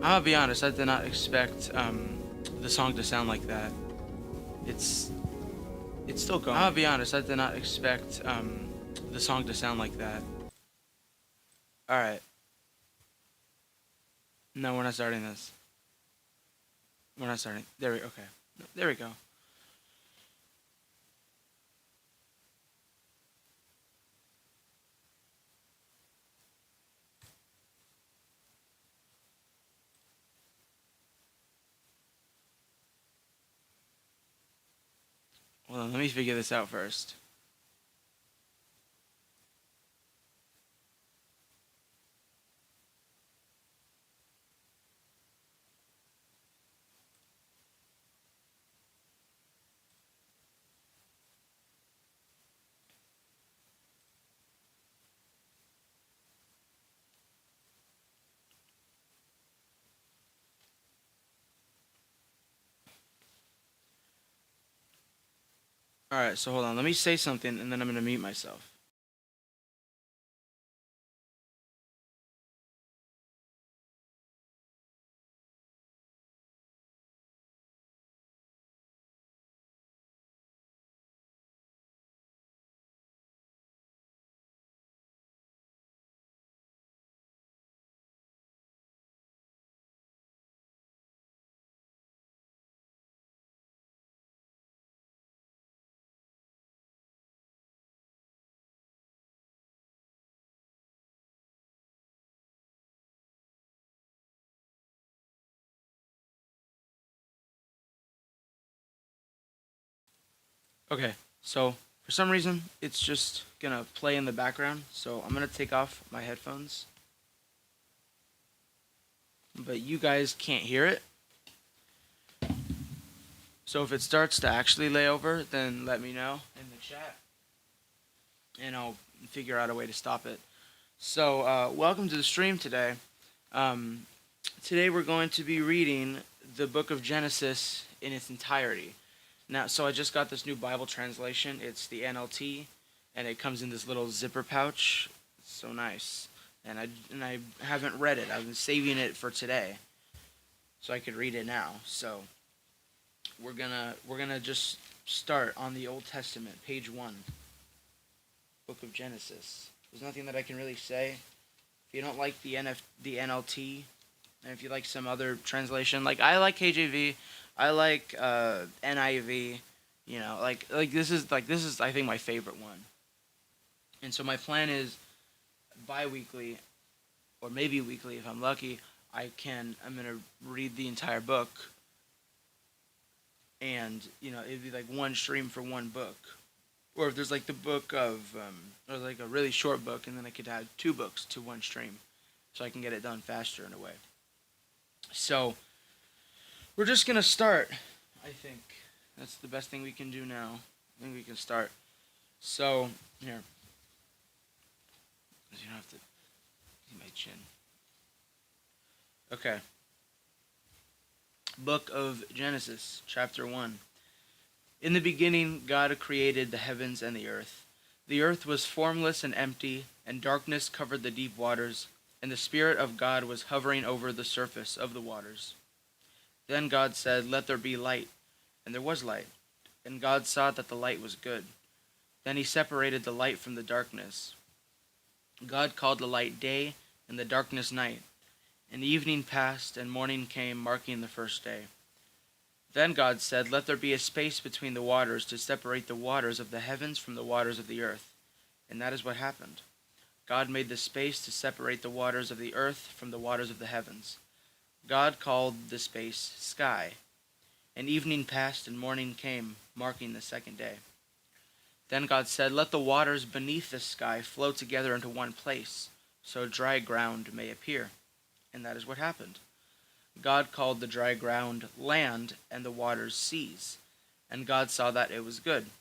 I'll be honest, I did not expect the song to sound like that. It's it's still going. I'll be honest, I did not expect the song to sound like that. All right, no, we're not starting this. We're not starting. There we okay. There we go. Hold on, let me figure this out first. All right, so hold on. Let me say something, and then I'm gonna mute myself. Okay, so for some reason it's just gonna play in the background, so I'm gonna take off my headphones, but you guys can't hear it. So if it starts to actually lay over, then let me know in the chat, and I'll figure out a way to stop it. So welcome to the stream today. Um, Today we're going to be reading the book of Genesis in its entirety. Now, so I just got this new Bible translation. It's the NLT, and it comes in this little zipper pouch. It's so nice. And I haven't read it. I've been saving it for today, so I could read it now. So we're gonna just start on the Old Testament, page 1, book of Genesis. There's nothing that I can really say. If you don't like the NLT, and if you like some other translation, like I like KJV, I like NIV, this is I think my favorite one. And so my plan is bi-weekly or maybe weekly if I'm lucky, I'm going to read the entire book, and it'd be like one stream for one book. Or if there's like the book of or like a really short book, and then I could add two books to one stream so I can get it done faster in a way. So we're just gonna start. I think that's the best thing we can do now. I think we can start. So here, you don't have to see my chin. Okay. Book of Genesis, chapter 1. In the beginning, God created the heavens and the earth. The earth was formless and empty, and darkness covered the deep waters, and the Spirit of God was hovering over the surface of the waters. Then God said, "Let there be light," and there was light. And God saw that the light was good. Then he separated the light from the darkness. God called the light day, and the darkness night. And evening passed, and morning came, marking the first day. Then God said, "Let there be a space between the waters to separate the waters of the heavens from the waters of the earth." And that is what happened. God made the space to separate the waters of the earth from the waters of the heavens. God called the space sky. And evening passed, and morning came, marking the second day. Then God said, "Let the waters beneath the sky flow together into one place, so dry ground may appear." And that is what happened. God called the dry ground land, and the waters seas. And God saw that it was good.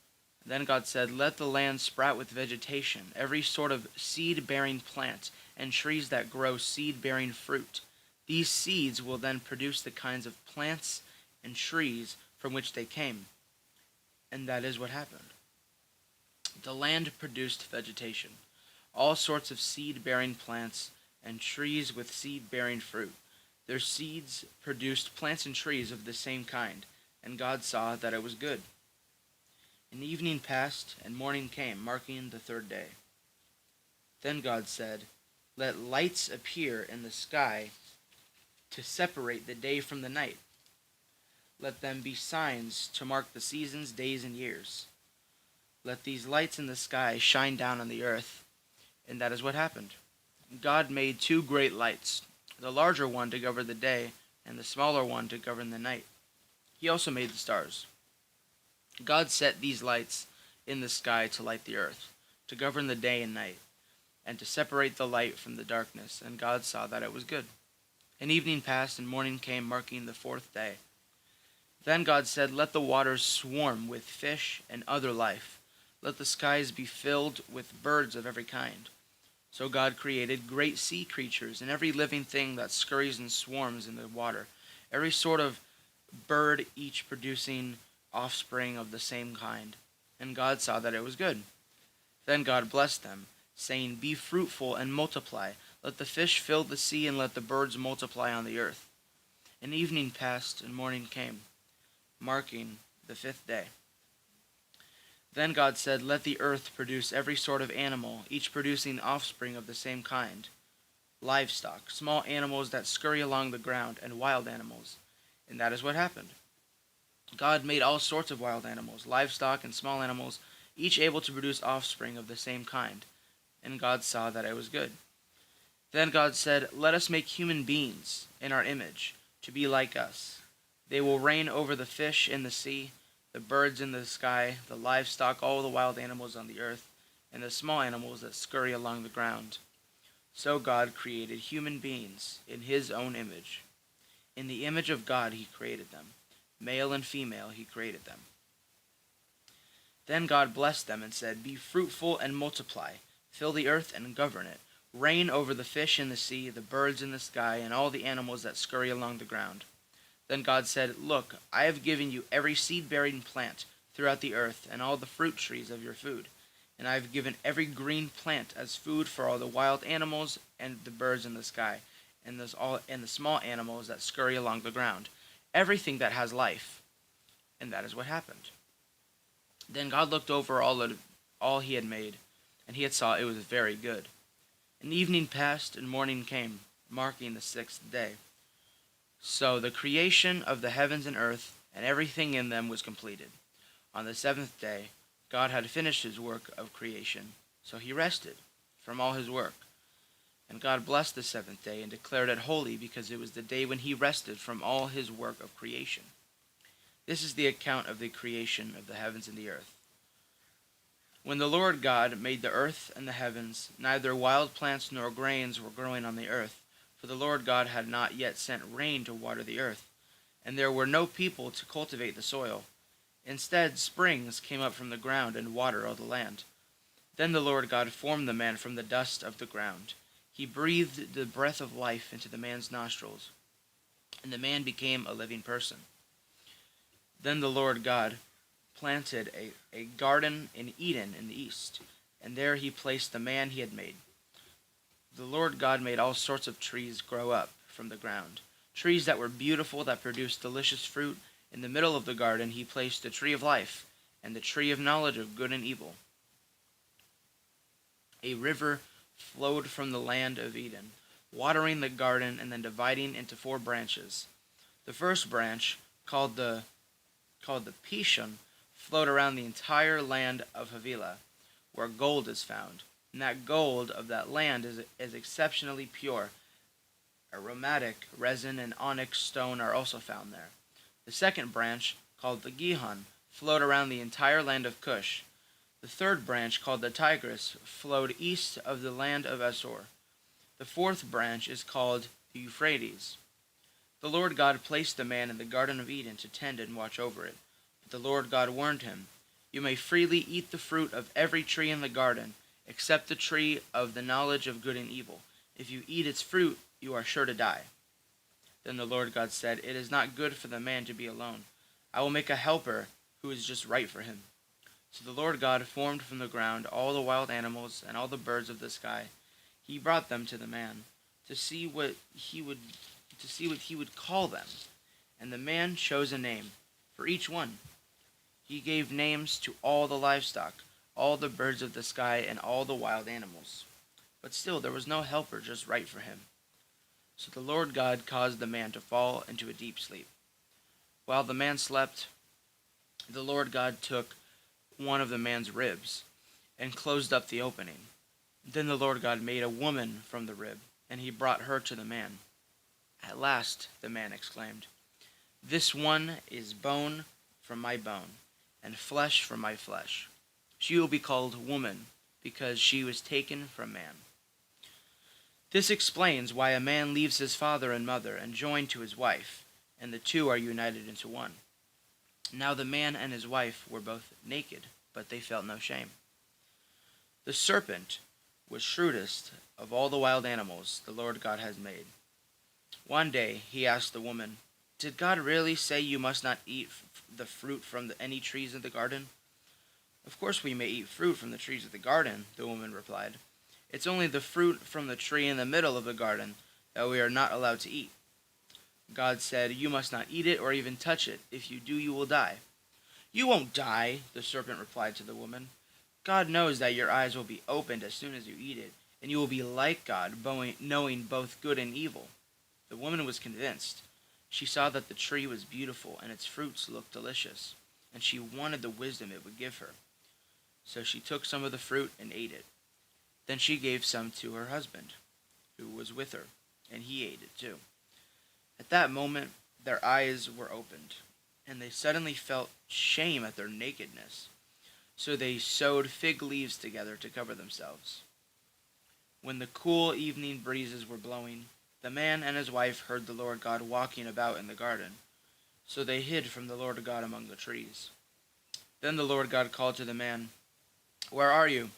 Then God said, "Let the land sprout with vegetation, every sort of seed-bearing plant, and trees that grow seed-bearing fruit. These seeds will then produce the kinds of plants and trees from which they came. And that is what happened. The land produced vegetation, all sorts of seed-bearing plants, and trees with seed-bearing fruit. Their seeds produced plants and trees of the same kind, and God saw that it was good. And evening passed, and morning came, marking the third day. Then God said, "Let lights appear in the sky to separate the day from the night. Let them be signs to mark the seasons, days, and years. Let these lights in the sky shine down on the earth." And that is what happened. God made two great lights, the larger one to govern the day, and the smaller one to govern the night. He also made the stars. God set these lights in the sky to light the earth, to govern the day and night, and to separate the light from the darkness. And God saw that it was good. And evening passed, and morning came, marking the fourth day. Then God said, "Let the waters swarm with fish and other life. Let the skies be filled with birds of every kind." So God created great sea creatures and every living thing that scurries and swarms in the water, every sort of bird, each producing offspring of the same kind. And God saw that it was good. Then God blessed them, saying, "Be fruitful and multiply. Let the fish fill the sea, and let the birds multiply on the earth." And evening passed, and morning came, marking the fifth day. Then God said, "Let the earth produce every sort of animal, each producing offspring of the same kind, livestock, small animals that scurry along the ground, and wild animals." And that is what happened. God made all sorts of wild animals, livestock, and small animals, each able to produce offspring of the same kind. And God saw that it was good. Then God said, "Let us make human beings in our image, to be like us. They will reign over the fish in the sea, the birds in the sky, the livestock, all the wild animals on the earth, and the small animals that scurry along the ground." So God created human beings in his own image. In the image of God he created them. Male and female he created them. Then God blessed them and said, "Be fruitful and multiply. Fill the earth and govern it. Reign over the fish in the sea, the birds in the sky, and all the animals that scurry along the ground." Then God said, "Look, I have given you every seed-bearing plant throughout the earth, and all the fruit trees of your food. And I have given every green plant as food for all the wild animals and the birds in the sky, and the small animals that scurry along the ground, everything that has life." And that is what happened. Then God looked over all he had made, and he had saw it was very good. And evening passed, and morning came, marking the sixth day. So the creation of the heavens and earth and everything in them was completed. On the seventh day, God had finished his work of creation, so he rested from all his work. And God blessed the seventh day and declared it holy, because it was the day when he rested from all his work of creation. This is the account of the creation of the heavens and the earth. When the Lord God made the earth and the heavens, neither wild plants nor grains were growing on the earth, for the Lord God had not yet sent rain to water the earth, and there were no people to cultivate the soil. Instead, springs came up from the ground and watered all the land. Then the Lord God formed the man from the dust of the ground. He breathed the breath of life into the man's nostrils, and the man became a living person. Then the Lord God planted a garden in Eden in the east, and there he placed the man he had made. The Lord God made all sorts of trees grow up from the ground, trees that were beautiful, that produced delicious fruit. In the middle of the garden he placed the tree of life and the tree of knowledge of good and evil. A river flowed from the land of Eden, watering the garden and then dividing into 4 branches. The first branch, called the Pishon, flowed around the entire land of Havilah, where gold is found. And that gold of that land is exceptionally pure. Aromatic resin and onyx stone are also found there. The second branch, called the Gihon, flowed around the entire land of Cush. The third branch, called the Tigris, flowed east of the land of Assur. The fourth branch is called the Euphrates. The Lord God placed the man in the Garden of Eden to tend and watch over it. But the Lord God warned him, "You may freely eat the fruit of every tree in the garden, except the tree of the knowledge of good and evil. If you eat its fruit, you are sure to die." Then the Lord God said, "It is not good for the man to be alone. I will make a helper who is just right for him." So the Lord God formed from the ground all the wild animals and all the birds of the sky. He brought them to the man to see what he would call them. And the man chose a name for each one. He gave names to all the livestock, all the birds of the sky, and all the wild animals. But still there was no helper just right for him. So the Lord God caused the man to fall into a deep sleep. While the man slept, the Lord God took one of the man's ribs and closed up the opening. Then the Lord God made a woman from the rib, and he brought her to the man. "At last," the man exclaimed, "this one is bone from my bone, and flesh from my flesh. She will be called woman, because she was taken from man." This explains why a man leaves his father and mother and joined to his wife, and the two are united into one. Now the man and his wife were both naked, but they felt no shame. The serpent was shrewdest of all the wild animals the Lord God has made. One day he asked the woman, "Did God really say you must not eat the fruit from any trees in the garden?" "Of course we may eat fruit from the trees of the garden," the woman replied. "It's only the fruit from the tree in the middle of the garden that we are not allowed to eat. God said, 'You must not eat it or even touch it. If you do, you will die.'" "You won't die," the serpent replied to the woman. "God knows that your eyes will be opened as soon as you eat it, and you will be like God, knowing both good and evil." The woman was convinced. She saw that the tree was beautiful and its fruits looked delicious, and she wanted the wisdom it would give her. So she took some of the fruit and ate it. Then she gave some to her husband, who was with her, and he ate it too. At that moment, their eyes were opened, and they suddenly felt shame at their nakedness. So they sewed fig leaves together to cover themselves. When the cool evening breezes were blowing, the man and his wife heard the Lord God walking about in the garden. So they hid from the Lord God among the trees. Then the Lord God called to the man, "Where are you?"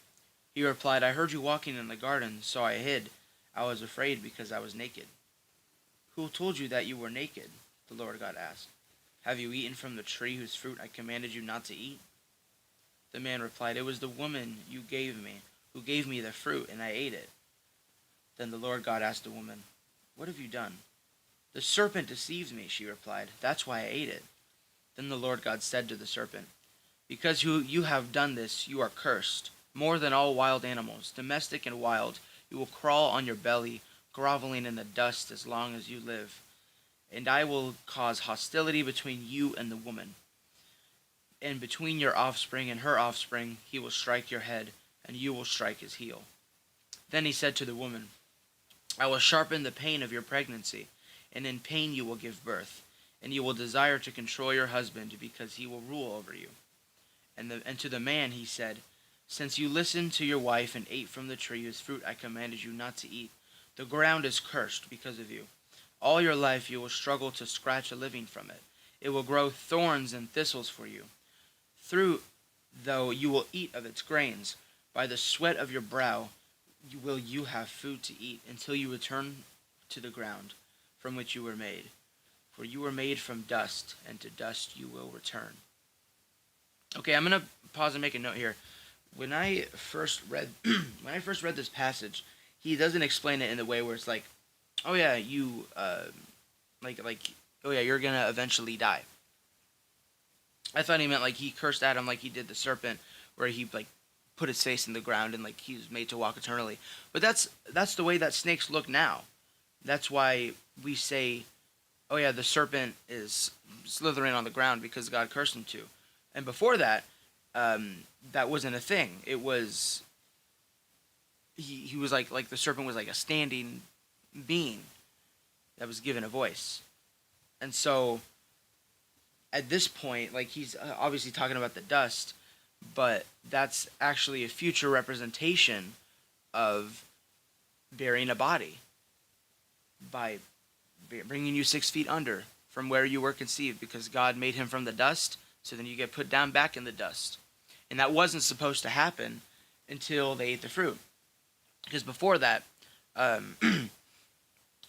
He replied, "I heard you walking in the garden, so I hid. I was afraid because I was naked." "Who told you that you were naked?" the Lord God asked. "Have you eaten from the tree whose fruit I commanded you not to eat?" The man replied, "It was the woman you gave me, who gave me the fruit, and I ate it." Then the Lord God asked the woman, "What have you done?" "The serpent deceived me," she replied. "That's why I ate it." Then the Lord God said to the serpent, "Because you have done this, you are cursed. More than all wild animals, domestic and wild, you will crawl on your belly, groveling in the dust as long as you live. And I will cause hostility between you and the woman, and between your offspring and her offspring. He will strike your head, and you will strike his heel." Then he said to the woman, "I will sharpen the pain of your pregnancy, and in pain you will give birth, and you will desire to control your husband because he will rule over you." And to the man he said, "Since you listened to your wife and ate from the tree whose fruit I commanded you not to eat, the ground is cursed because of you. All your life you will struggle to scratch a living from it. It will grow thorns and thistles for you. Through, though you will eat of its grains, by the sweat of your brow will you have food to eat until you return to the ground from which you were made. For you were made from dust, and to dust you will return." Okay, I'm gonna pause and make a note here. When I first read this passage, he doesn't explain it in the way where it's like, "Oh yeah, you like oh yeah, you're gonna eventually die." I thought he meant like he cursed Adam like he did the serpent, where he like put his face in the ground and like he was made to walk eternally. But that's the way that snakes look now. That's why we say, "Oh yeah, the serpent is slithering on the ground because God cursed him to." And before that, that wasn't a thing. It was he was like the serpent was like a standing being that was given a voice. And so at this point, like he's obviously talking about the dust, but that's actually a future representation of burying a body by bringing you 6 feet under from where you were conceived, because God made him from the dust. So then you get put down back in the dust, and that wasn't supposed to happen until they ate the fruit, because before that, um,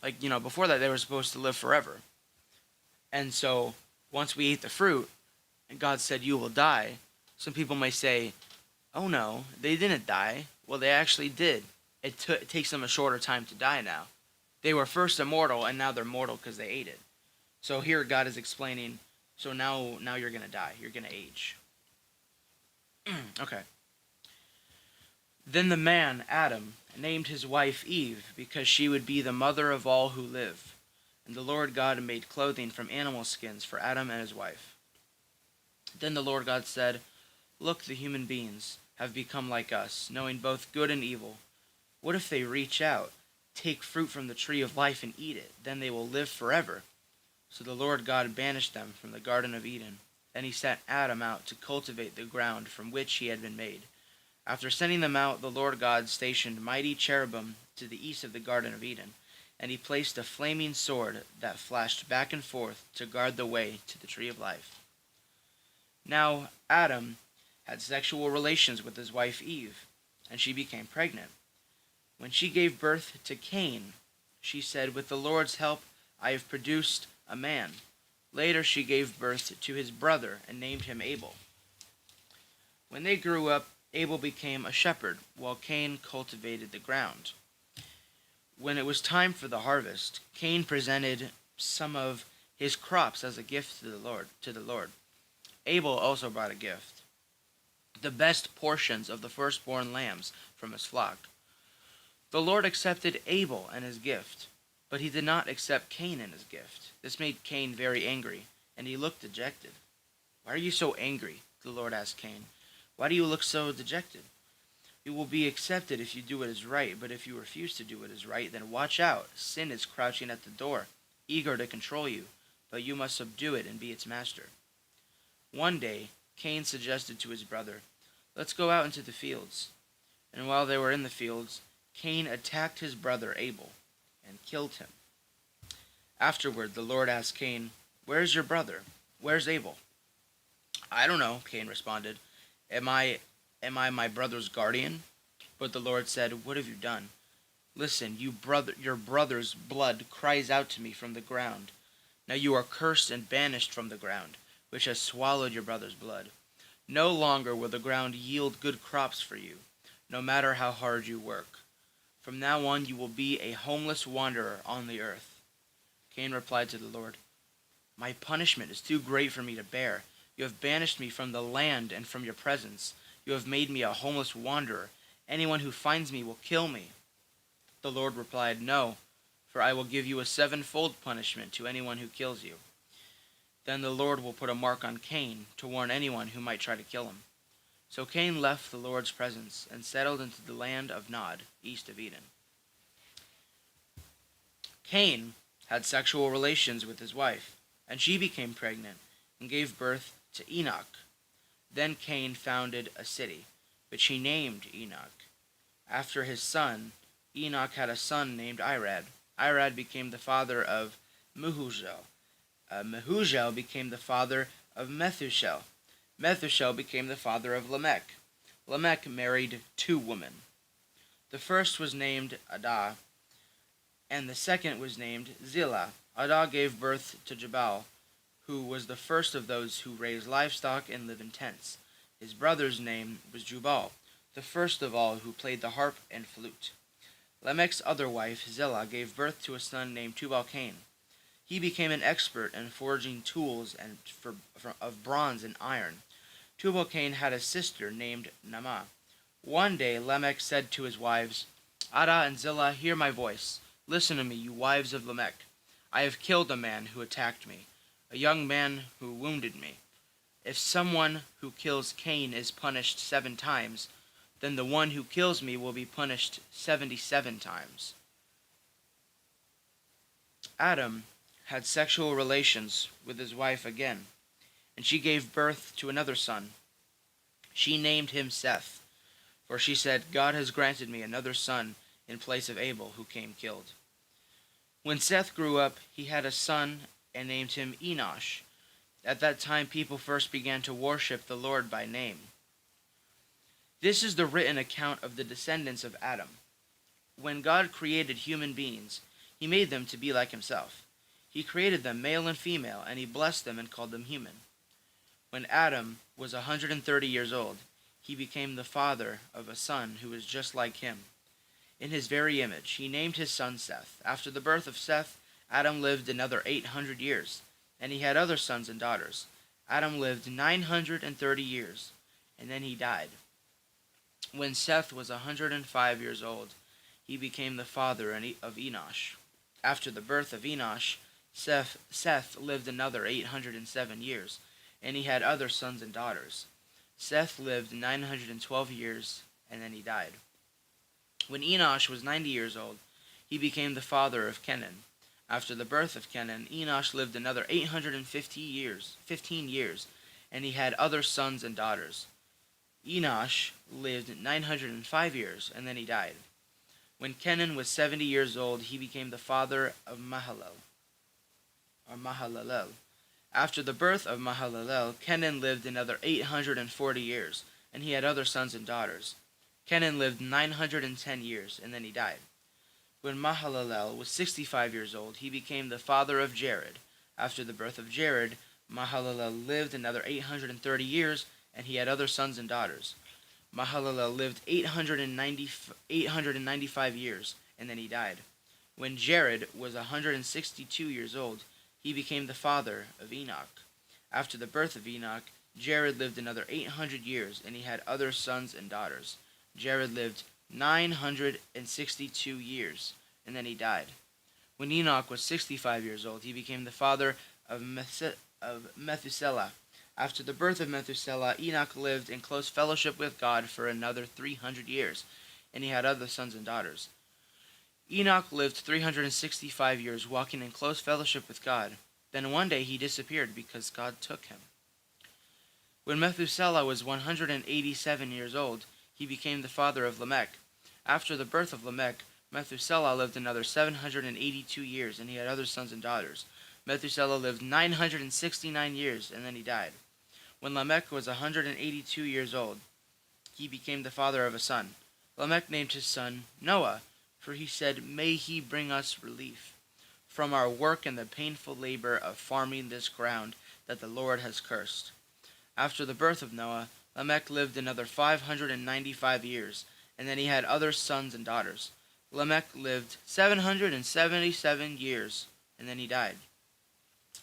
before that they were supposed to live forever. And so once we ate the fruit, and God said, "You will die," some people may say, "Oh no, they didn't die." Well, they actually did. It takes them a shorter time to die now. They were first immortal, and now they're mortal because they ate it. So here God is explaining, so now you're going to die. You're going to age. Okay. Then the man, Adam, named his wife Eve, because she would be the mother of all who live. And the Lord God made clothing from animal skins for Adam and his wife. Then the Lord God said, "Look, the human beings have become like us, knowing both good and evil. What if they reach out, take fruit from the tree of life and eat it? Then they will live forever." So the Lord God banished them from the Garden of Eden, and he sent Adam out to cultivate the ground from which he had been made. After sending them out, the Lord God stationed mighty cherubim to the east of the Garden of Eden, and he placed a flaming sword that flashed back and forth to guard the way to the tree of life. Now Adam had sexual relations with his wife Eve, and she became pregnant. When she gave birth to Cain, she said, "With the Lord's help I have produced a man." Later she gave birth to his brother and named him Abel. When they grew up, Abel became a shepherd, while Cain cultivated the ground. When it was time for the harvest, Cain presented some of his crops as a gift to the Lord. Abel also brought a gift, the best portions of the firstborn lambs from his flock. The Lord accepted Abel and his gift, but he did not accept Cain and his gift. This made Cain very angry, and he looked dejected. "Why are you so angry?" the Lord asked Cain. "Why do you look so dejected? You will be accepted if you do what is right, but if you refuse to do what is right, then watch out. Sin is crouching at the door, eager to control you, but you must subdue it and be its master." One day, Cain suggested to his brother, "Let's go out into the fields." And while they were in the fields, Cain attacked his brother Abel and killed him. Afterward, the Lord asked Cain, "Where's your brother? Where's Abel?" "I don't know," Cain responded. Am I my brother's guardian?" But the Lord said, "What have you done? Listen, your brother's blood cries out to me from the ground. Now you are cursed and banished from the ground, which has swallowed your brother's blood. No longer will the ground yield good crops for you, no matter how hard you work. From now on you will be a homeless wanderer on the earth." Cain replied to the Lord, "My punishment is too great for me to bear. You have banished me from the land and from your presence. You have made me a homeless wanderer. Anyone who finds me will kill me." The Lord replied, "No, for I will give you a sevenfold punishment to anyone who kills you." Then the Lord will put a mark on Cain to warn anyone who might try to kill him. So Cain left the Lord's presence and settled into the land of Nod, east of Eden. Cain had sexual relations with his wife, and she became pregnant and gave birth to Enoch. Then Cain founded a city, which he named Enoch. After his son, Enoch had a son named Irad. Irad became the father of Mehujael. Mehujael became the father of Methuselah. Methuselah became the father of Lamech. Lamech married two women. The first was named Adah, and the second was named Zillah. Adah gave birth to Jabal, who was the first of those who raise livestock and live in tents. His brother's name was Jubal, the first of all who played the harp and flute. Lamech's other wife, Zillah, gave birth to a son named Tubal-Cain. He became an expert in forging tools of bronze and iron. Tubal-Cain had a sister named Naamah. One day Lamech said to his wives, "Adah and Zillah, hear my voice. Listen to me, you wives of Lamech. I have killed a man who attacked me, a young man who wounded me. If someone who kills Cain is punished 7 times, then the one who kills me will be punished 77 times." Adam had sexual relations with his wife again, and she gave birth to another son. She named him Seth, for she said, "God has granted me another son in place of Abel, who came killed." When Seth grew up, he had a son and named him Enosh. At that time, people first began to worship the Lord by name. This is the written account of the descendants of Adam. When God created human beings, he made them to be like himself. He created them male and female, and he blessed them and called them human. When Adam was 130 years old, he became the father of a son who was just like him. In his very image, he named his son Seth. After the birth of Seth, Adam lived another 800 years, and he had other sons and daughters. Adam lived 930 years, and then he died. When Seth was 105 years old, he became the father of Enosh. After the birth of Enosh, Seth lived another 807 years, and he had other sons and daughters. Seth lived 912 years, and then he died. When Enosh was 90 years old, he became the father of Kenan. After the birth of Kenan, Enosh lived another 15 years, and he had other sons and daughters. Enosh lived 905 years, and then he died. When Kenan was 70 years old, he became the father of Mahalalel. After the birth of Mahalalel, Kenan lived another 840 years, and he had other sons and daughters. Kenan lived 910 years, and then he died. When Mahalalel was 65 years old, he became the father of Jared. After the birth of Jared, Mahalalel lived another 830 years, and he had other sons and daughters. Mahalalel lived 895 years, and then he died. When Jared was 162 years old, he became the father of Enoch. After the birth of Enoch, Jared lived another 800 years, and he had other sons and daughters. Jared lived 962 years, and then he died. When Enoch was 65 years old, he became the father of Methuselah. After the birth of Methuselah, Enoch lived in close fellowship with God for another 300 years, and he had other sons and daughters. Enoch lived 365 years, walking in close fellowship with God. Then one day he disappeared because God took him. When Methuselah was 187 years old, he became the father of Lamech. After the birth of Lamech, Methuselah lived another 782 years, and he had other sons and daughters. Methuselah lived 969 years, and then he died. When Lamech was 182 years old, he became the father of a son. Lamech named his son Noah, for he said, "May he bring us relief from our work and the painful labor of farming this ground that the Lord has cursed." After the birth of Noah, Lamech lived another 595 years, and then he had other sons and daughters. Lamech lived 777 years, and then he died.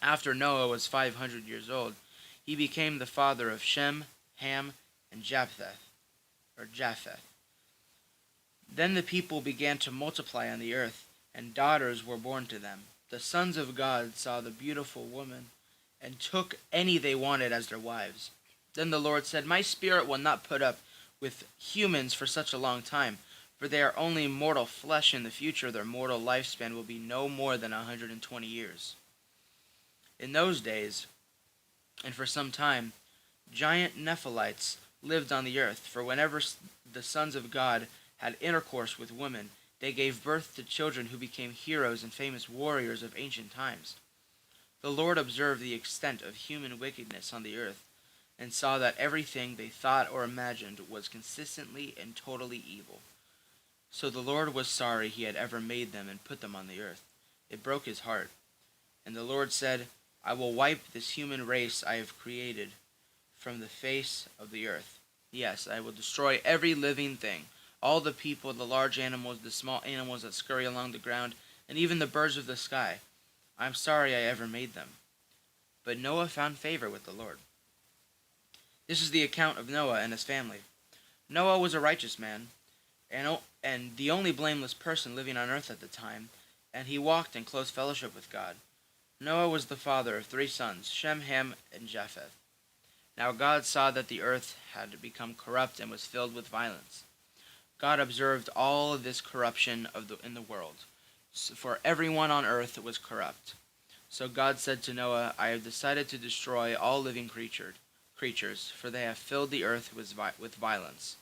After Noah was 500 years old, he became the father of Shem, Ham, and Japheth. Then the people began to multiply on the earth, and daughters were born to them. The sons of God saw the beautiful woman, and took any they wanted as their wives. Then the Lord said, "My spirit will not put up with humans for such a long time, for they are only mortal flesh. In the future their mortal lifespan will be no more than 120 years. In those days, and for some time, giant Nephilites lived on the earth, for whenever the sons of God had intercourse with women, they gave birth to children who became heroes and famous warriors of ancient times. The Lord observed the extent of human wickedness on the earth, and saw that everything they thought or imagined was consistently and totally evil. So the Lord was sorry he had ever made them and put them on the earth. It broke his heart. And the Lord said, "I will wipe this human race I have created from the face of the earth. Yes, I will destroy every living thing, all the people, the large animals, the small animals that scurry along the ground, and even the birds of the sky. I am sorry I ever made them." But Noah found favor with the Lord. This is the account of Noah and his family. Noah was a righteous man, and the only blameless person living on earth at the time, and he walked in close fellowship with God. Noah was the father of 3 sons, Shem, Ham, and Japheth. Now God saw that the earth had become corrupt and was filled with violence. God observed all of this corruption in the world, for everyone on earth was corrupt. So God said to Noah, "I have decided to destroy all living creatures, for they have filled the earth with violence.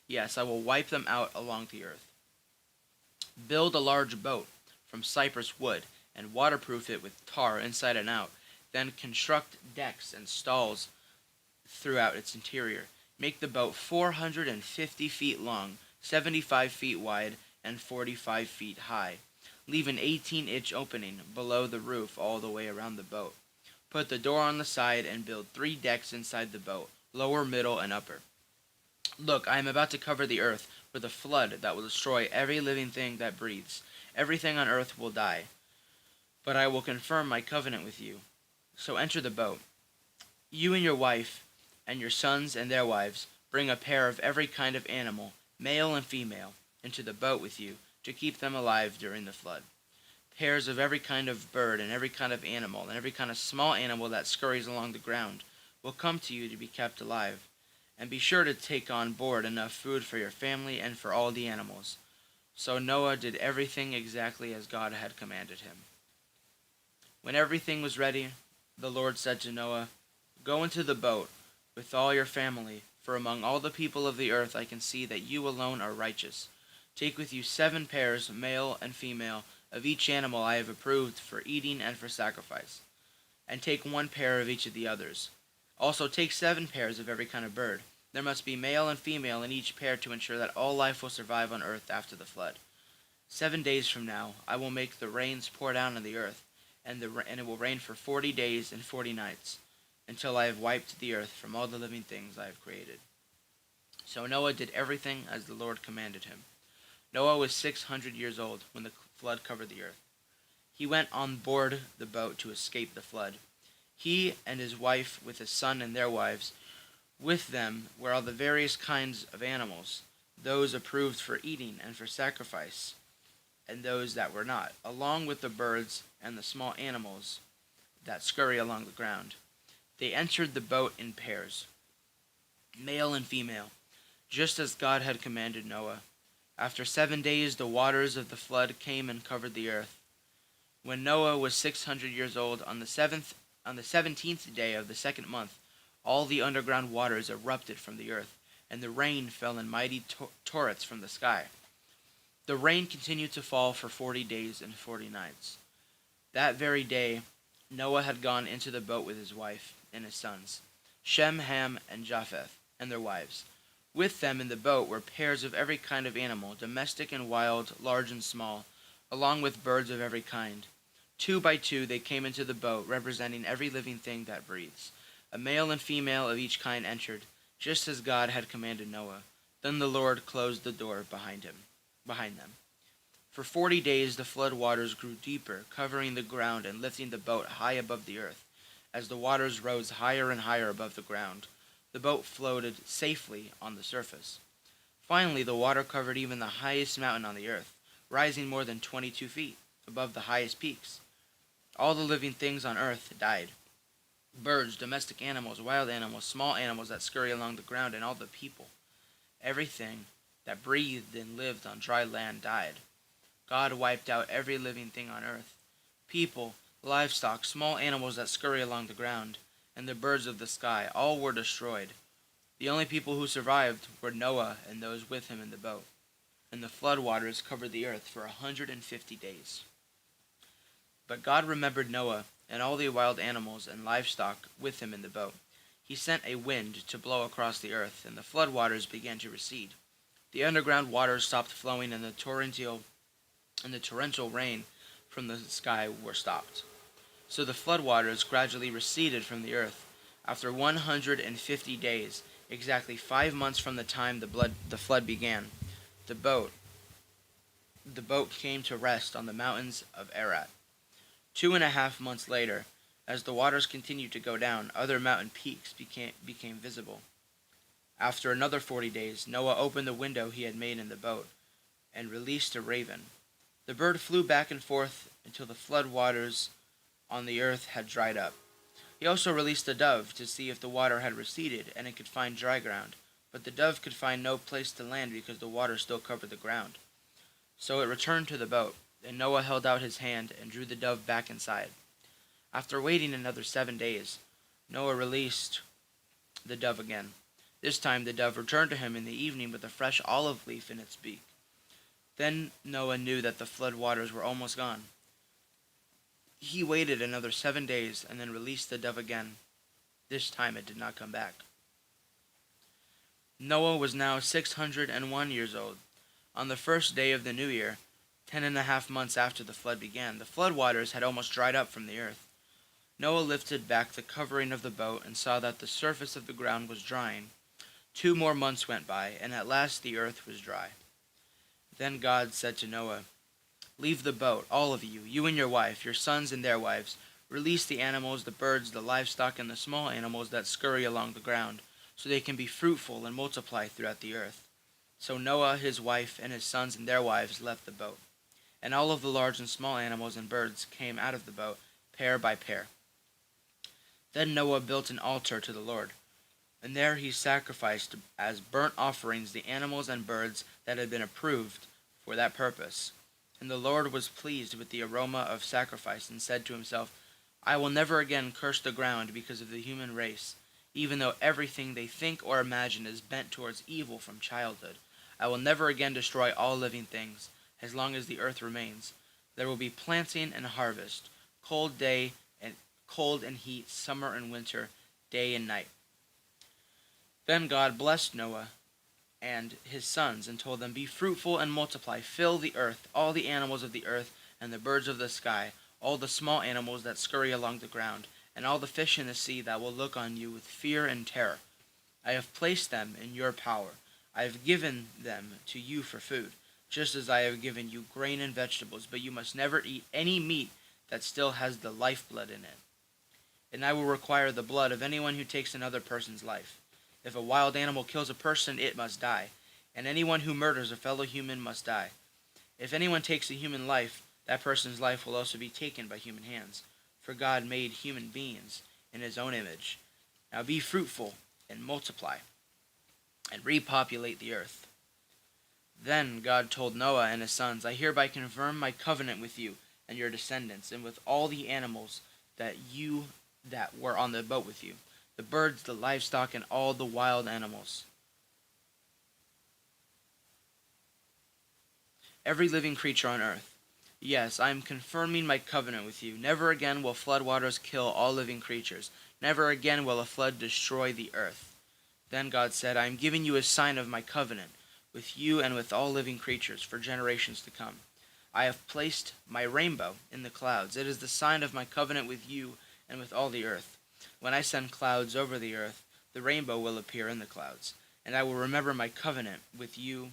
Yes, I will wipe them out along the earth. Build a large boat from cypress wood and waterproof it with tar inside and out. Then construct decks and stalls throughout its interior. Make the boat 450 feet long, 75 feet wide, and 45 feet high. Leave an 18-inch opening below the roof all the way around the boat. Put the door on the side and build 3 decks inside the boat, lower, middle, and upper. Look, I am about to cover the earth with a flood that will destroy every living thing that breathes. Everything on earth will die. But I will confirm my covenant with you. So enter the boat. You and your wife, and your sons and their wives, bring a pair of every kind of animal, male and female, into the boat with you to keep them alive during the flood. Pairs of every kind of bird and every kind of animal and every kind of small animal that scurries along the ground will come to you to be kept alive. And be sure to take on board enough food for your family and for all the animals. So Noah did everything exactly as God had commanded him. When everything was ready, the Lord said to Noah, "Go into the boat with all your family, for among all the people of the earth I can see that you alone are righteous. Take with you 7 pairs, male and female, of each animal I have approved for eating and for sacrifice, and take 1 pair of each of the others. Also take 7 pairs of every kind of bird. There must be male and female in each pair to ensure that all life will survive on earth after the flood. 7 days from now I will make the rains pour down on the earth, and it will rain for 40 days and 40 nights, until I have wiped the earth from all the living things I have created." So Noah did everything as the Lord commanded him. Noah was 600 years old when the flood covered the earth. He went on board the boat to escape the flood. He and his wife, with his son and their wives, with them were all the various kinds of animals, those approved for eating and for sacrifice, and those that were not, along with the birds and the small animals that scurry along the ground. They entered the boat in pairs, male and female, just as God had commanded Noah. After 7 days the waters of the flood came and covered the earth. When Noah was 600 years old, on the 17th day of the second month, all the underground waters erupted from the earth, and the rain fell in mighty torrents from the sky. The rain continued to fall for 40 days and 40 nights. That very day Noah had gone into the boat with his wife and his sons, Shem, Ham, and Japheth, and their wives. With them in the boat were pairs of every kind of animal, domestic and wild, large and small, along with birds of every kind. 2 by 2 they came into the boat, representing every living thing that breathes. A male and female of each kind entered, just as God had commanded Noah. Then the Lord closed the door behind them. For 40 days the flood waters grew deeper, covering the ground and lifting the boat high above the earth. As the waters rose higher and higher above the ground, the boat floated safely on the surface. Finally, the water covered even the highest mountain on the earth, rising more than 22 feet above the highest peaks. All the living things on earth died. Birds, domestic animals, wild animals, small animals that scurry along the ground, and all the people. Everything that breathed and lived on dry land died. God wiped out every living thing on earth. People, livestock, small animals that scurry along the ground, and the birds of the sky, all were destroyed. The only people who survived were Noah and those with him in the boat. And the flood waters covered the earth for 150 days. But God remembered Noah and all the wild animals and livestock with him in the boat. He sent a wind to blow across the earth, and the flood waters began to recede. The underground waters stopped flowing, and the torrential rain from the sky were stopped. So the flood waters gradually receded from the earth. After 150 days, exactly 5 months from the time the flood began, the boat came to rest on the mountains of Ararat. 2.5 months later, as the waters continued to go down, other mountain peaks became visible. After another 40 days, Noah opened the window he had made in the boat and released a raven. The bird flew back and forth until the flood waters on the earth had dried up. He also released a dove to see if the water had receded and it could find dry ground, but the dove could find no place to land because the water still covered the ground. So it returned to the boat, and Noah held out his hand and drew the dove back inside. After waiting another 7 days, Noah released the dove again. This time the dove returned to him in the evening with a fresh olive leaf in its beak. Then Noah knew that the flood waters were almost gone. He waited another 7 days and then released the dove again. This time it did not come back. Noah was now 601 years old. On the first day of the new year, 10.5 months after the flood began, the flood waters had almost dried up from the earth. Noah lifted back the covering of the boat and saw that the surface of the ground was drying. 2 more months went by, and at last the earth was dry. Then God said to Noah, "Leave the boat, all of you, you and your wife, your sons and their wives. Release the animals, the birds, the livestock, and the small animals that scurry along the ground, so they can be fruitful and multiply throughout the earth." So Noah, his wife, and his sons and their wives left the boat, and all of the large and small animals and birds came out of the boat, pair by pair. Then Noah built an altar to the Lord, and there he sacrificed as burnt offerings the animals and birds that had been approved for that purpose. And the Lord was pleased with the aroma of sacrifice, and said to himself, "I will never again curse the ground because of the human race, even though everything they think or imagine is bent towards evil from childhood. I will never again destroy all living things, as long as the earth remains. There will be planting and harvest, cold day and cold and heat, summer and winter, day and night." Then God blessed Noah and his sons and told them, "Be fruitful and multiply, fill the earth, all the animals of the earth and the birds of the sky, all the small animals that scurry along the ground, and all the fish in the sea that will look on you with fear and terror. I have placed them in your power. I have given them to you for food, just as I have given you grain and vegetables, but you must never eat any meat that still has the lifeblood in it. And I will require the blood of anyone who takes another person's life. If a wild animal kills a person, it must die, and anyone who murders a fellow human must die. If anyone takes a human life, that person's life will also be taken by human hands, for God made human beings in his own image. Now be fruitful and multiply, and repopulate the earth." Then God told Noah and his sons, "I hereby confirm my covenant with you and your descendants, and with all the animals that were on the boat with you, the birds, the livestock, and all the wild animals. Every living creature on earth. Yes, I am confirming my covenant with you. Never again will floodwaters kill all living creatures. Never again will a flood destroy the earth." Then God said, "I am giving you a sign of my covenant with you and with all living creatures for generations to come. I have placed my rainbow in the clouds. It is the sign of my covenant with you and with all the earth. When I send clouds over the earth, the rainbow will appear in the clouds, and I will remember my covenant with you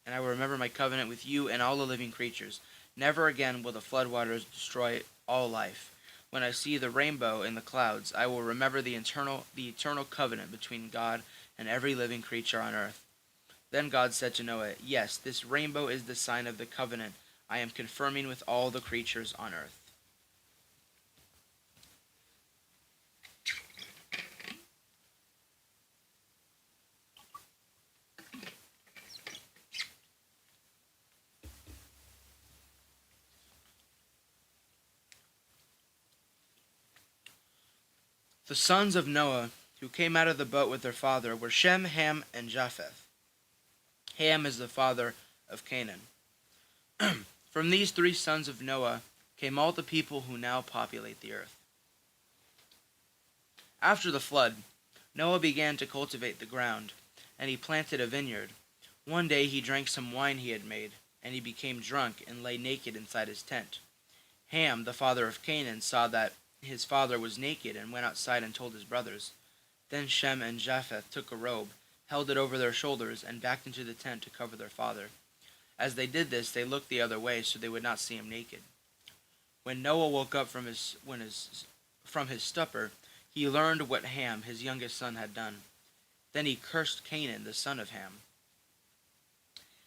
and all the living creatures. Never again will the floodwaters destroy all life. When I see the rainbow in the clouds, I will remember the eternal covenant between God and every living creature on earth." Then God said to Noah, "Yes, this rainbow is the sign of the covenant I am confirming with all the creatures on earth." The sons of Noah who came out of the boat with their father were Shem, Ham, and Japheth. Ham is the father of Canaan. From these three sons of Noah came all the people who now populate the earth. After the flood, Noah began to cultivate the ground, and he planted a vineyard. One day he drank some wine he had made, and he became drunk and lay naked inside his tent. Ham, the father of Canaan, saw that his father was naked and went outside and told his brothers. Then Shem and Japheth took a robe, held it over their shoulders, and backed into the tent to cover their father. As they did this, they looked the other way so they would not see him naked. When Noah woke up from his stupor, he learned what Ham, his youngest son, had done. Then he cursed Canaan, the son of Ham.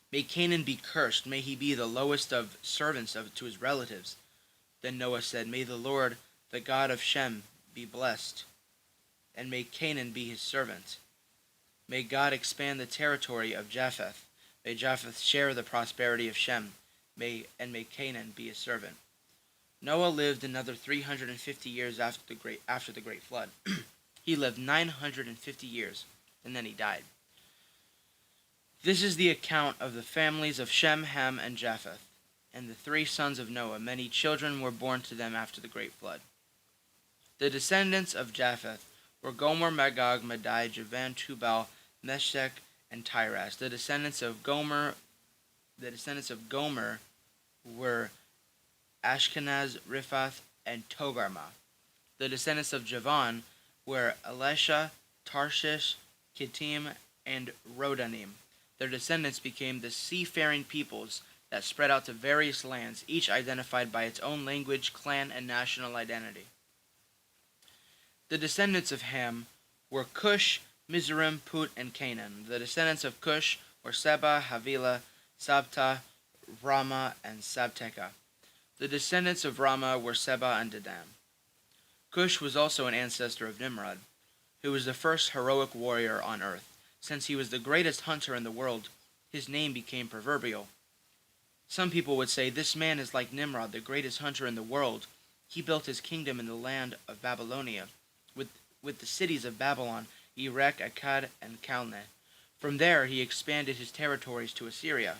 "May Canaan be cursed, may he be the lowest of servants to his relatives." Then Noah said, "May the Lord, the God of Shem, be blessed, and may Canaan be his servant. May God expand the territory of Japheth. May Japheth share the prosperity of Shem, may Canaan be his servant." Noah lived another 350 years after the great flood. He lived 950 years, and then he died. This is the account of the families of Shem, Ham, and Japheth, and the three sons of Noah. Many children were born to them after the great flood. The descendants of Japheth were Gomer, Magog, Madai, Javan, Tubal, Meshech, and Tiras. The descendants of Gomer were Ashkenaz, Riphath, and Togarmah. The descendants of Javan were Elisha, Tarshish, Kittim, and Rodanim. Their descendants became the seafaring peoples that spread out to various lands, each identified by its own language, clan, and national identity. The descendants of Ham were Cush, Mizraim, Put, and Canaan. The descendants of Cush were Seba, Havilah, Sabta, Rama, and Sabteka. The descendants of Rama were Seba and Dedam. Cush was also an ancestor of Nimrod, who was the first heroic warrior on earth. Since he was the greatest hunter in the world, his name became proverbial. Some people would say, "This man is like Nimrod, the greatest hunter in the world. He built his kingdom in the land of Babylonia, with the cities of Babylon, Erech, Akkad, and Calneh. From there he expanded his territories to Assyria,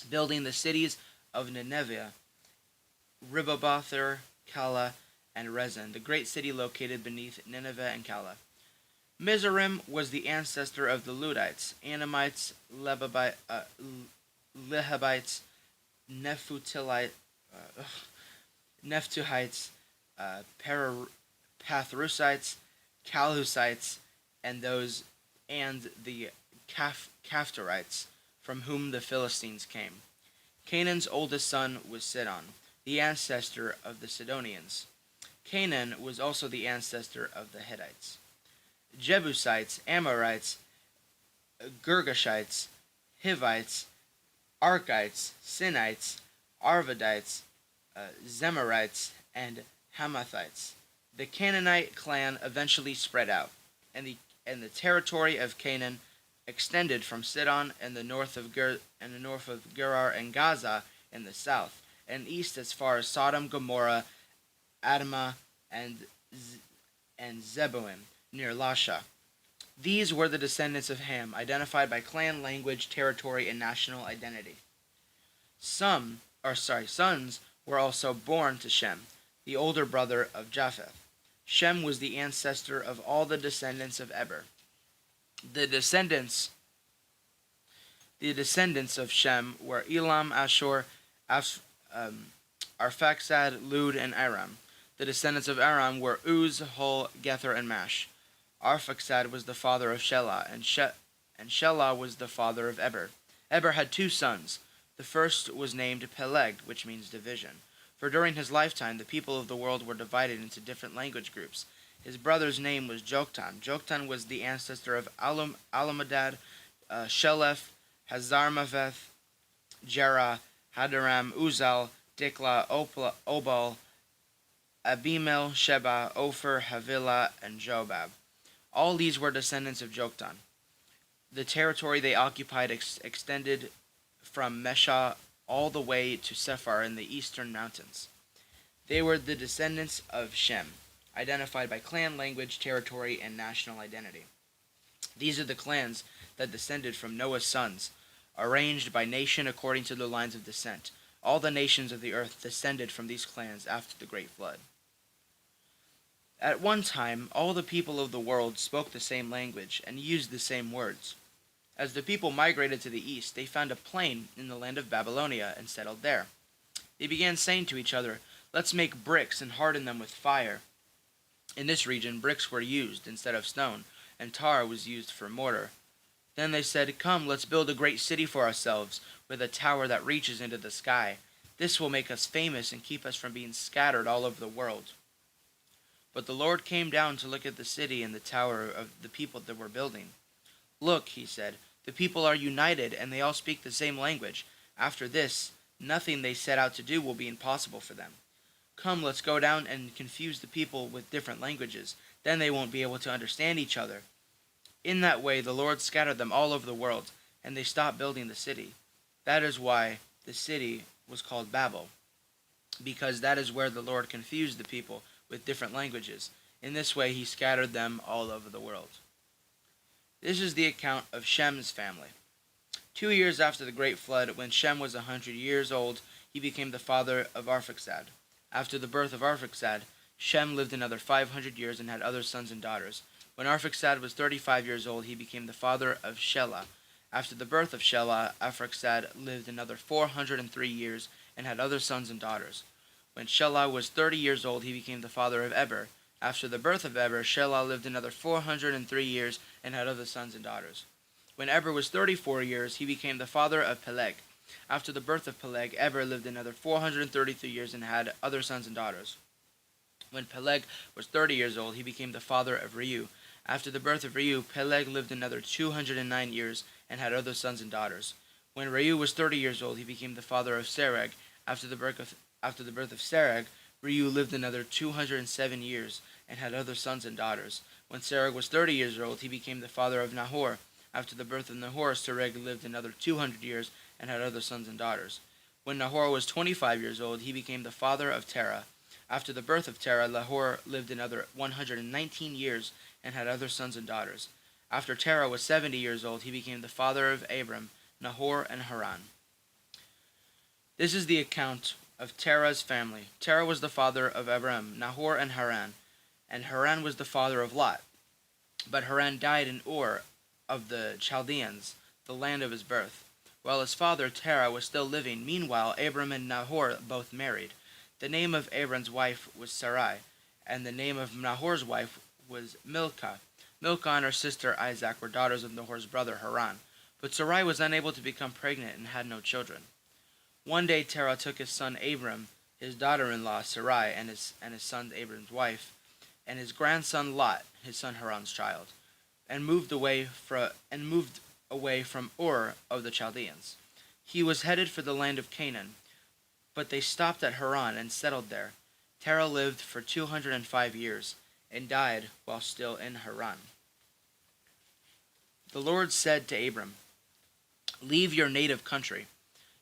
building the cities of Nineveh, Ribobothir, Calah, and Rezin, the great city located beneath Nineveh and Calah. Mizraim was the ancestor of the Ludites, Anamites, Lehabites, Nephtuhites, Pathrusites, Calhusites, and the Caphtorites, from whom the Philistines came. Canaan's oldest son was Sidon, the ancestor of the Sidonians. Canaan was also the ancestor of the Hittites. Jebusites, Amorites, Girgashites, Hivites, Arkites, Sinites, Arvadites, Zemarites, and Hamathites. The Canaanite clan eventually spread out, and the territory of Canaan extended from Sidon in the north of Gerar and Gaza in the south, and east as far as Sodom, Gomorrah, Admah, and Zeboim near Lasha. These were the descendants of Ham, identified by clan, language, territory, and national identity. Sons were also born to Shem, the older brother of Japheth. Shem was the ancestor of all the descendants of Eber. The descendants of Shem were Elam, Ashur, Arphaxad, Lud, and Aram. The descendants of Aram were Uz, Hul, Gether, and Mash. Arphaxad was the father of Shelah, and Shelah was the father of Eber. Eber had two sons. The first was named Peleg, which means division, for during his lifetime the people of the world were divided into different language groups. His brother's name was Joktan. Joktan was the ancestor of Alamadad, Shelef, Hazarmaveth, Jerah, Hadaram, Uzal, Dikla, Obal, Abimel, Sheba, Ophir, Havilah, and Jobab. All these were descendants of Joktan. The territory they occupied extended from Mesha all the way to Sephar in the eastern mountains. They were the descendants of Shem, identified by clan, language, territory, and national identity. These are the clans that descended from Noah's sons, arranged by nation according to their lines of descent. All the nations of the earth descended from these clans after the great flood. At one time, all the people of the world spoke the same language and used the same words. As the people migrated to the east, they found a plain in the land of Babylonia and settled there. They began saying to each other, "Let's make bricks and harden them with fire." In this region, bricks were used instead of stone, and tar was used for mortar. Then they said, "Come, let's build a great city for ourselves, with a tower that reaches into the sky. This will make us famous and keep us from being scattered all over the world." But the Lord came down to look at the city and the tower of the people that were building. "Look," he said, "the people are united, and they all speak the same language. After this, nothing they set out to do will be impossible for them. Come, let's go down and confuse the people with different languages. Then they won't be able to understand each other." In that way, the Lord scattered them all over the world, and they stopped building the city. That is why the city was called Babel, because that is where the Lord confused the people with different languages. In this way, he scattered them all over the world. This is the account of Shem's family. 2 years after the great flood, when Shem was 100 years old, he became the father of Arphaxad. After the birth of Arphaxad, Shem lived another 500 years and had other sons and daughters. When Arphaxad was 35 years old, he became the father of Shelah. After the birth of Shelah, Arphaxad lived another 403 years and had other sons and daughters. When Shelah was 30 years old, he became the father of Eber. After the birth of Eber, Shelah lived another 403 years and had other sons and daughters. When Eber was 34 years, he became the father of Peleg. After the birth of Peleg, Eber lived another 433 years and had other sons and daughters. When Peleg was 30 years old, he became the father of Reu. After the birth of Reu, Peleg lived another 209 years and had other sons and daughters. When Reu was 30 years old, he became the father of Sereg. After the birth of Sereg, Reu lived another 207 years and had other sons and daughters. When Sereg was 30 years old, he became the father of Nahor. After the birth of Nahor, Sereg lived another 200 years and had other sons and daughters. When Nahor was 25 years old, he became the father of Terah. After the birth of Terah, Nahor lived another 119 years and had other sons and daughters. After Terah was 70 years old, he became the father of Abram, Nahor, and Haran. This is the account of Terah's family. Terah was the father of Abram, Nahor, and Haran was the father of Lot. But Haran died in Ur of the Chaldeans, the land of his birth. While his father Terah was still living, meanwhile Abram and Nahor both married. The name of Abram's wife was Sarai, and the name of Nahor's wife was Milcah. Milcah and her sister Isaac were daughters of Nahor's brother Haran. But Sarai was unable to become pregnant and had no children. One day Terah took his son Abram, his daughter-in-law Sarai, and his son Abram's wife, and his grandson Lot, his son Haran's child, and moved away from Ur of the Chaldeans. He was headed for the land of Canaan, but they stopped at Haran and settled there. Terah lived for 205 years and died while still in Haran. The Lord said to Abram, "Leave your native country,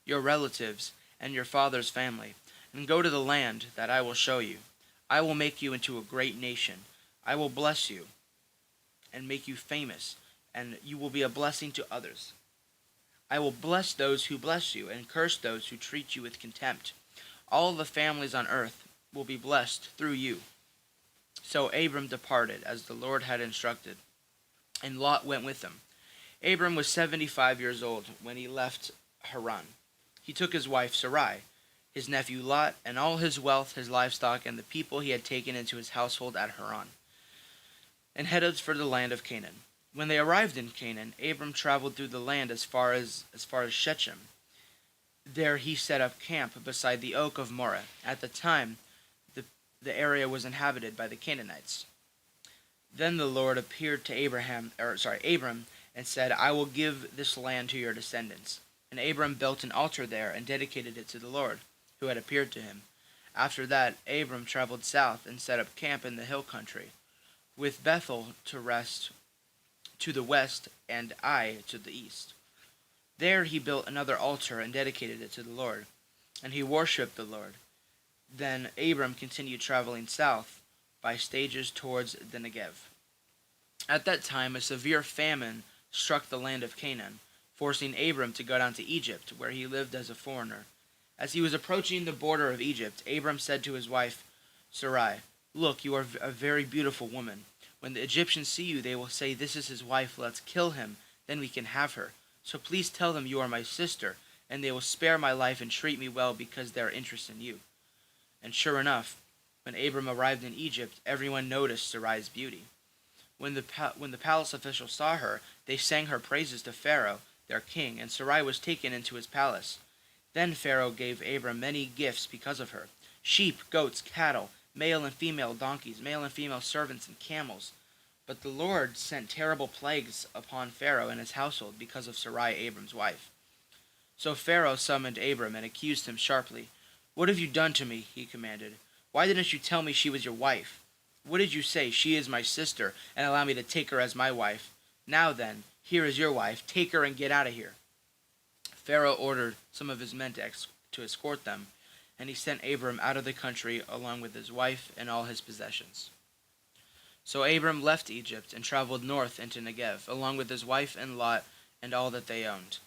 your relatives, and your father's family, and go to the land that I will show you. I will make you into a great nation. I will bless you and make you famous, and you will be a blessing to others. I will bless those who bless you, and curse those who treat you with contempt. All the families on earth will be blessed through you." So Abram departed, as the Lord had instructed, and Lot went with him. Abram was 75 years old when he left Haran. He took his wife Sarai, his nephew Lot, and all his wealth, his livestock, and the people he had taken into his household at Haran, and headed for the land of Canaan. When they arrived in Canaan, Abram traveled through the land as far as Shechem. There he set up camp beside the oak of Moreh. At the time, the area was inhabited by the Canaanites. Then the Lord appeared to Abram, and said, "I will give this land to your descendants." And Abram built an altar there and dedicated it to the Lord, who had appeared to him. After that, Abram traveled south and set up camp in the hill country, with Bethel to the west and Ai to the east. There he built another altar and dedicated it to the Lord, and he worshipped the Lord. Then Abram continued traveling south by stages towards the Negev. At that time, a severe famine struck the land of Canaan, forcing Abram to go down to Egypt, where he lived as a foreigner. As he was approaching the border of Egypt, Abram said to his wife Sarai, "Look, you are a very beautiful woman. When the Egyptians see you, they will say, 'This is his wife. Let's kill him, then we can have her.' So please tell them you are my sister, and they will spare my life and treat me well because they are interested in you." And sure enough, when Abram arrived in Egypt, everyone noticed Sarai's beauty. When the palace officials saw her, they sang her praises to Pharaoh, their king, and Sarai was taken into his palace. Then Pharaoh gave Abram many gifts because of her: sheep, goats, cattle, male and female donkeys, male and female servants, and camels. But the Lord sent terrible plagues upon Pharaoh and his household because of Sarai, Abram's wife. So Pharaoh summoned Abram and accused him sharply. "What have you done to me?" he commanded. "Why didn't you tell me she was your wife? What did you say? 'She is my sister,' and allow me to take her as my wife? Now then, here is your wife. Take her and get out of here." Pharaoh ordered some of his men to escort them, and he sent Abram out of the country along with his wife and all his possessions. So Abram left Egypt and traveled north into Negev, along with his wife and Lot and all that they owned.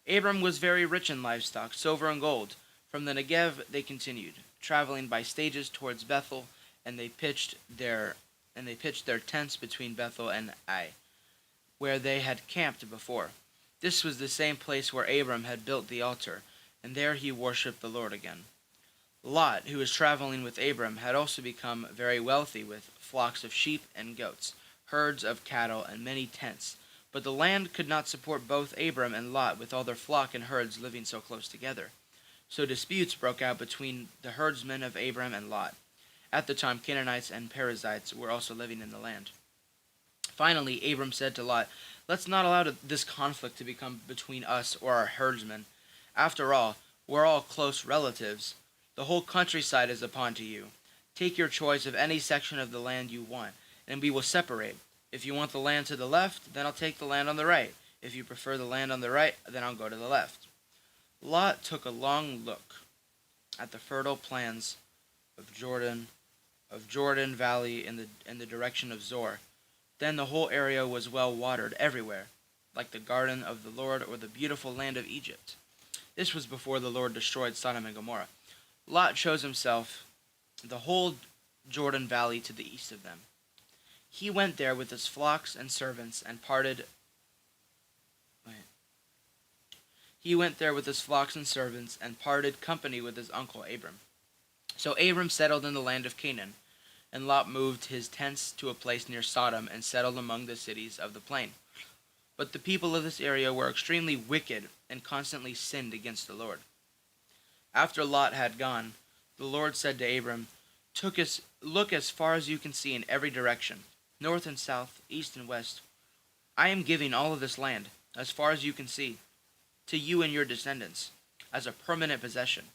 Abram was very rich in livestock, silver and gold. From the Negev they continued, traveling by stages towards Bethel, and they pitched their tents between Bethel and Ai, where they had camped before. This was the same place where Abram had built the altar, and there he worshipped the Lord again. Lot, who was traveling with Abram, had also become very wealthy with flocks of sheep and goats, herds of cattle, and many tents. But the land could not support both Abram and Lot with all their flock and herds living so close together. So disputes broke out between the herdsmen of Abram and Lot. At the time, Canaanites and Perizzites were also living in the land. Finally, Abram said to Lot, "Let's not allow this conflict to become between us or our herdsmen. After all, we're all close relatives. The whole countryside is upon to you. Take your choice of any section of the land you want, and we will separate. If you want the land to the left, then I'll take the land on the right. If you prefer the land on the right, then I'll go to the left." Lot took a long look at the fertile plains of Jordan Valley in the direction of Zor. Then the whole area was well watered everywhere, like the garden of the Lord or the beautiful land of Egypt. This was before the Lord destroyed Sodom and Gomorrah. Lot chose himself the whole Jordan Valley to the east of them. He went there with his flocks and servants and parted. He went there with his flocks and servants and parted company with his uncle Abram. So Abram settled in the land of Canaan, and Lot moved his tents to a place near Sodom and settled among the cities of the plain. But the people of this area were extremely wicked and constantly sinned against the Lord. After Lot had gone, the Lord said to Abram, "Look as far as you can see in every direction, north and south, east and west. I am giving all of this land, as far as you can see, to you and your descendants, as a permanent possession.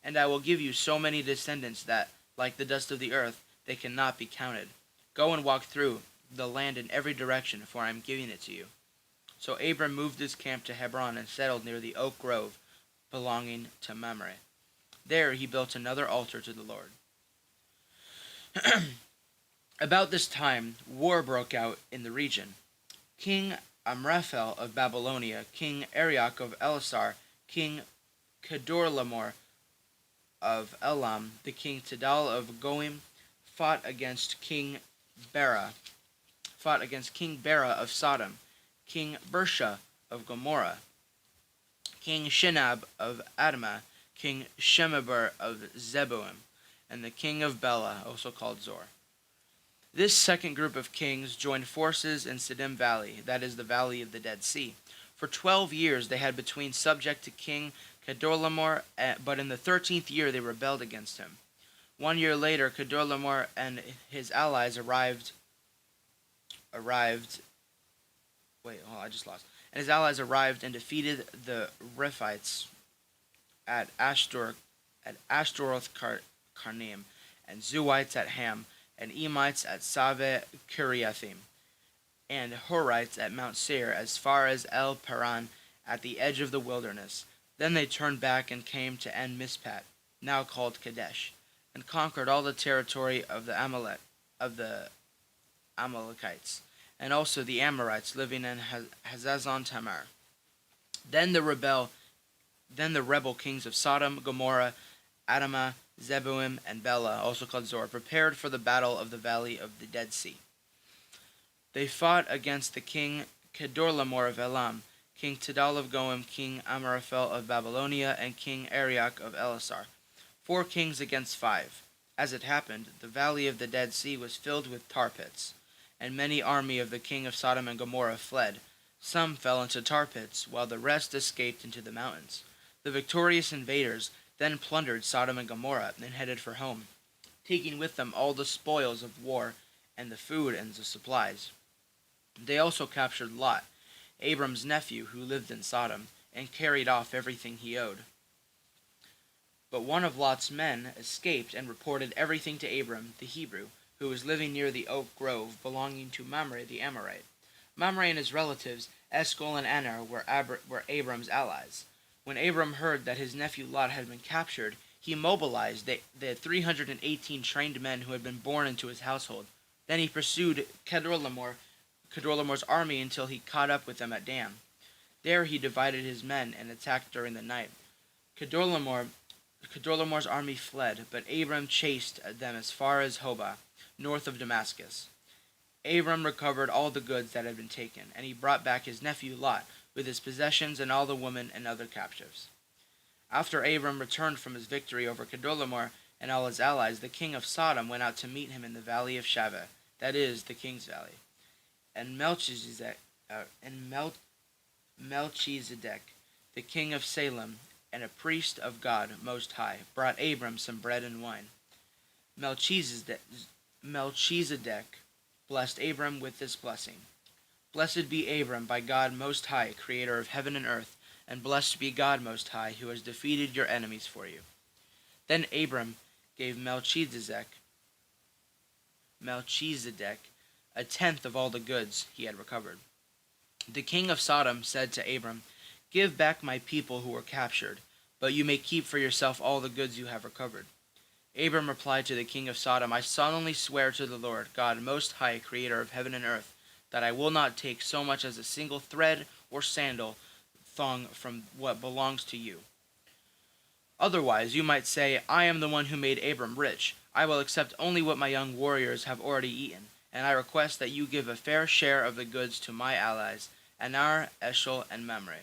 And I will give you so many descendants that, like the dust of the earth, they cannot be counted. Go and walk through the land in every direction, for I am giving it to you." So Abram moved his camp to Hebron and settled near the oak grove belonging to Mamre. There he built another altar to the Lord. About this time, war broke out in the region. King Amraphel of Babylonia, King Arioch of Elasar, King Kedorlaomer of Elam, the King Tidal of Goim fought against King Bera of Sodom, King Bersha of Gomorrah, King Shinab of Admah, King Shemeber of Zeboim, and the king of Bela, also called Zor. This second group of kings joined forces in Siddim Valley, that is the valley of the Dead Sea. For 12 years they had been subject to King Kedorlaomer, but in the 13th year they rebelled against him. 1 year later, Kedorlaomer and his allies arrived. And his allies arrived and defeated the Rephites at Ashtaroth Karnaim, and Zuites at Ham, and Emites at Save Kiriathim, and Horites at Mount Seir, as far as El Paran at the edge of the wilderness. Then they turned back and came to En Mishpat, now called Kadesh, and conquered all the territory of the Amalekites, and also the Amorites living in Hazazon Tamar. Then the rebel kings of Sodom, Gomorrah, Admah, Zeboim, and Bela, also called Zor, prepared for the battle of the valley of the Dead Sea. They fought against the king Kedorlaomer of Elam, King Tidal of Goim, King Amraphel of Babylonia, and King Arioch of Elasar, 4 kings against 5. As it happened, the valley of the Dead Sea was filled with tar pits, and many army of the king of Sodom and Gomorrah fled. Some fell into tar pits, while the rest escaped into the mountains. The victorious invaders then plundered Sodom and Gomorrah and headed for home, taking with them all the spoils of war and the food and the supplies. They also captured Lot, Abram's nephew, who lived in Sodom, and carried off everything he owed. But one of Lot's men escaped and reported everything to Abram, the Hebrew, who was living near the oak grove belonging to Mamre the Amorite. Mamre and his relatives, Eshcol and Aner, were Abram's allies. When Abram heard that his nephew Lot had been captured, he mobilized the 318 trained men who had been born into his household. Then he pursued Kedorlaomer's army until he caught up with them at Dan. There he divided his men and attacked during the night. Kedorlaomer's army fled, but Abram chased them as far as Hobah, north of Damascus. Abram recovered all the goods that had been taken, and he brought back his nephew Lot, with his possessions and all the women and other captives. After Abram returned from his victory over Kedorlaomer and all his allies, the king of Sodom went out to meet him in the valley of Shaveh, that is, the king's valley. And Melchizedek, the king of Salem, and a priest of God Most High, brought Abram some bread and wine. Melchizedek blessed Abram with this blessing: Blessed be Abram by God Most High, creator of heaven and earth, and blessed be God Most High, who has defeated your enemies for you. Then Abram gave Melchizedek a tenth of all the goods he had recovered. The king of Sodom said to Abram, Give back my people who were captured, but you may keep for yourself all the goods you have recovered. Abram replied to the king of Sodom, I solemnly swear to the Lord, God Most High, creator of heaven and earth, that I will not take so much as a single thread or sandal thong from what belongs to you. Otherwise, you might say, I am the one who made Abram rich. I will accept only what my young warriors have already eaten, and I request that you give a fair share of the goods to my allies, Anar, Eshel, and Mamre.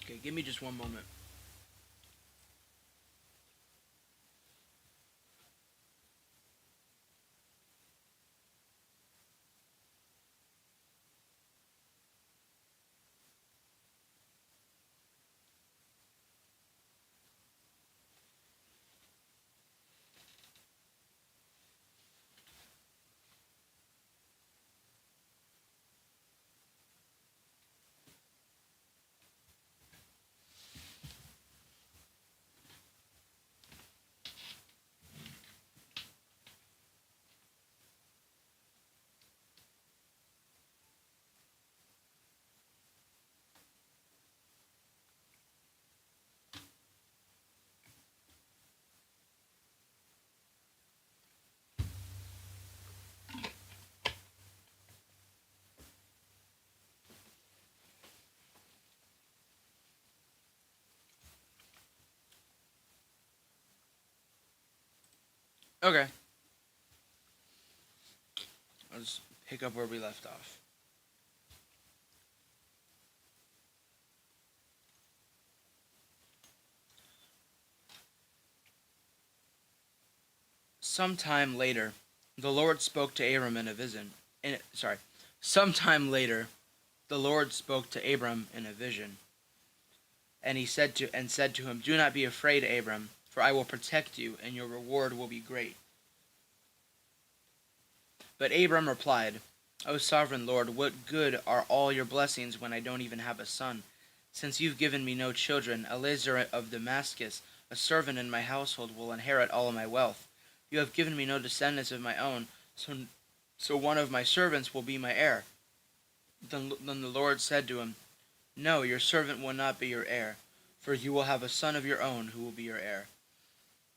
Okay, give me just one moment. Okay. Let's pick up where we left off. Sometime later, the Lord spoke to Abram in a vision. Sometime later, the Lord spoke to Abram in a vision, and he said to him, Do not be afraid, Abram, for I will protect you, and your reward will be great. But Abram replied, O sovereign Lord, what good are all your blessings when I don't even have a son? Since you've given me no children, Eliezer of Damascus, a servant in my household, will inherit all of my wealth. You have given me no descendants of my own, so one of my servants will be my heir. Then the Lord said to him, No, your servant will not be your heir, for you will have a son of your own who will be your heir.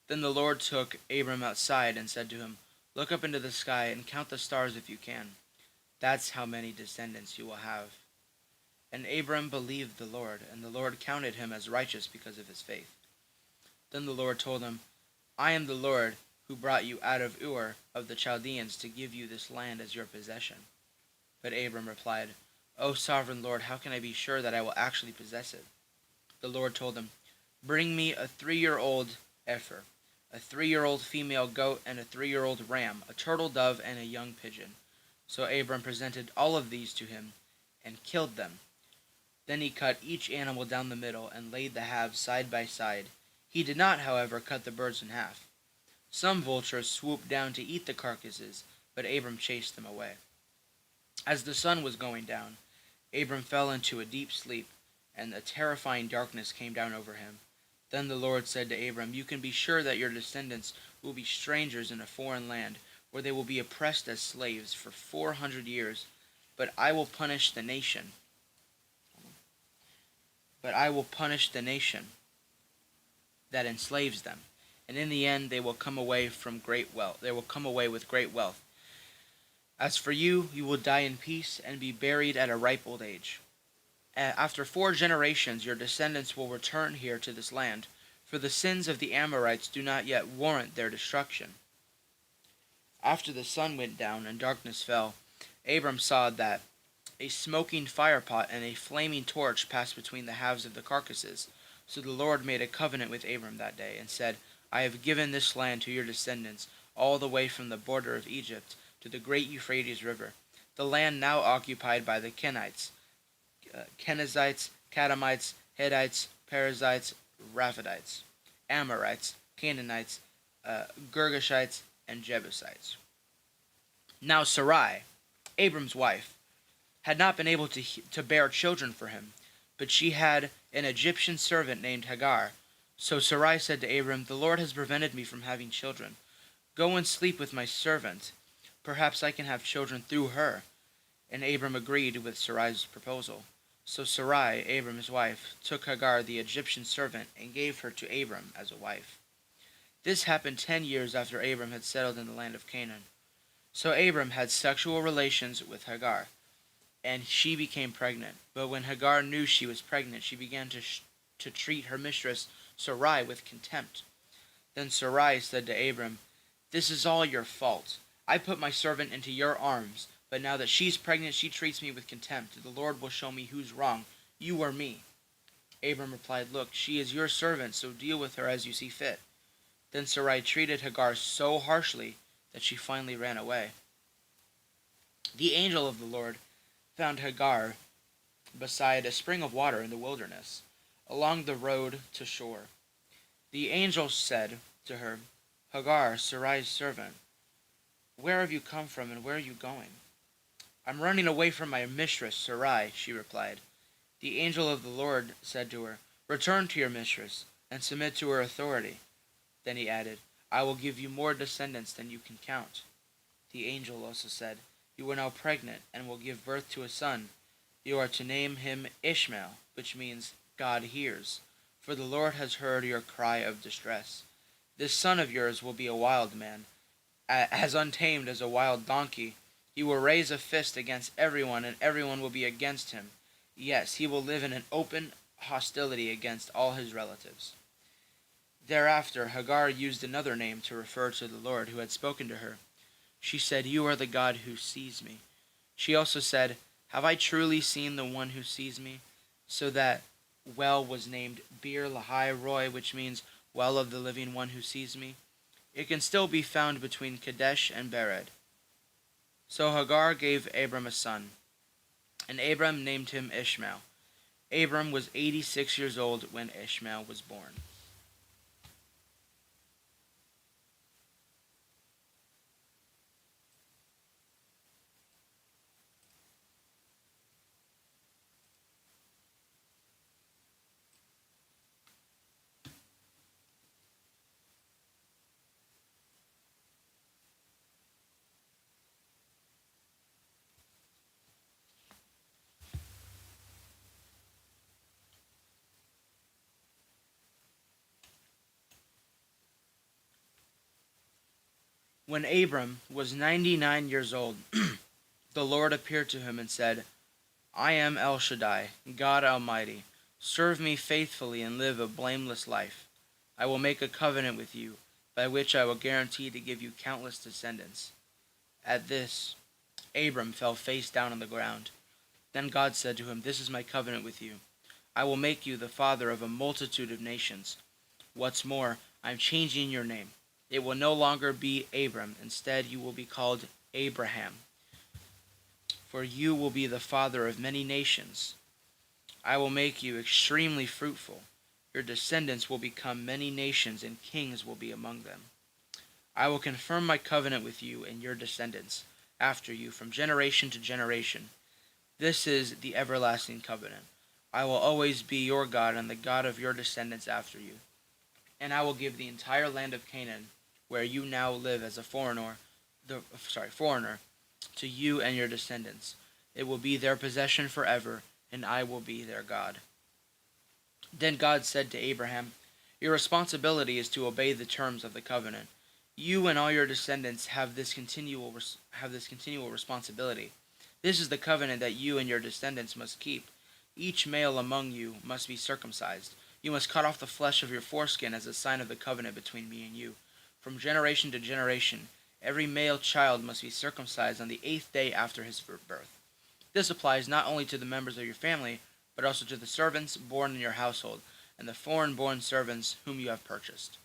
Then the Lord took Abram outside and said to him, Look up into the sky and count the stars if you can. That's how many descendants you will have. And Abram believed the Lord, and the Lord counted him as righteous because of his faith. Then the Lord told him, I am the Lord who brought you out of Ur of the Chaldeans to give you this land as your possession. But Abram replied, O sovereign Lord, how can I be sure that I will actually possess it? The Lord told him, Bring me a 3-year-old heifer, a 3-year-old female goat, and a 3-year-old ram, a turtle dove, and a young pigeon. So Abram presented all of these to him and killed them. Then he cut each animal down the middle and laid the halves side by side. He did not, however, cut the birds in half. Some vultures swooped down to eat the carcasses, but Abram chased them away. As the sun was going down, Abram fell into a deep sleep, and a terrifying darkness came down over him. Then the Lord said to Abram, You can be sure that your descendants will be strangers in a foreign land, where they will be oppressed as slaves for 400 years. But I will punish the nation. That enslaves them, and in the end they will come away from great wealth. They will come away with great wealth. As for you, you will die in peace and be buried at a ripe old age. After 4 generations, your descendants will return here to this land, for the sins of the Amorites do not yet warrant their destruction." After the sun went down and darkness fell, Abram saw that a smoking firepot and a flaming torch passed between the halves of the carcasses. So the Lord made a covenant with Abram that day, and said, "I have given this land to your descendants, all the way from the border of Egypt to the great Euphrates River, the land now occupied by the Kenites, Kenizzites, Kadamites, Hittites, Perizzites, Raphidites, Amorites, Canaanites, Girgashites, and Jebusites." Now Sarai, Abram's wife, had not been able to bear children for him, but she had an Egyptian servant named Hagar. So Sarai said to Abram, "The Lord has prevented me from having children. Go and sleep with my servant. Perhaps I can have children through her." And Abram agreed with Sarai's proposal. So Sarai, Abram's wife, took Hagar the Egyptian servant and gave her to Abram as a wife. This happened 10 years after Abram had settled in the land of Canaan. So Abram had sexual relations with Hagar, and she became pregnant. But when Hagar knew she was pregnant, she began to treat her mistress Sarai with contempt. Then Sarai said to Abram, "This is all your fault. I put my servant into your arms, but now that she's pregnant, she treats me with contempt. The Lord will show me who's wrong, you or me." Abram replied, "Look, she is your servant, so deal with her as you see fit." Then Sarai treated Hagar so harshly that she finally ran away. The angel of the Lord found Hagar beside a spring of water in the wilderness, along the road to Shur. The angel said to her, "Hagar, Sarai's servant, where have you come from and where are you going?" "I'm running away from my mistress, Sarai," she replied. The angel of the Lord said to her, "Return to your mistress and submit to her authority." Then he added, "I will give you more descendants than you can count." The angel also said, "You are now pregnant and will give birth to a son. You are to name him Ishmael, which means God hears, for the Lord has heard your cry of distress. This son of yours will be a wild man, as untamed as a wild donkey. He will raise a fist against everyone, and everyone will be against him. Yes, he will live in an open hostility against all his relatives." Thereafter Hagar used another name to refer to the Lord who had spoken to her. She said, "You are the God who sees me." She also said, "Have I truly seen the one who sees me?" So that well was named Beer Lahai Roi, which means well of the living one who sees me. It can still be found between Kadesh and Bered. So Hagar gave Abram a son, and Abram named him Ishmael. Abram was 86 years old when Ishmael was born. When Abram was 99 years old, the Lord appeared to him and said, "I am El Shaddai, God Almighty. Serve me faithfully and live a blameless life. I will make a covenant with you, by which I will guarantee to give you countless descendants." At this, Abram fell face down on the ground. Then God said to him, "This is my covenant with you. I will make you the father of a multitude of nations. What's more, I am changing your name. It will no longer be Abram. Instead, you will be called Abraham, for you will be the father of many nations. I will make you extremely fruitful. Your descendants will become many nations, and kings will be among them. I will confirm my covenant with you and your descendants after you from generation to generation. This is the everlasting covenant. I will always be your God and the God of your descendants after you. And I will give the entire land of Canaan, where you now live as a foreigner, to you and your descendants. It will be their possession forever, and I will be their God." Then God said to Abraham, "Your responsibility is to obey the terms of the covenant. You and all your descendants have this continual responsibility. This is the covenant that you and your descendants must keep. Each male among you must be circumcised. You must cut off the flesh of your foreskin as a sign of the covenant between me and you. From generation to generation, every male child must be circumcised on the 8th day after his birth. This applies not only to the members of your family, but also to the servants born in your household, and the foreign-born servants whom you have purchased.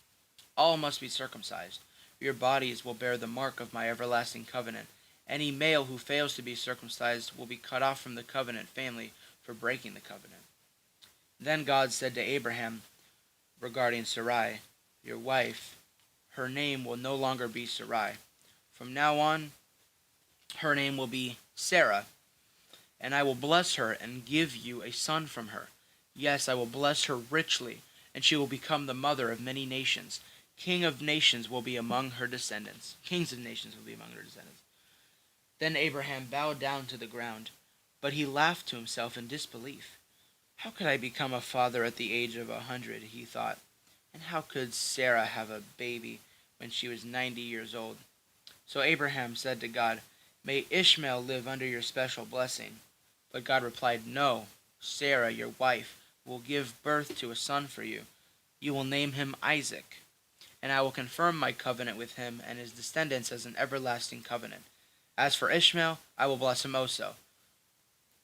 All must be circumcised. Your bodies will bear the mark of my everlasting covenant. Any male who fails to be circumcised will be cut off from the covenant family for breaking the covenant. Then God said to Abraham regarding Sarai, your wife, her name will no longer be Sarai. From now on, her name will be Sarah, and I will bless her and give you a son from her. Yes, I will bless her richly, and she will become the mother of many nations. Kings of nations will be among her descendants. Then Abraham bowed down to the ground, but he laughed to himself in disbelief. How could I become a father at the age of 100, he thought, and how could Sarah have a baby when she was 90 years old? So Abraham said to God, May Ishmael live under your special blessing. But God replied, No, Sarah, your wife, will give birth to a son for you. You will name him Isaac, and I will confirm my covenant with him and his descendants as an everlasting covenant. As for Ishmael, I will bless him also,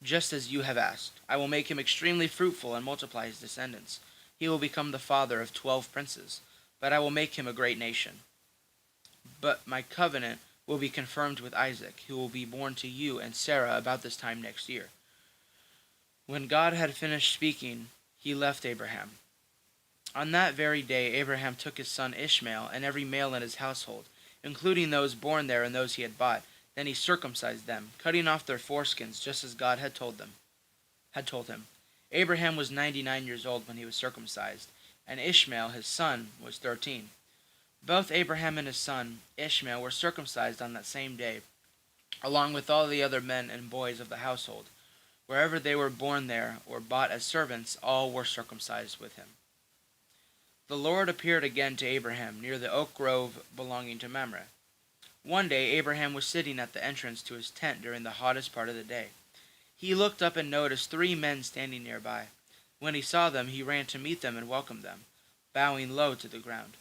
just as you have asked. I will make him extremely fruitful and multiply his descendants. He will become the father of 12 princes, but I will make him a great nation. But my covenant will be confirmed with Isaac, who will be born to you and Sarah about this time next year. When God had finished speaking, he left Abraham. On that very day, Abraham took his son Ishmael and every male in his household, including those born there and those he had bought. Then he circumcised them, cutting off their foreskins, just as God had told him. Abraham was 99 years old when he was circumcised, and Ishmael, his son, was 13. Both Abraham and his son, Ishmael, were circumcised on that same day, along with all the other men and boys of the household. Wherever they were born there or bought as servants, all were circumcised with him. The Lord appeared again to Abraham near the oak grove belonging to Mamre. One day Abraham was sitting at the entrance to his tent during the hottest part of the day. He looked up and noticed 3 men standing nearby. When he saw them, he ran to meet them and welcomed them, bowing low to the ground.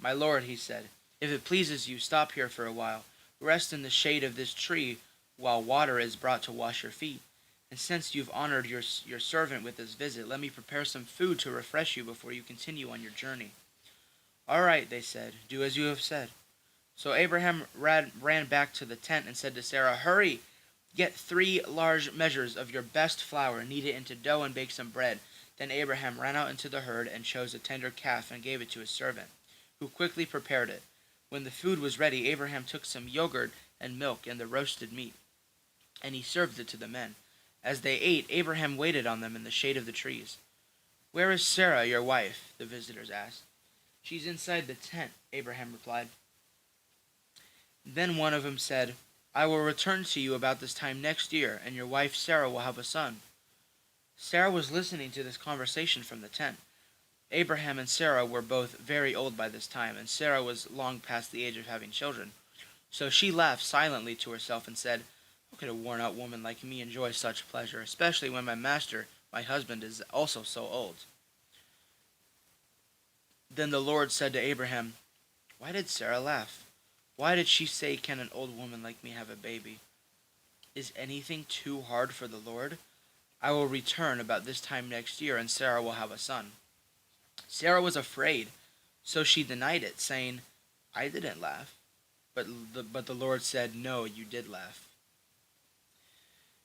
My lord, he said, if it pleases you, stop here for a while. Rest in the shade of this tree while water is brought to wash your feet. And since you've honored your servant with this visit, let me prepare some food to refresh you before you continue on your journey. All right, they said, do as you have said. So Abraham ran back to the tent and said to Sarah, Hurry! Get 3 large measures of your best flour, knead it into dough, and bake some bread. Then Abraham ran out into the herd and chose a tender calf and gave it to his servant, who quickly prepared it. When the food was ready, Abraham took some yogurt and milk and the roasted meat, and he served it to the men. As they ate, Abraham waited on them in the shade of the trees. Where is Sarah, your wife? The visitors asked. She's inside the tent, Abraham replied. Then one of them said, I will return to you about this time next year, and your wife Sarah will have a son. Sarah was listening to this conversation from the tent. Abraham and Sarah were both very old by this time, and Sarah was long past the age of having children. So she laughed silently to herself and said, How could a worn-out woman like me enjoy such pleasure, especially when my master, my husband, is also so old? Then the Lord said to Abraham, Why did Sarah laugh? Why did she say, Can an old woman like me have a baby? Is anything too hard for the Lord? I will return about this time next year, and Sarah will have a son. Sarah was afraid, so she denied it, saying, I didn't laugh. But the Lord said, No, you did laugh.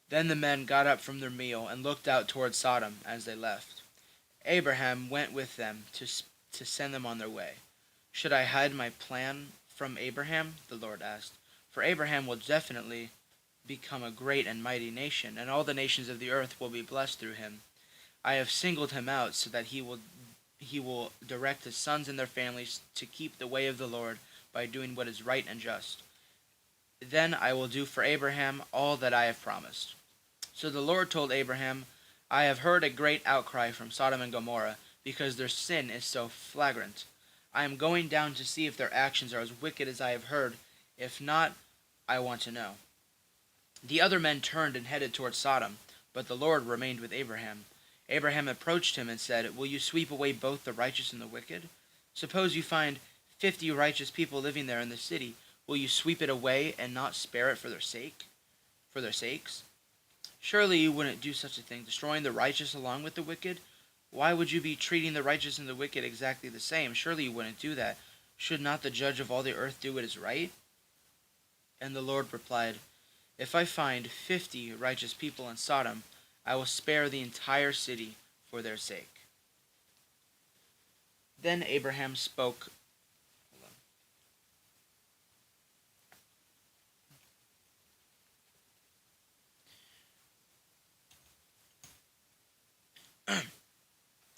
Then the men got up from their meal and looked out toward Sodom as they left. Abraham went with them to send them on their way. Should I hide my plan from Abraham? The Lord asked. For Abraham will definitely become a great and mighty nation, and all the nations of the earth will be blessed through him. I have singled him out so that he will direct his sons and their families to keep the way of the Lord by doing what is right and just. Then I will do for Abraham all that I have promised. So the Lord told Abraham, I have heard a great outcry from Sodom and Gomorrah, because their sin is so flagrant. I am going down to see if their actions are as wicked as I have heard. If not, I want to know. The other men turned and headed toward Sodom, but the Lord remained with Abraham. Abraham approached him and said, "Will you sweep away both the righteous and the wicked? Suppose you find 50 righteous people living there in the city. Will you sweep it away and not spare it for their sakes? Surely you wouldn't do such a thing, destroying the righteous along with the wicked? Why would you be treating the righteous and the wicked exactly the same? Surely you wouldn't do that. Should not the judge of all the earth do what is right?" And the Lord replied, "If I find 50 righteous people in Sodom, I will spare the entire city for their sake." Then Abraham spoke.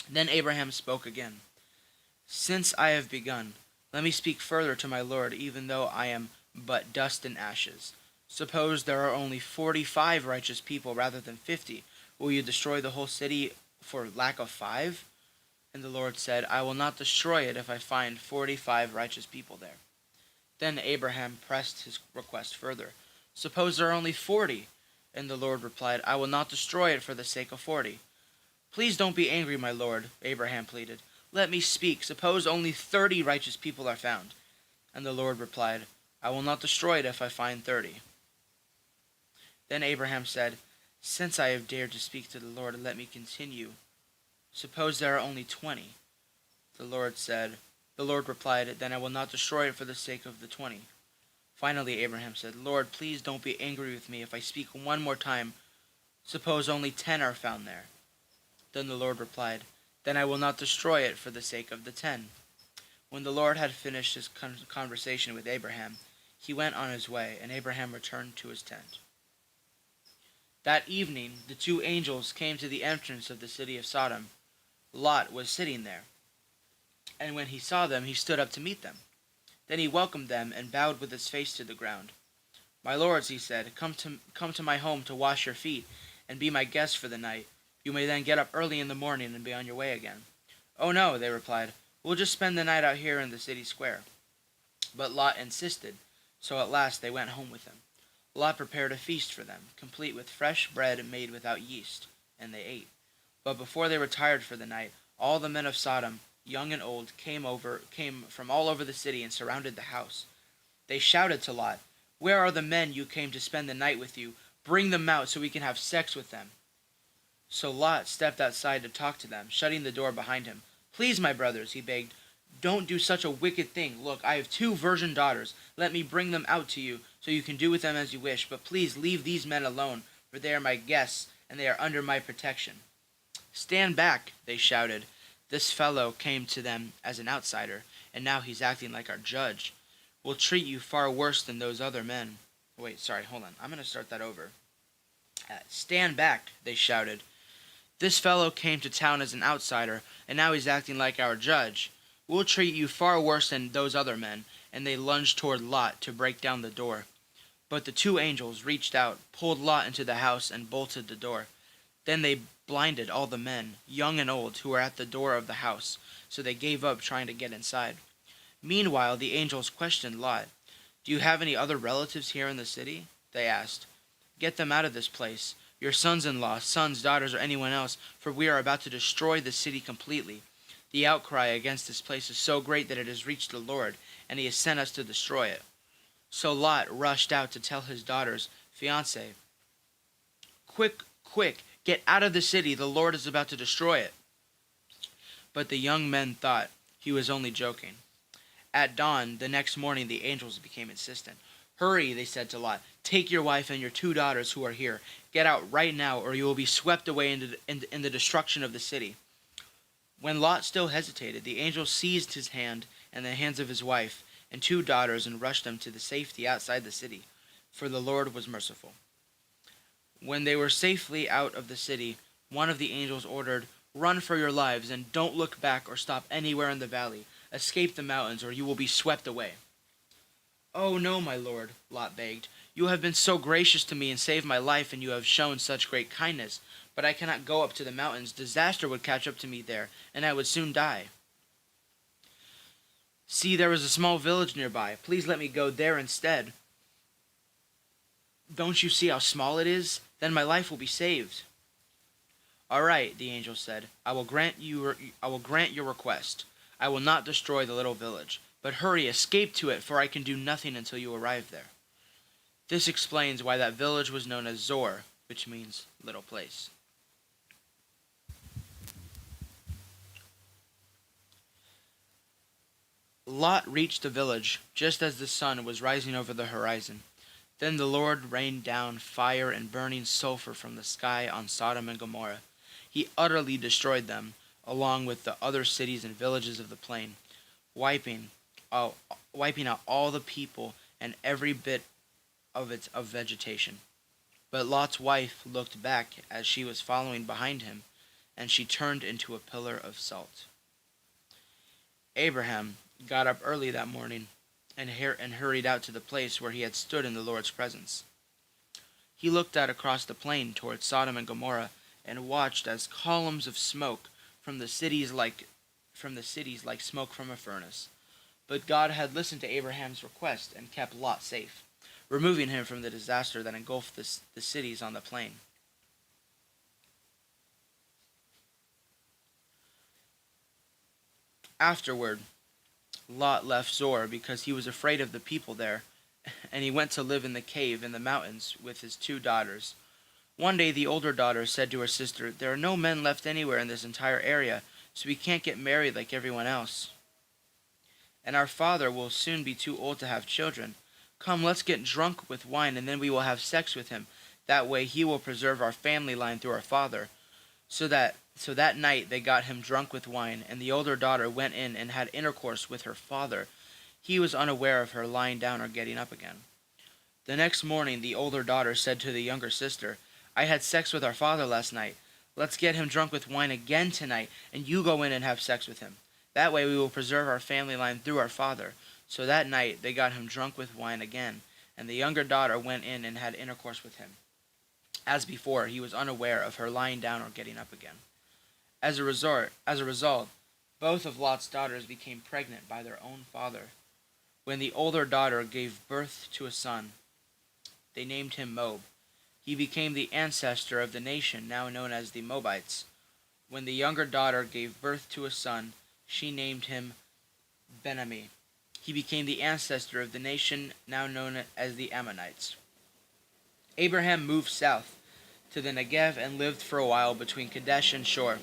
Then Abraham spoke again. "Since I have begun, let me speak further to my Lord, even though I am but dust and ashes. Suppose there are only 45 righteous people rather than 50. Will you destroy the whole city for lack of 5? And the Lord said, "I will not destroy it if I find 45 righteous people there." Then Abraham pressed his request further. "Suppose there are only 40? And the Lord replied, "I will not destroy it for the sake of 40. "Please don't be angry, my Lord," Abraham pleaded. "Let me speak. Suppose only 30 righteous people are found." And the Lord replied, "I will not destroy it if I find 30. Then Abraham said, "Since I have dared to speak to the Lord, let me continue. Suppose there are only 20. The Lord replied, "Then I will not destroy it for the sake of the 20. Finally Abraham said, "Lord, please don't be angry with me if I speak one more time. Suppose only 10 are found there." Then the Lord replied, "Then I will not destroy it for the sake of the 10. When the Lord had finished his conversation with Abraham, he went on his way, and Abraham returned to his tent. That evening the 2 angels came to the entrance of the city of Sodom. Lot was sitting there, and when he saw them, he stood up to meet them. Then he welcomed them and bowed with his face to the ground. "My lords," he said, come to my home to wash your feet and be my guests for the night. You may then get up early in the morning and be on your way again." "Oh no," they replied. "We'll just spend the night out here in the city square." But Lot insisted, so at last they went home with him. Lot prepared a feast for them, complete with fresh bread made without yeast, and they ate. But before they retired for the night, all the men of Sodom, young and old, came from all over the city and surrounded the house. They shouted to Lot, "Where are the men you came to spend the night with you? Bring them out so we can have sex with them." So Lot stepped outside to talk to them, shutting the door behind him. "Please, my brothers," he begged, "don't do such a wicked thing. Look, I have 2 virgin daughters. Let me bring them out to you, so you can do with them as you wish. But please leave these men alone, for they are my guests, and they are under my protection." "Stand back," they shouted. "This fellow came to them as an outsider, and now he's acting like our judge. We'll treat you far worse than those other men." Wait, sorry, hold on. I'm going to start that over. "Stand back," they shouted. "This fellow came to town as an outsider, and now he's acting like our judge. We'll treat you far worse than those other men." And they lunged toward Lot to break down the door. But the 2 angels reached out, pulled Lot into the house, and bolted the door. Then they blinded all the men, young and old, who were at the door of the house, so they gave up trying to get inside. Meanwhile, the angels questioned Lot. "Do you have any other relatives here in the city?" they asked. "Get them out of this place. Your sons-in-law, sons, daughters, or anyone else, for we are about to destroy the city completely. The outcry against this place is so great that it has reached the Lord, and he has sent us to destroy it." So Lot rushed out to tell his daughter's fiancé, "Quick, quick, get out of the city. The Lord is about to destroy it." But the young men thought he was only joking. At dawn the next morning the angels became insistent. "Hurry," they said to Lot. "Take your wife and your 2 daughters who are here. Get out right now, or you will be swept away in the destruction of the city." When Lot still hesitated, the angel seized his hand and the hands of his wife and 2 daughters and rushed them to the safety outside the city, for the Lord was merciful. When they were safely out of the city, one of the angels ordered, "Run for your lives, and don't look back or stop anywhere in the valley. Escape the mountains, or you will be swept away." "Oh no, my lord," Lot begged. "You have been so gracious to me and saved my life, and you have shown such great kindness. But I cannot go up to the mountains. Disaster would catch up to me there, and I would soon die. See, there is a small village nearby. Please let me go there instead. Don't you see how small it is? Then my life will be saved." "All right," the angel said. I will grant your request. I will not destroy the little village. But hurry, escape to it, for I can do nothing until you arrive there." This explains why that village was known as Zor, which means little place. Lot reached the village just as the sun was rising over the horizon. Then the Lord rained down fire and burning sulfur from the sky on Sodom and Gomorrah. He utterly destroyed them, along with the other cities and villages of the plain, wiping out, wiping out all the people and every bit of vegetation. But Lot's wife looked back as she was following behind him, and she turned into a pillar of salt. Abraham got up early that morning and hurried out to the place where he had stood in the Lord's presence. He looked out across the plain towards Sodom and Gomorrah and watched as columns of smoke from the cities like smoke from a furnace. But God had listened to Abraham's request and kept Lot safe, removing him from the disaster that engulfed the cities on the plain. Afterward, Lot left Zor because he was afraid of the people there, and he went to live in the cave in the mountains with his 2 daughters. One day the older daughter said to her sister, "There are no men left anywhere in this entire area, so we can't get married like everyone else. And our father will soon be too old to have children. Come, let's get drunk with wine, and then we will have sex with him. That way he will preserve our family line through our father." So that night they got him drunk with wine, and the older daughter went in and had intercourse with her father. He was unaware of her lying down or getting up again. The next morning the older daughter said to the younger sister, "I had sex with our father last night. Let's get him drunk with wine again tonight, and you go in and have sex with him. That way we will preserve our family line through our father." So that night they got him drunk with wine again, and the younger daughter went in and had intercourse with him. As before, he was unaware of her lying down or getting up again. As a result, both of Lot's daughters became pregnant by their own father. When the older daughter gave birth to a son, they named him Moab. He became the ancestor of the nation now known as the Moabites. When the younger daughter gave birth to a son, she named him Ben-Ammi. He became the ancestor of the nation now known as the Ammonites. Abraham moved south to the Negev and lived for a while between Kadesh and Shur.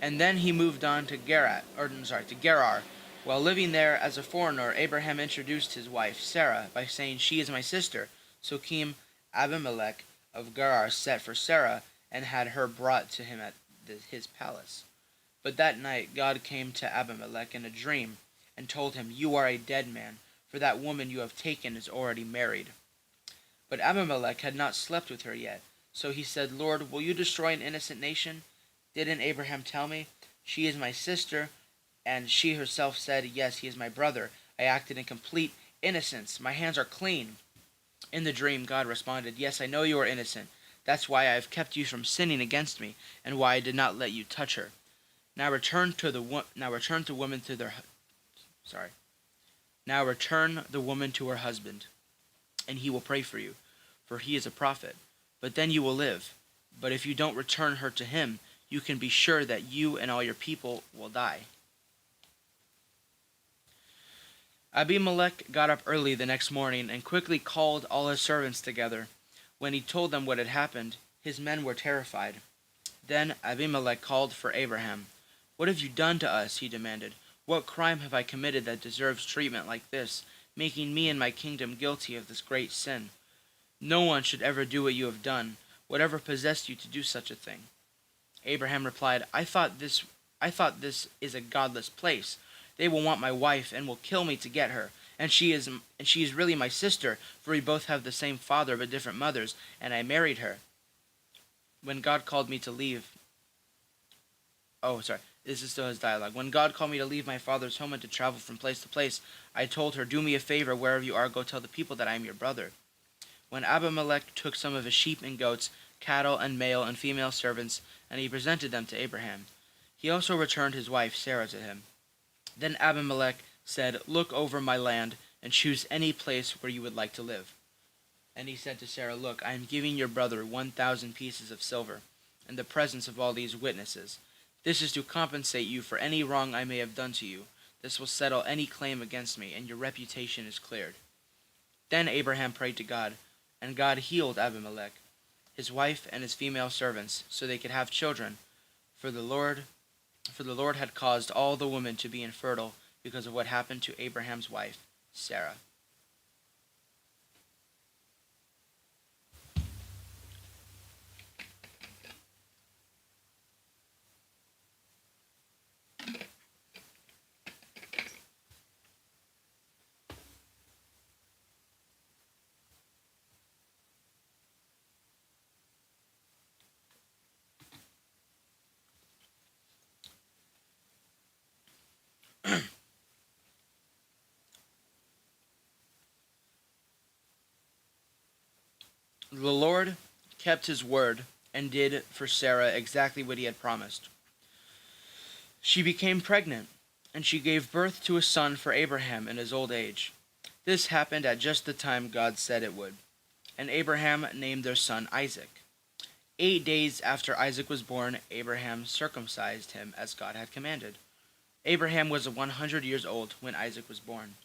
And then he moved on to Gerar. While living there as a foreigner, Abraham introduced his wife, Sarah, by saying, "She is my sister." So King Abimelech of Gerar sent for Sarah and had her brought to him at his palace. But that night God came to Abimelech in a dream and told him, "You are a dead man, for that woman you have taken is already married." But Abimelech had not slept with her yet. So he said, "Lord, will you destroy an innocent nation? Didn't Abraham tell me, 'She is my sister'? And she herself said, 'Yes, he is my brother.' I acted in complete innocence. My hands are clean." In the dream, God responded, "Yes, I know you are innocent. That's why I have kept you from sinning against me, and why I did not let you touch her. Now return the woman to her husband, and he will pray for you, for he is a prophet. But then you will live. But if you don't return her to him, you can be sure that you and all your people will die." Abimelech got up early the next morning and quickly called all his servants together. When he told them what had happened, his men were terrified. Then Abimelech called for Abraham. "What have you done to us?" he demanded. "What crime have I committed that deserves treatment like this, making me and my kingdom guilty of this great sin? No one should ever do what you have done. Whatever possessed you to do such a thing?" Abraham replied, I thought this is a godless place. They will want my wife and will kill me to get her. And she is really my sister, for we both have the same father but different mothers, and I married her. When God called me to leave This is still his dialogue. "When God called me to leave my father's home and to travel from place to place, I told her, 'Do me a favor, wherever you are, go tell the people that I am your brother.' When Abimelech took some of his sheep and goats, cattle and male and female servants, and he presented them to Abraham. He also returned his wife Sarah to him. Then Abimelech said, 'Look over my land and choose any place where you would like to live.' And he said to Sarah, 'Look, I am giving your brother 1,000 pieces of silver, in the presence of all these witnesses. This is to compensate you for any wrong I may have done to you. This will settle any claim against me, and your reputation is cleared." Then Abraham prayed to God, and God healed Abimelech, his wife, and his female servants, so they could have children. For the Lord had caused all the women to be infertile because of what happened to Abraham's wife, Sarah. The Lord kept his word and did for Sarah exactly what he had promised. She became pregnant, and she gave birth to a son for Abraham in his old age. This happened at just the time God said it would, and Abraham named their son Isaac. 8 days after Isaac was born, Abraham circumcised him as God had commanded. Abraham was 100 years old when Isaac was born.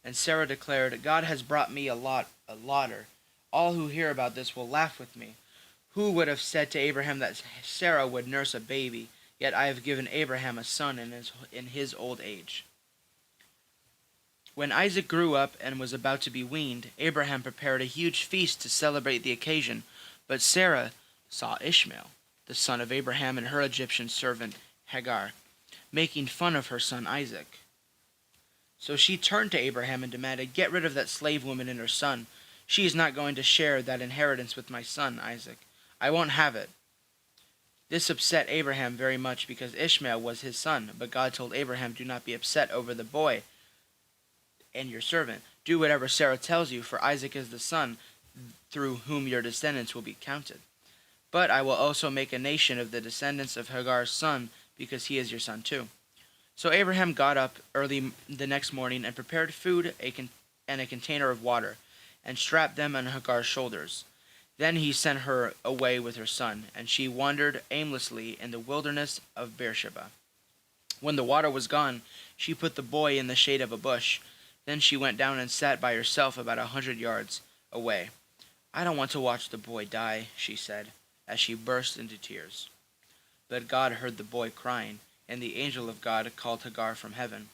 And Sarah declared, "God has brought me a laughter. All who hear about this will laugh with me. Who would have said to Abraham that Sarah would nurse a baby? Yet I have given Abraham a son in his old age." When Isaac grew up and was about to be weaned, Abraham prepared a huge feast to celebrate the occasion. But Sarah saw Ishmael, the son of Abraham, and her Egyptian servant Hagar, making fun of her son Isaac. So she turned to Abraham and demanded, "Get rid of that slave woman and her son. She is not going to share that inheritance with my son Isaac. I won't have it." This upset Abraham very much because Ishmael was his son, but God told Abraham, "Do not be upset over the boy and your servant. Do whatever Sarah tells you, for Isaac is the son through whom your descendants will be counted. But I will also make a nation of the descendants of Hagar's son, because he is your son too." So Abraham got up early the next morning and prepared food and a container of water, and strapped them on Hagar's shoulders. Then he sent her away with her son, and she wandered aimlessly in the wilderness of Beersheba. When the water was gone, she put the boy in the shade of a bush. Then she went down and sat by herself about 100 yards away. "I don't want to watch the boy die," she said, as she burst into tears. But God heard the boy crying, and the angel of God called to Hagar from heaven.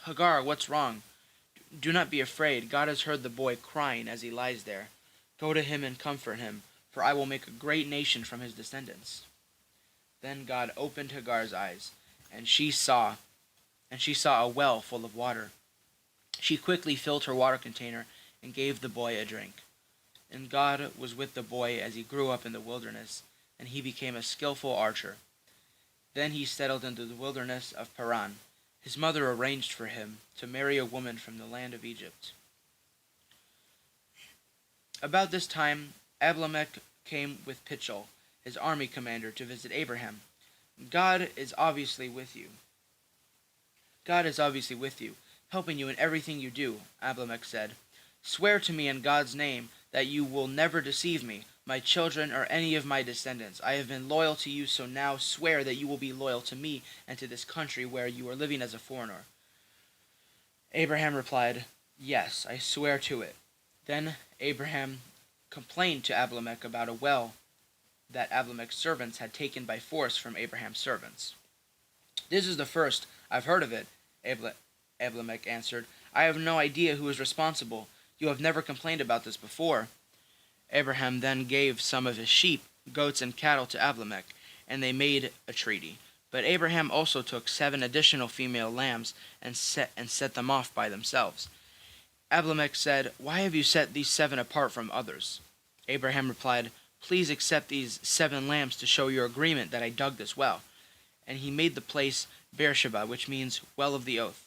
"Hagar, what's wrong? Do not be afraid. God has heard the boy crying as he lies there. Go to him and comfort him, for I will make a great nation from his descendants." Then God opened Hagar's eyes, and she saw a well full of water. She quickly filled her water container and gave the boy a drink. And God was with the boy as he grew up in the wilderness, and he became a skillful archer. Then he settled into the wilderness of Paran. His mother arranged for him to marry a woman from the land of Egypt. About this time, Abimelech came with Pichol, his army commander, to visit Abraham. God is obviously with you, helping you in everything you do," Abimelech said. "Swear to me in God's name that you will never deceive me, my children, or any of my descendants. I have been loyal to you, so now swear that you will be loyal to me and to this country where you are living as a foreigner." Abraham replied, "Yes, I swear to it." Then Abraham complained to Abimelech about a well that Abimelech's servants had taken by force from Abraham's servants. "This is the first I've heard of it," Abimelech answered. "I have no idea who is responsible. You have never complained about this before." Abraham then gave some of his sheep, goats, and cattle to Abimelech, and they made a treaty. But Abraham also took 7 additional female lambs and set them off by themselves. Abimelech said, "Why have you set these 7 apart from others?" Abraham replied, "Please accept these 7 lambs to show your agreement that I dug this well." And he made the place Beersheba, which means well of the oath,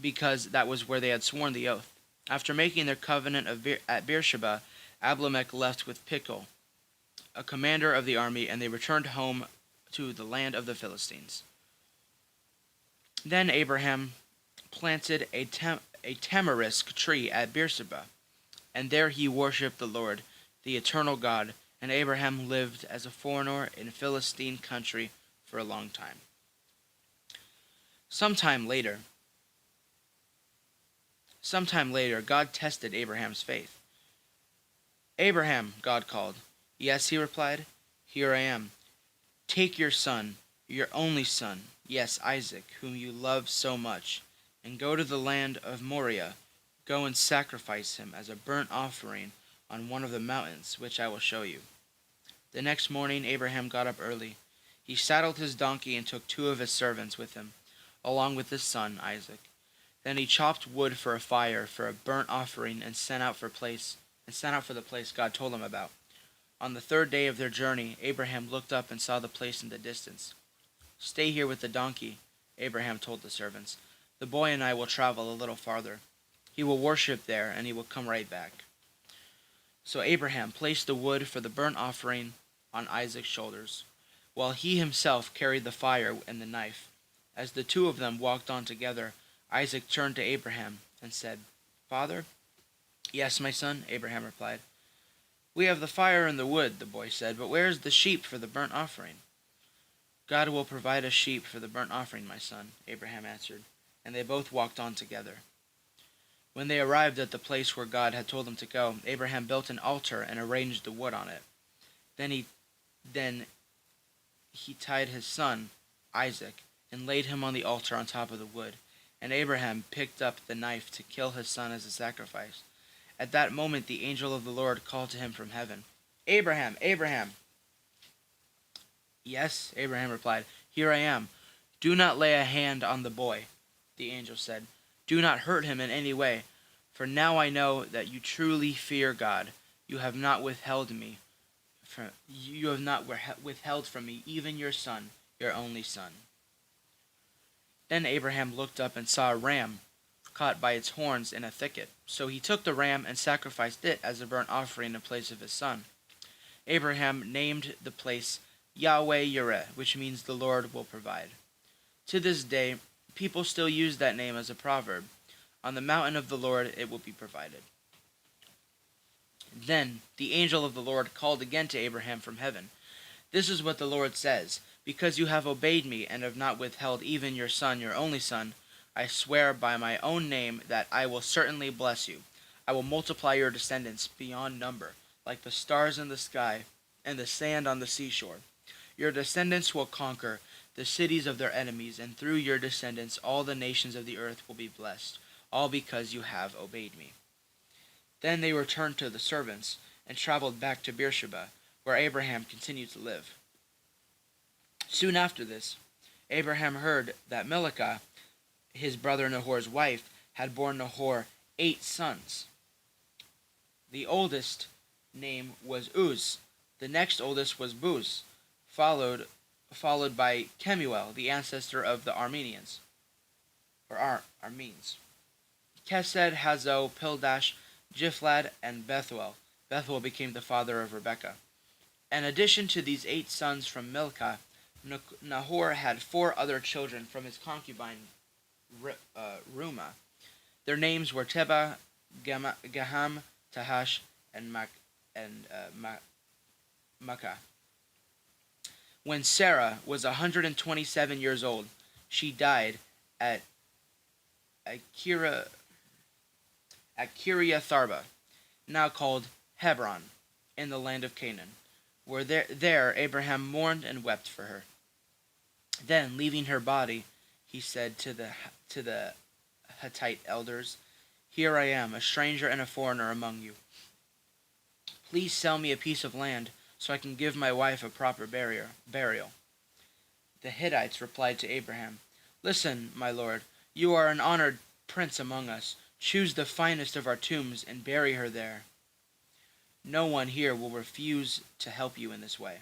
because that was where they had sworn the oath. After making their covenant at Beersheba, Abimelech left with Pichol, a commander of the army, and they returned home to the land of the Philistines. Then Abraham planted a tamarisk tree at Beersheba, and there he worshipped the Lord, the eternal God, and Abraham lived as a foreigner in Philistine country for a long time. Sometime later, God tested Abraham's faith. "Abraham," God called. "Yes," he replied. "Here I am." "Take your son, your only son, yes, Isaac, whom you love so much, and go to the land of Moriah. Go and sacrifice him as a burnt offering on one of the mountains, which I will show you." The next morning Abraham got up early. He saddled his donkey and took 2 of his servants with him, along with his son Isaac. Then he chopped wood for a fire for a burnt offering and set out for the place God told him about. On the 3rd day of their journey, Abraham looked up and saw the place in the distance. "Stay here with the donkey," Abraham told the servants. "The boy and I will travel a little farther. He will worship there, and he will come right back." So Abraham placed the wood for the burnt offering on Isaac's shoulders, while he himself carried the fire and the knife. As the 2 of them walked on together, Isaac turned to Abraham and said, "Father?" "Yes, my son," Abraham replied. "We have the fire and the wood," the boy said, "but where is the sheep for the burnt offering?" "God will provide a sheep for the burnt offering, my son," Abraham answered, and they both walked on together. When they arrived at the place where God had told them to go, Abraham built an altar and arranged the wood on it. Then he tied his son, Isaac, and laid him on the altar on top of the wood, and Abraham picked up the knife to kill his son as a sacrifice. At that moment the angel of the Lord called to him from heaven, "Abraham, Abraham!" "Yes," Abraham replied, "here I am." "Do not lay a hand on the boy," the angel said. "Do not hurt him in any way, for now I know that you truly fear God. You have not withheld from me even your son, your only son." Then Abraham looked up and saw a ram caught by its horns in a thicket. So he took the ram and sacrificed it as a burnt offering in place of his son. Abraham named the place Yahweh Yireh, which means the Lord will provide. To this day, people still use that name as a proverb. On the mountain of the Lord it will be provided. Then the angel of the Lord called again to Abraham from heaven. "This is what the Lord says. Because you have obeyed me and have not withheld even your son, your only son, I swear by my own name that I will certainly bless you. I will multiply your descendants beyond number, like the stars in the sky and the sand on the seashore. Your descendants will conquer the cities of their enemies, and through your descendants all the nations of the earth will be blessed, all because you have obeyed me." Then they returned to the servants and traveled back to Beersheba, where Abraham continued to live. Soon after this, Abraham heard that Milcah, his brother Nahor's wife, had borne Nahor 8 sons. The oldest name was Uz. The next oldest was Buz, followed by Kemuel, the ancestor of the Armenes. Kesed, Hazo, Pildash, Jiphlad, and Bethuel. Bethuel became the father of Rebekah. In addition to these 8 sons from Milcah, Nahor had 4 other children from his concubine Reumah. Their names were Tebah, Gaham, Tahash, and Makkah. When Sarah was 127 years old, she died at Kiriatharba, now called Hebron, in the land of Canaan, where there Abraham mourned and wept for her. Then, leaving her body, he said to the Hittite elders, "Here I am, a stranger and a foreigner among you. Please sell me a piece of land so I can give my wife a proper burial." The Hittites replied to Abraham, "Listen, my lord, you are an honored prince among us. Choose the finest of our tombs and bury her there. No one here will refuse to help you in this way."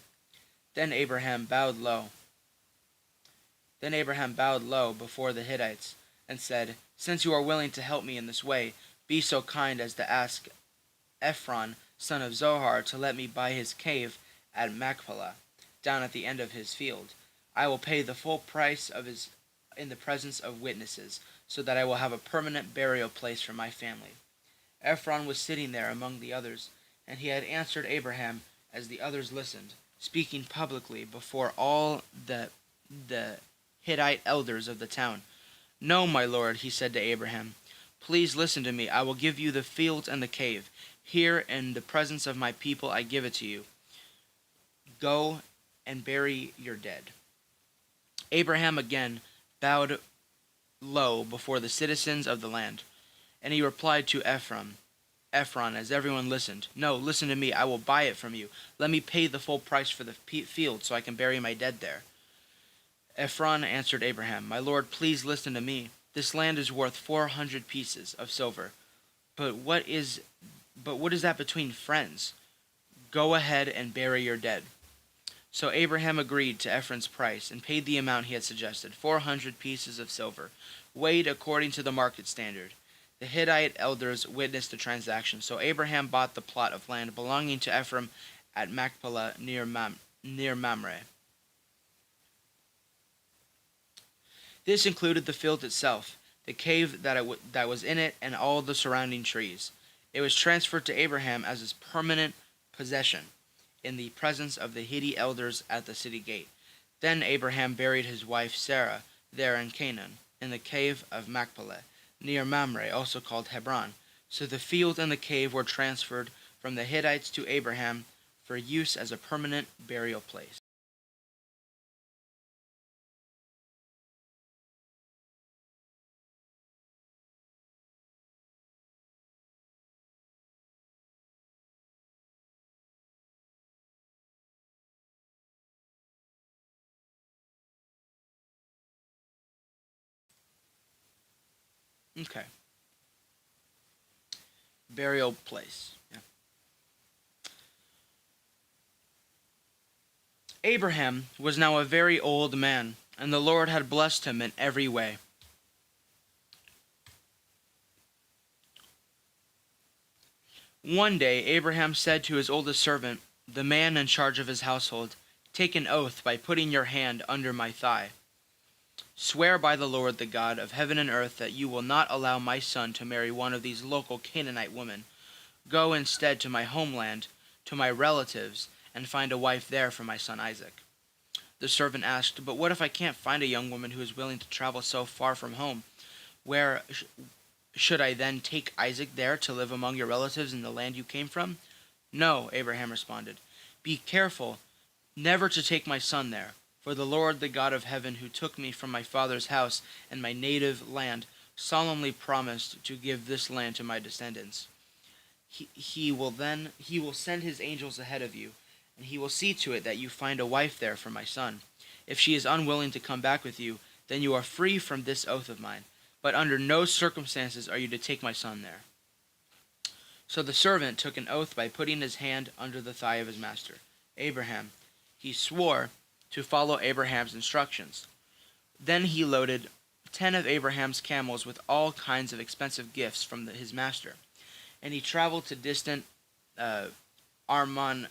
Then Abraham bowed low before the Hittites and said, "Since you are willing to help me in this way, be so kind as to ask Ephron, son of Zohar, to let me buy his cave at Machpelah, down at the end of his field. I will pay the full price in the presence of witnesses, so that I will have a permanent burial place for my family." Ephron was sitting there among the others, and he had answered Abraham as the others listened, speaking publicly before all the Hittite elders of the town. "No, my lord," he said to Abraham, "please listen to me. I will give you the field and the cave. Here, in the presence of my people, I give it to you. Go and bury your dead." Abraham again bowed low before the citizens of the land, and he replied to Ephron, as everyone listened, "No, listen to me. I will buy it from you. Let me pay the full price for the field so I can bury my dead there." Ephron answered Abraham, "My lord, please listen to me. This land is worth 400 pieces of silver. But what is that between friends? Go ahead and bury your dead." So Abraham agreed to Ephron's price and paid the amount he had suggested, 400 pieces of silver, weighed according to the market standard. The Hittite elders witnessed the transaction. So Abraham bought the plot of land belonging to Ephron at Machpelah near Mamre. This included the field itself, the cave that was in it, and all the surrounding trees. It was transferred to Abraham as his permanent possession in the presence of the Hittite elders at the city gate. Then Abraham buried his wife Sarah there in Canaan, in the cave of Machpelah, near Mamre, also called Hebron. So the field and the cave were transferred from the Hittites to Abraham for use as a permanent burial place. Okay. Burial place. Yeah. Abraham was now a very old man, and the Lord had blessed him in every way. One day Abraham said to his oldest servant, the man in charge of his household, "Take an oath by putting your hand under my thigh. Swear by the Lord, the God of heaven and earth, that you will not allow my son to marry one of these local Canaanite women. Go instead to my homeland, to my relatives, and find a wife there for my son Isaac." The servant asked, "But what if I can't find a young woman who is willing to travel so far from home? Where should I then take Isaac there to live among your relatives in the land you came from?" "No," Abraham responded. "Be careful never to take my son there, for the Lord, the God of heaven, who took me from my father's house and my native land, solemnly promised to give this land to my descendants. He will send his angels ahead of you, and he will see to it that you find a wife there for my son. If she is unwilling to come back with you, then you are free from this oath of mine. But under no circumstances are you to take my son there." So the servant took an oath by putting his hand under the thigh of his master, Abraham. He swore to follow Abraham's instructions. Then he loaded 10 of Abraham's camels with all kinds of expensive gifts from his master, and he traveled to distant Armanaharim.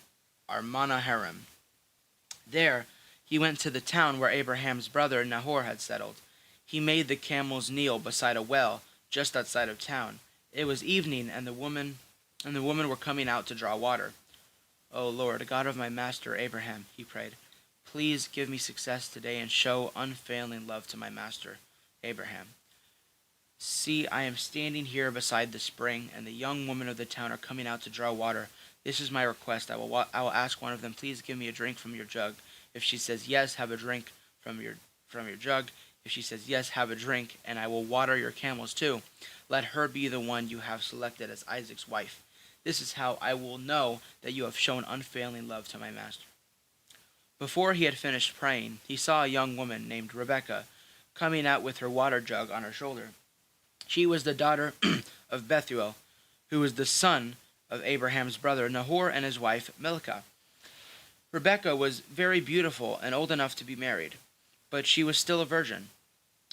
There he went to the town where Abraham's brother Nahor had settled. He made the camels kneel beside a well just outside of town. It was evening, and the women were coming out to draw water. "O Lord, God of my master Abraham," he prayed, "please give me success today and show unfailing love to my master Abraham. See, I am standing here beside the spring, and the young women of the town are coming out to draw water. This is my request. I will ask one of them, 'Please give me a drink from your jug.' If she says yes, have a drink from your jug. If she says yes, have a drink, and I will water your camels too. Let her be the one you have selected as Isaac's wife. This is how I will know that you have shown unfailing love to my master." Before he had finished praying, he saw a young woman named Rebekah coming out with her water jug on her shoulder. She was the daughter of Bethuel, who was the son of Abraham's brother Nahor and his wife Milcah. Rebekah was very beautiful and old enough to be married, but she was still a virgin.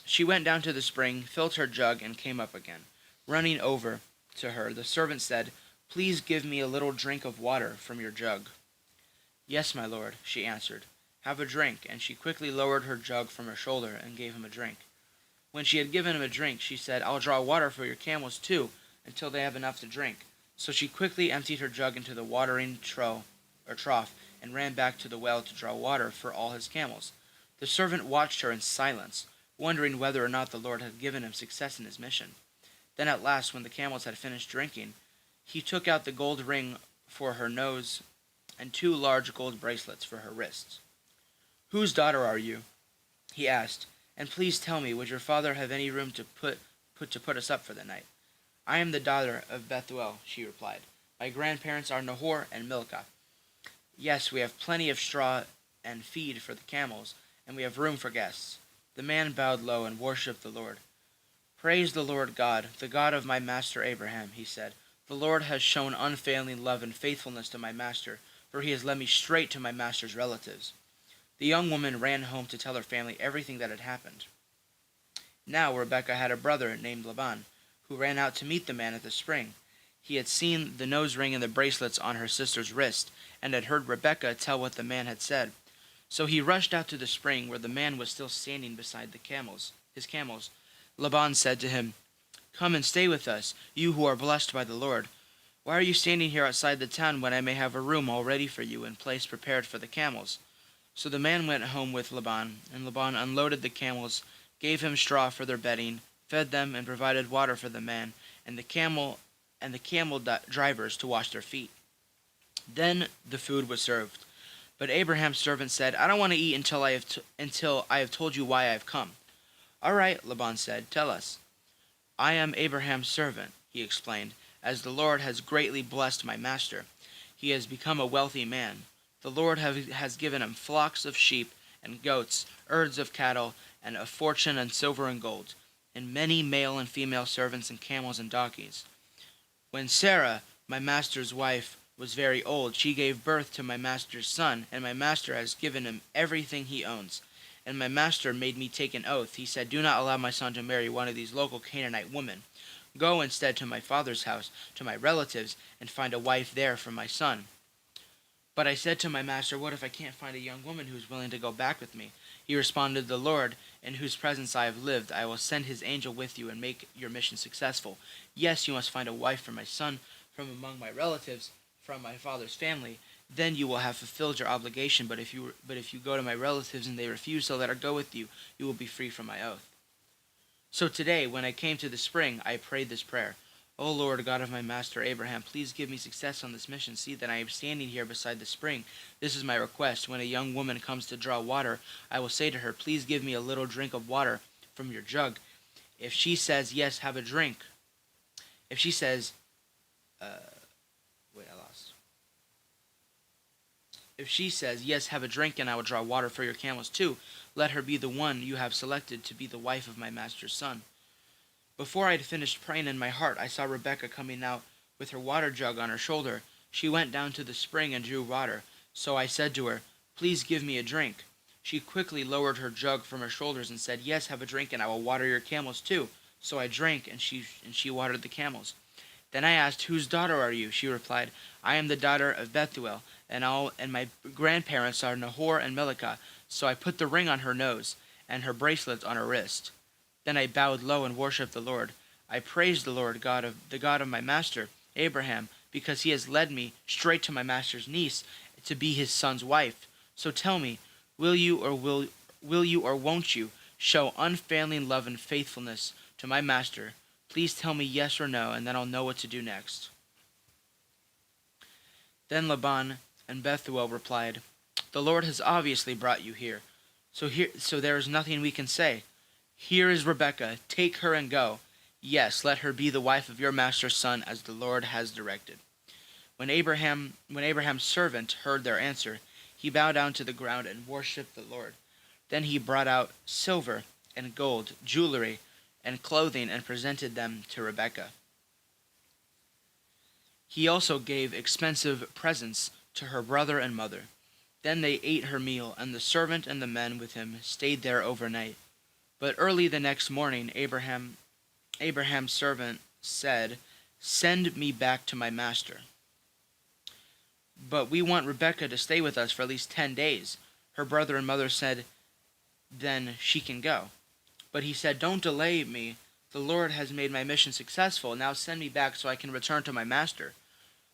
She went down to the spring, filled her jug, and came up again. Running over to her, the servant said, "Please give me a little drink of water from your jug." "Yes, my lord," she answered. "Have a drink," and she quickly lowered her jug from her shoulder and gave him a drink. When she had given him a drink, she said, "I'll draw water for your camels too, until they have enough to drink. So she quickly emptied her jug into the watering trough and ran back to the well to draw water for all his camels. The servant watched her in silence, wondering whether or not the Lord had given him success in his mission. Then at last, when the camels had finished drinking, he took out the gold ring for her nose and 2 large gold bracelets for her wrists. "Whose daughter are you?" he asked, "and please tell me, would your father have any room to put us up for the night?" "I am the daughter of Bethuel," she replied. "My grandparents are Nahor and Milcah. Yes, we have plenty of straw and feed for the camels, and we have room for guests." The man bowed low and worshipped the Lord. "Praise the Lord God, the God of my master Abraham," he said. "The Lord has shown unfailing love and faithfulness to my master, for he has led me straight to my master's relatives." The young woman ran home to tell her family everything that had happened. Now Rebekah had a brother named Laban, who ran out to meet the man at the spring. He had seen the nose ring and the bracelets on her sister's wrist, and had heard Rebekah tell what the man had said. So he rushed out to the spring, where the man was still standing beside his camels. Laban said to him, "Come and stay with us, you who are blessed by the Lord. Why are you standing here outside the town when I may have a room all ready for you and place prepared for the camels?" So the man went home with Laban, and Laban unloaded the camels, gave him straw for their bedding, fed them, and provided water for the man and the camel drivers to wash their feet. Then the food was served. But Abraham's servant said, "I don't want to eat until I have told you why I have come." "All right," Laban said, "tell us." "I am Abraham's servant," he explained. "As the Lord has greatly blessed my master, he has become a wealthy man. The Lord has given him flocks of sheep and goats, herds of cattle, and a fortune in silver and gold, and many male and female servants and camels and donkeys. When Sarah, my master's wife, was very old, she gave birth to my master's son, and my master has given him everything he owns. And my master made me take an oath. He said, 'Do not allow my son to marry one of these local Canaanite women. Go instead to my father's house, to my relatives, and find a wife there for my son.' But I said to my master, 'What if I can't find a young woman who is willing to go back with me?' He responded, 'The Lord, in whose presence I have lived, I will send his angel with you and make your mission successful. Yes, you must find a wife for my son from among my relatives, from my father's family. Then you will have fulfilled your obligation. But if you go to my relatives and they refuse to let her go with you, you will be free from my oath.' So today, when I came to the spring, I prayed this prayer: 'O Lord, God of my master Abraham, please give me success on this mission. See that I am standing here beside the spring. This is my request. When a young woman comes to draw water, I will say to her, "Please give me a little drink of water from your jug." If she says, "Yes, have a drink." If she says, wait, I lost. If she says, "Yes, have a drink, and I will draw water for your camels too," let her be the one you have selected to be the wife of my master's son." Before I had finished praying in my heart, I saw Rebekah coming out with her water jug on her shoulder. She went down to the spring and drew water. So I said to her, "Please give me a drink." She quickly lowered her jug from her shoulders and said, "Yes, have a drink, and I will water your camels too." So I drank, and she watered the camels. Then I asked, "Whose daughter are you?" She replied, "I am the daughter of Bethuel, and my grandparents are Nahor and Milcah." So I put the ring on her nose and her bracelets on her wrist. Then I bowed low and worshipped the Lord. I praised the Lord, the God of my master Abraham, because he has led me straight to my master's niece to be his son's wife. So tell me, will you or won't you show unfailing love and faithfulness to my master? Please tell me yes or no, and then I'll know what to do next." Then Laban and Bethuel replied, "The Lord has obviously brought you here, so there is nothing we can say. Here is Rebekah, take her and go. Yes, let her be the wife of your master's son, as the Lord has directed." When Abraham's servant heard their answer, he bowed down to the ground and worshipped the Lord. Then he brought out silver and gold, jewelry, and clothing, and presented them to Rebekah. He also gave expensive presents to her brother and mother. Then they ate her meal, and the servant and the men with him stayed there overnight. But early the next morning, Abraham's servant said, "Send me back to my master." "But we want Rebekah to stay with us for at least 10 days. Her brother and mother said, "Then she can go." But he said, "Don't delay me The Lord has made my mission successful. Now send me back so I can return to my master."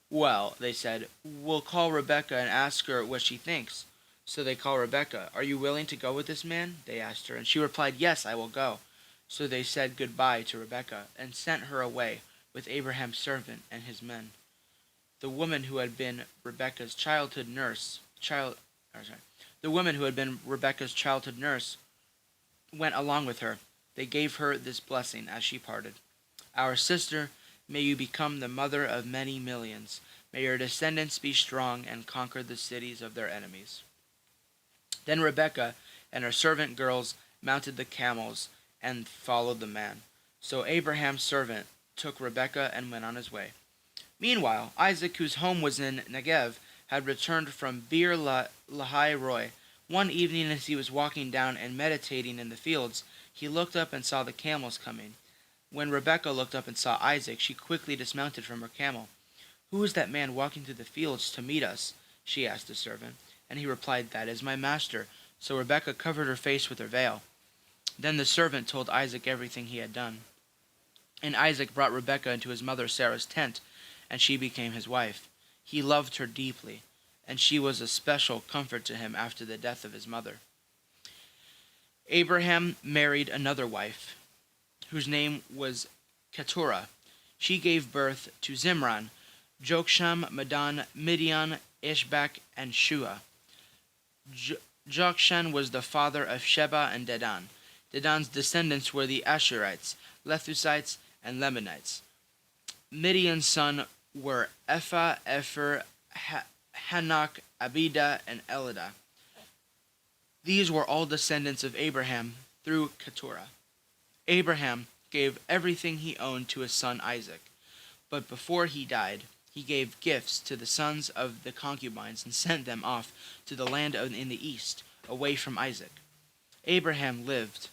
"Well," they said, "we'll call Rebekah and ask her what she thinks." So they called Rebekah. "Are you willing to go with this man?" they asked her, and she replied, "Yes, I will go." So they said goodbye to Rebekah and sent her away with Abraham's servant and his men. The woman who had been Rebekah's childhood nurse, the woman who had been Rebekah's childhood nurse went along with her. They gave her this blessing as she parted: "Our sister, may you become the mother of many millions. May your descendants be strong and conquer the cities of their enemies." Then Rebekah and her servant girls mounted the camels and followed the man. So Abraham's servant took Rebekah and went on his way. Meanwhile, Isaac, whose home was in Negev, had returned from Beer Lahai Roi. One evening, as he was walking down and meditating in the fields, he looked up and saw the camels coming. When Rebekah looked up and saw Isaac, she quickly dismounted from her camel. "Who is that man walking through the fields to meet us?" she asked the servant. And he replied, "That is my master." So Rebekah covered her face with her veil. Then the servant told Isaac everything he had done. And Isaac brought Rebekah into his mother Sarah's tent, and she became his wife. He loved her deeply, and she was a special comfort to him after the death of his mother. Abraham married another wife, whose name was Keturah. She gave birth to Zimran, Joksham, Medan, Midian, Ishbak, and Shua. Jokshan was the father of Sheba and Dedan. Dedan's descendants were the Asherites, Lethusites, and Lemonites. Midian's sons were Ephah, Epher, Hanok, Abida, and Elidah. These were all descendants of Abraham through Keturah. Abraham gave everything he owned to his son Isaac, but before he died, he gave gifts to the sons of the concubines and sent them off to the land in the east, away from Isaac. Abraham lived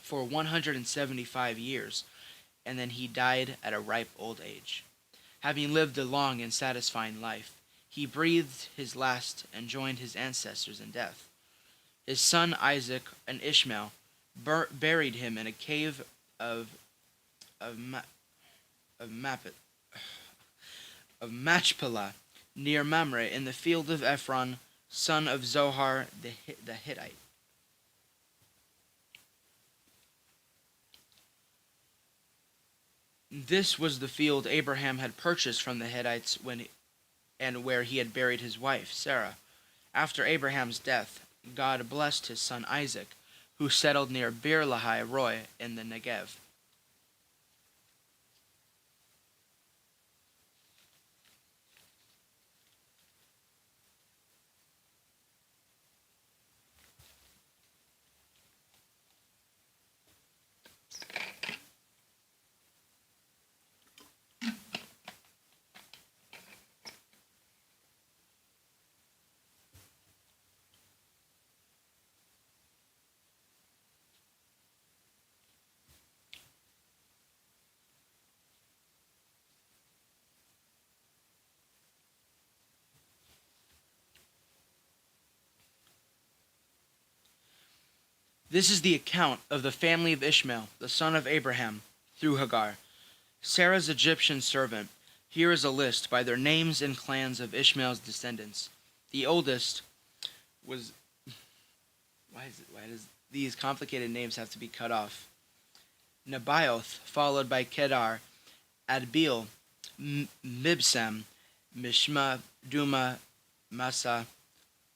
for 175 years, and then he died at a ripe old age. Having lived a long and satisfying life, he breathed his last and joined his ancestors in death. His son Isaac and Ishmael buried him in a cave of Machpelah near Mamre in the field of Ephron, son of Zohar the Hittite. This was the field Abraham had purchased from the Hittites and where he had buried his wife Sarah. After Abraham's death, God blessed his son Isaac, who settled near Beer Lahai Roi in the Negev. This is the account of the family of Ishmael, the son of Abraham, through Hagar, Sarah's Egyptian servant. Here is a list by their names and clans of Ishmael's descendants. The oldest was... Why does these complicated names have to be cut off? Nebaioth, followed by Kedar, Adbeel, Mibsam, Mishma, Duma, Massa,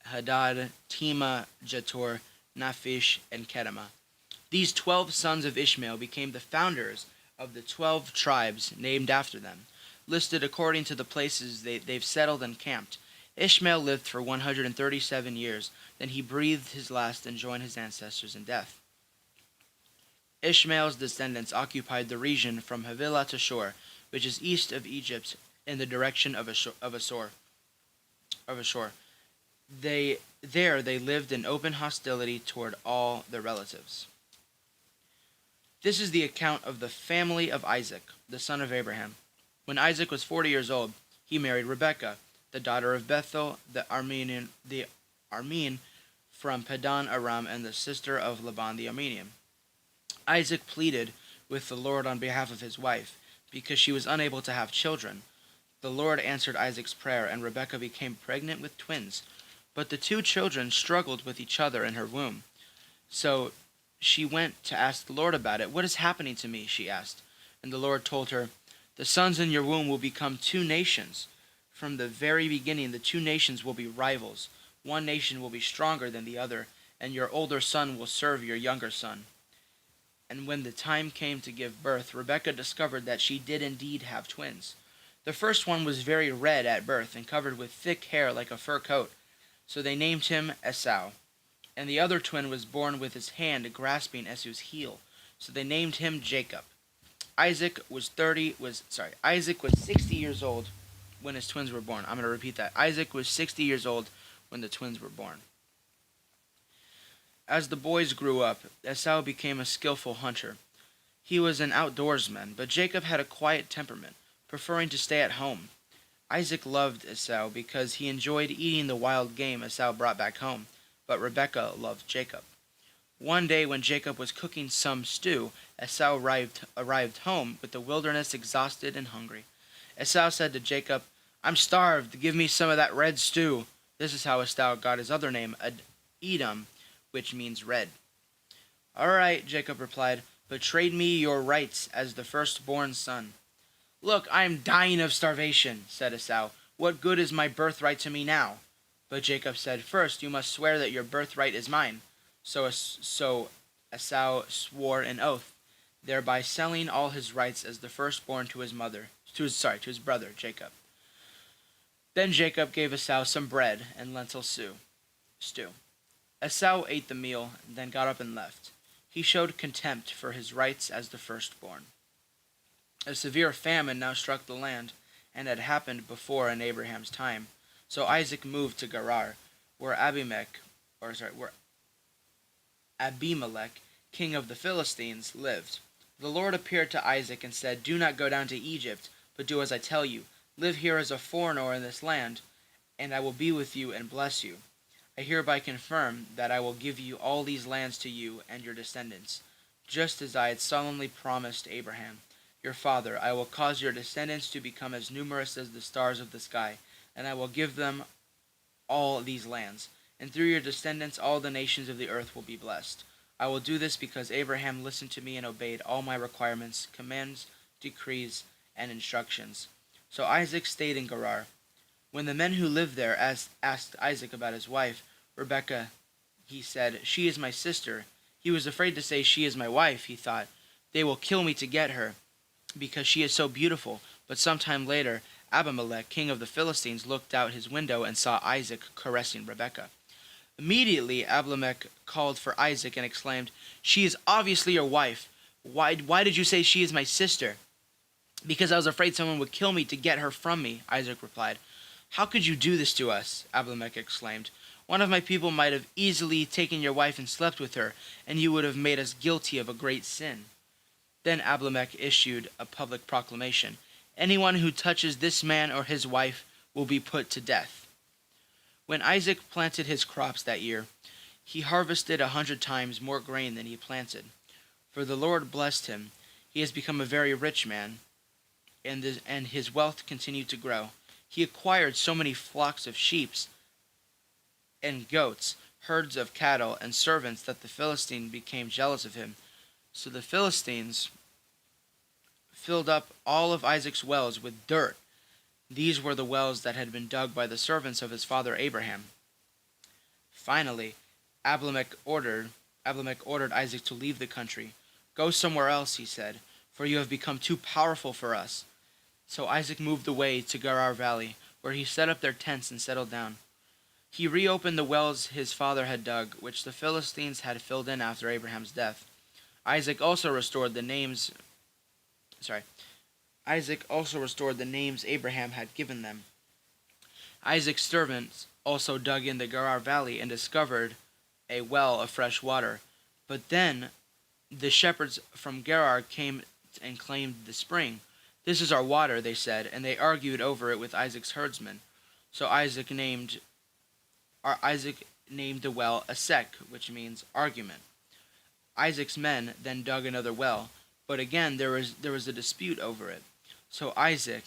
Hadad, Tema, Jetor, Naphish, and Kedema. These 12 sons of Ishmael became the founders of the 12 tribes named after them, listed according to the places they've settled and camped. Ishmael lived for 137 years, then he breathed his last and joined his ancestors in death. Ishmael's descendants occupied the region from Havilah to Shur, which is east of Egypt in the direction of Ashur. They lived in open hostility toward all their relatives. This is the account of the family of Isaac, the son of Abraham. When Isaac was 40 years old, he married Rebekah, the daughter of Bethuel the Aramean from Padan Aram, and the sister of Laban the Aramean. Isaac pleaded with the Lord on behalf of his wife, because she was unable to have children. The Lord answered Isaac's prayer, and Rebekah became pregnant with twins. But the two children struggled with each other in her womb. So she went to ask the Lord about it. "What is happening to me?" she asked. And the Lord told her, "The sons in your womb will become two nations. From the very beginning, the two nations will be rivals. One nation will be stronger than the other, and your older son will serve your younger son." And when the time came to give birth, Rebekah discovered that she did indeed have twins. The first one was very red at birth and covered with thick hair like a fur coat, so they named him Esau. And the other twin was born with his hand grasping Esau's heel, so they named him Jacob. Isaac was 60 years old when his twins were born. I'm going to repeat that. Isaac was 60 years old when the twins were born. As the boys grew up, Esau became a skillful hunter. He was an outdoorsman, but Jacob had a quiet temperament, preferring to stay at home. Isaac loved Esau because he enjoyed eating the wild game Esau brought back home, but Rebekah loved Jacob. One day when Jacob was cooking some stew, Esau arrived home with the wilderness exhausted and hungry. Esau said to Jacob, "I'm starved, give me some of that red stew." This is how Esau got his other name, Edom, which means red. "All right," Jacob replied, "but trade me your rights as the firstborn son." "Look, I am dying of starvation," said Esau. "What good is my birthright to me now?" But Jacob said, "First you must swear that your birthright is mine." So Esau swore an oath, thereby selling all his rights as the firstborn to his brother Jacob. Then Jacob gave Esau some bread and lentil stew. Esau ate the meal, then got up and left. He showed contempt for his rights as the firstborn. A severe famine now struck the land, and had happened before in Abraham's time. So Isaac moved to Gerar, where Abimelech, king of the Philistines, lived. The Lord appeared to Isaac and said, "Do not go down to Egypt, but do as I tell you. Live here as a foreigner in this land, and I will be with you and bless you. I hereby confirm that I will give you all these lands to you and your descendants, just as I had solemnly promised Abraham, your father. I will cause your descendants to become as numerous as the stars of the sky, and I will give them all these lands. And through your descendants all the nations of the earth will be blessed. I will do this because Abraham listened to me and obeyed all my requirements, commands, decrees, and instructions." So Isaac stayed in Gerar. When the men who lived there asked Isaac about his wife, Rebekah, he said, "She is my sister." He was afraid to say, "She is my wife," he thought. "They will kill me to get her, because she is so beautiful." But sometime later, Abimelech, king of the Philistines, looked out his window and saw Isaac caressing Rebekah. Immediately Abimelech called for Isaac and exclaimed, "She is obviously your wife. Why did you say she is my sister?" "Because I was afraid someone would kill me to get her from me," Isaac replied. "How could you do this to us?" Abimelech exclaimed. "One of my people might have easily taken your wife and slept with her, and you would have made us guilty of a great sin." Then Abimelech issued a public proclamation: "Anyone who touches this man or his wife will be put to death." When Isaac planted his crops that year, he harvested 100 times more grain than he planted. For the Lord blessed him. He has become a very rich man, and his wealth continued to grow. He acquired so many flocks of sheep and goats, herds of cattle, and servants that the Philistines became jealous of him. So the Philistines filled up all of Isaac's wells with dirt. These were the wells that had been dug by the servants of his father Abraham. Finally, Abimelech ordered Isaac to leave the country. "Go somewhere else," he said, "for you have become too powerful for us." So Isaac moved away to Gerar Valley, where he set up their tents and settled down. He reopened the wells his father had dug, which the Philistines had filled in after Abraham's death. Isaac also restored the names Abraham had given them. Isaac's servants also dug in the Gerar Valley and discovered a well of fresh water. But then the shepherds from Gerar came and claimed the spring. "This is our water," they said, and they argued over it with Isaac's herdsmen. So Isaac named the well Esek, which means argument. Isaac's men then dug another well, But again there was a dispute over it. So Isaac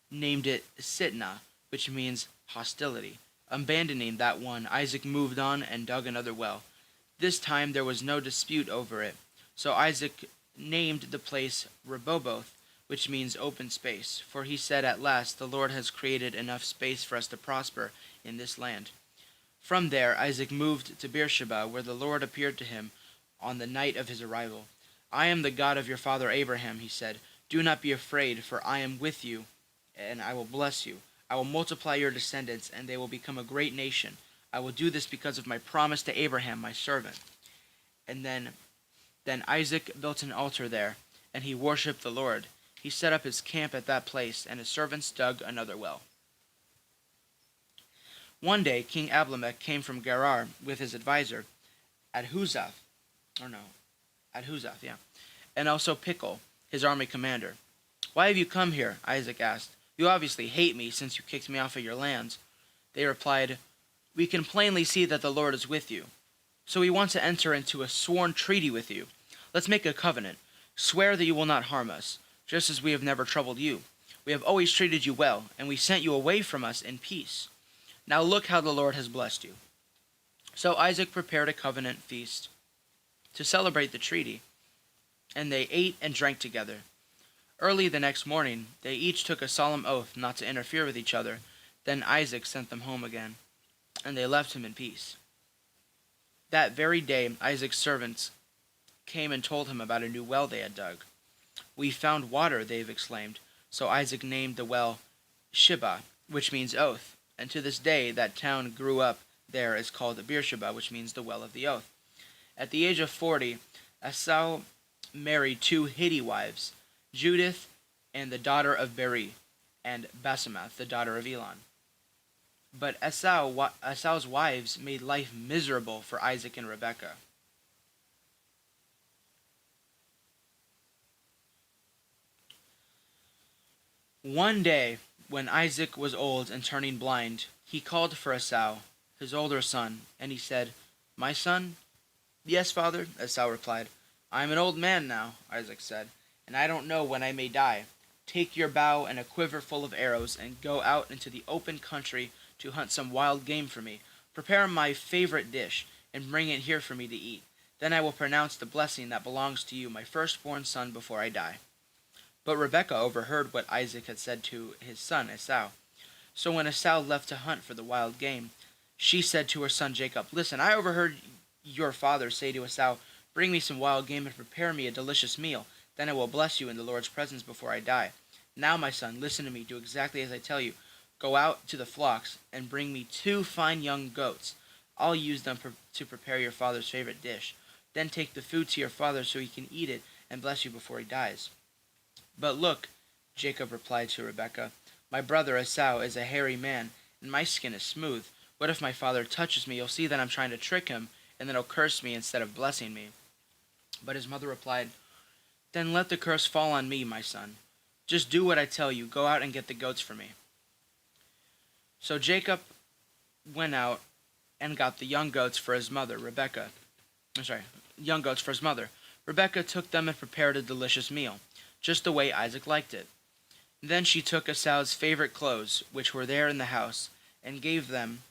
named it Sitnah, which means hostility. Abandoning that one, Isaac moved on and dug another well. This time there was no dispute over it. So Isaac named the place Rehoboth, which means open space, for he said, "At last the Lord has created enough space for us to prosper in this land." From there Isaac moved to Beersheba, where the Lord appeared to him on the night of his arrival. "I am the God of your father Abraham," he said. "Do not be afraid, for I am with you, and I will bless you. I will multiply your descendants, and they will become a great nation. I will do this because of my promise to Abraham, my servant." And then Isaac built an altar there, and he worshipped the Lord. He set up his camp at that place, and his servants dug another well. One day King Abimelech came from Gerar with his advisor, Adhuzath, Adhuzath, and also Pickle, his army commander. "Why have you come here?" Isaac asked. "You obviously hate me, since you kicked me off of your lands." They replied, "We can plainly see that the Lord is with you. So we want to enter into a sworn treaty with you. Let's make a covenant. Swear that you will not harm us, just as we have never troubled you. We have always treated you well, and we sent you away from us in peace. Now look how the Lord has blessed you." So Isaac prepared a covenant feast to celebrate the treaty, and they ate and drank together. Early the next morning, they each took a solemn oath not to interfere with each other. Then Isaac sent them home again, and they left him in peace. That very day, Isaac's servants came and told him about a new well they had dug. "We found water," they've exclaimed. So Isaac named the well Shibah, which means oath, and to this day that town grew up there is called Beersheba, which means the well of the oath. At the age of 40, Esau married two Hittite wives, Judith and the daughter of Beri, and Basemath, the daughter of Elon. But Esau's wives made life miserable for Isaac and Rebekah. One day, when Isaac was old and turning blind, he called for Esau, his older son, and he said, "My son?" "Yes, father," Esau replied. "I am an old man now," Isaac said, "and I don't know when I may die. Take your bow and a quiver full of arrows, and go out into the open country to hunt some wild game for me. Prepare my favorite dish, and bring it here for me to eat. Then I will pronounce the blessing that belongs to you, my firstborn son, before I die." But Rebekah overheard what Isaac had said to his son Esau. So when Esau left to hunt for the wild game, she said to her son Jacob, "Listen, I overheard your father say to Esau, 'Bring me some wild game and prepare me a delicious meal. Then I will bless you in the Lord's presence before I die.' Now, my son, listen to me. Do exactly as I tell you. Go out to the flocks and bring me 2 fine young goats. I'll use them to prepare your father's favorite dish. Then take the food to your father so he can eat it and bless you before he dies." "But look," Jacob replied to Rebekah, "my brother Esau is a hairy man, and my skin is smooth. What if my father touches me? You'll see that I'm trying to trick him, and then he'll curse me instead of blessing me." But his mother replied, "Then let the curse fall on me, my son. Just do what I tell you. Go out and get the goats for me." So Jacob went out and got the young goats for his mother, young goats for his mother. Rebekah took them and prepared a delicious meal, just the way Isaac liked it. Then she took Esau's favorite clothes, which were there in the house, and gave them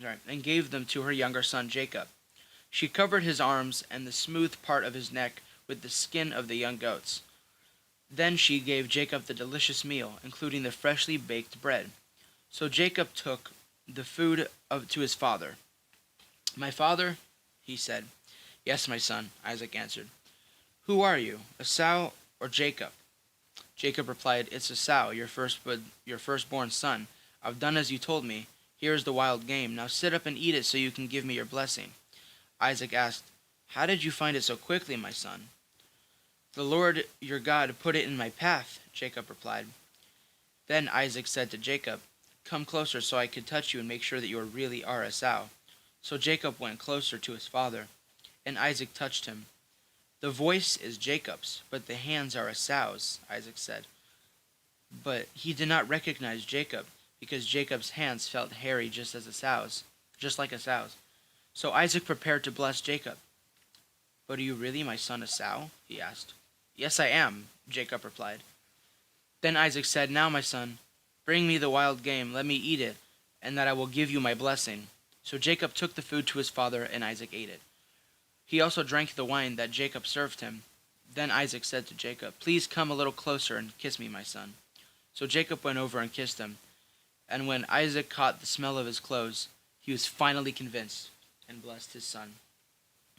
to her younger son Jacob. She covered his arms and the smooth part of his neck with the skin of the young goats. Then she gave Jacob the delicious meal, including the freshly baked bread. So Jacob took the food to his father. "My father?" he said. "Yes, my son," Isaac answered. "Who are you, Esau or Jacob?" Jacob replied, "It's Esau, your firstborn son. I've done as you told me. Here is the wild game. Now sit up and eat it so you can give me your blessing." Isaac asked, "How did you find it so quickly, my son?" "The Lord your God put it in my path," Jacob replied. Then Isaac said to Jacob, "Come closer so I can touch you and make sure that you really are Esau." So Jacob went closer to his father, and Isaac touched him. "The voice is Jacob's, but the hands are Esau's," Isaac said. But he did not recognize Jacob, because Jacob's hands felt hairy just like Esau's. So Isaac prepared to bless Jacob. "But are you really my son Esau?" he asked. "Yes, I am," Jacob replied. Then Isaac said, "Now, my son, bring me the wild game, let me eat it, and that I will give you my blessing." So Jacob took the food to his father, and Isaac ate it. He also drank the wine that Jacob served him. Then Isaac said to Jacob, "Please come a little closer and kiss me, my son." So Jacob went over and kissed him. And when Isaac caught the smell of his clothes, he was finally convinced and blessed his son.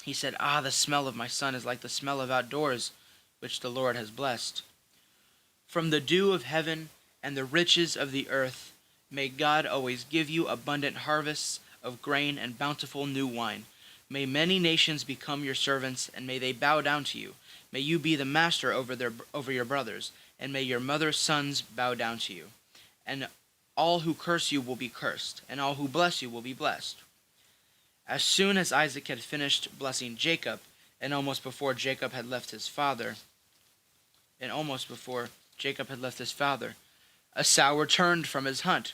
He said, "Ah, the smell of my son is like the smell of outdoors, which the Lord has blessed." From the dew of heaven and the riches of the earth, may God always give you abundant harvests of grain and bountiful new wine. May many nations become your servants, and may they bow down to you. May you be the master over your brothers, and may your mother's sons bow down to you. And all who curse you will be cursed, and all who bless you will be blessed. As soon as Isaac had finished blessing Jacob, and almost before Jacob had left his father, Esau returned from his hunt.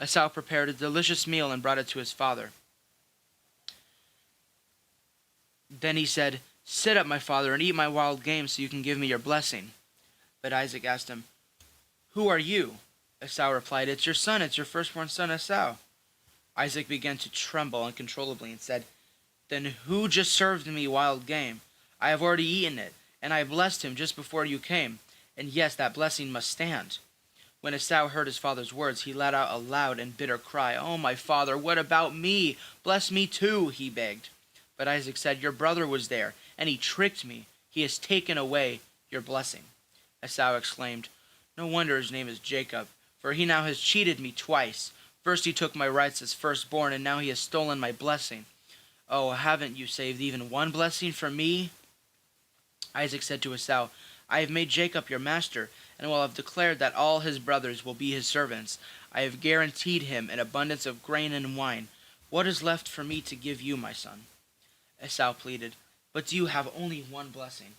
Esau prepared a delicious meal and brought it to his father. Then he said, "Sit up, my father, and eat my wild game so you can give me your blessing." But Isaac asked him, "Who are you?" Esau replied, "It's your son, it's your firstborn son Esau." Isaac began to tremble uncontrollably and said, "Then who just served me wild game? I have already eaten it, and I blessed him just before you came, and yes, that blessing must stand." When Esau heard his father's words, he let out a loud and bitter cry. "Oh, my father, what about me? Bless me too," he begged. But Isaac said, "Your brother was there, and he tricked me. He has taken away your blessing." Esau exclaimed, "No wonder his name is Jacob, for he now has cheated me twice. First he took my rights as firstborn, and now he has stolen my blessing. Oh, haven't you saved even one blessing for me?" Isaac said to Esau, "I have made Jacob your master, and will have declared that all his brothers will be his servants. I have guaranteed him an abundance of grain and wine. What is left for me to give you, my son?" Esau pleaded, "But do you have only one blessing?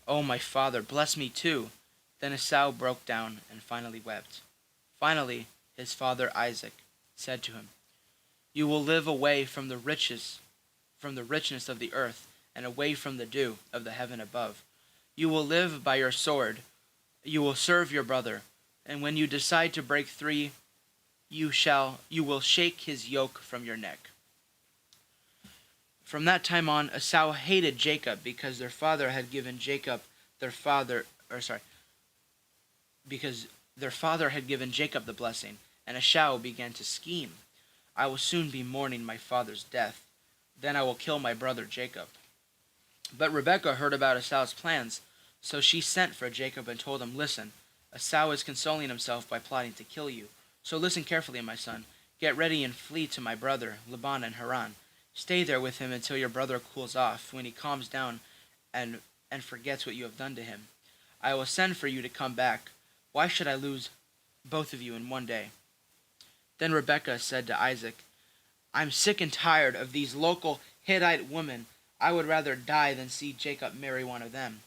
Oh, my father, bless me too." Then Esau broke down and finally wept. Finally, his father Isaac said to him, "You will live away from the richness of the earth, and away from the dew of the heaven above. You will live by your sword. You will serve your brother, and when you decide to break free, you will shake his yoke from your neck." From that time on, Esau hated Jacob because because their father had given Jacob the blessing, and Esau began to scheme. "I will soon be mourning my father's death. Then I will kill my brother Jacob." But Rebekah heard about Esau's plans, so she sent for Jacob and told him, "Listen, Esau is consoling himself by plotting to kill you. So listen carefully, my son. Get ready and flee to my brother Laban in Haran. Stay there with him until your brother cools off, when he calms down and forgets what you have done to him. I will send for you to come back. Why should I lose both of you in one day?" Then Rebekah said to Isaac, "I'm sick and tired of these local Hittite women. I would rather die than see Jacob marry one of them."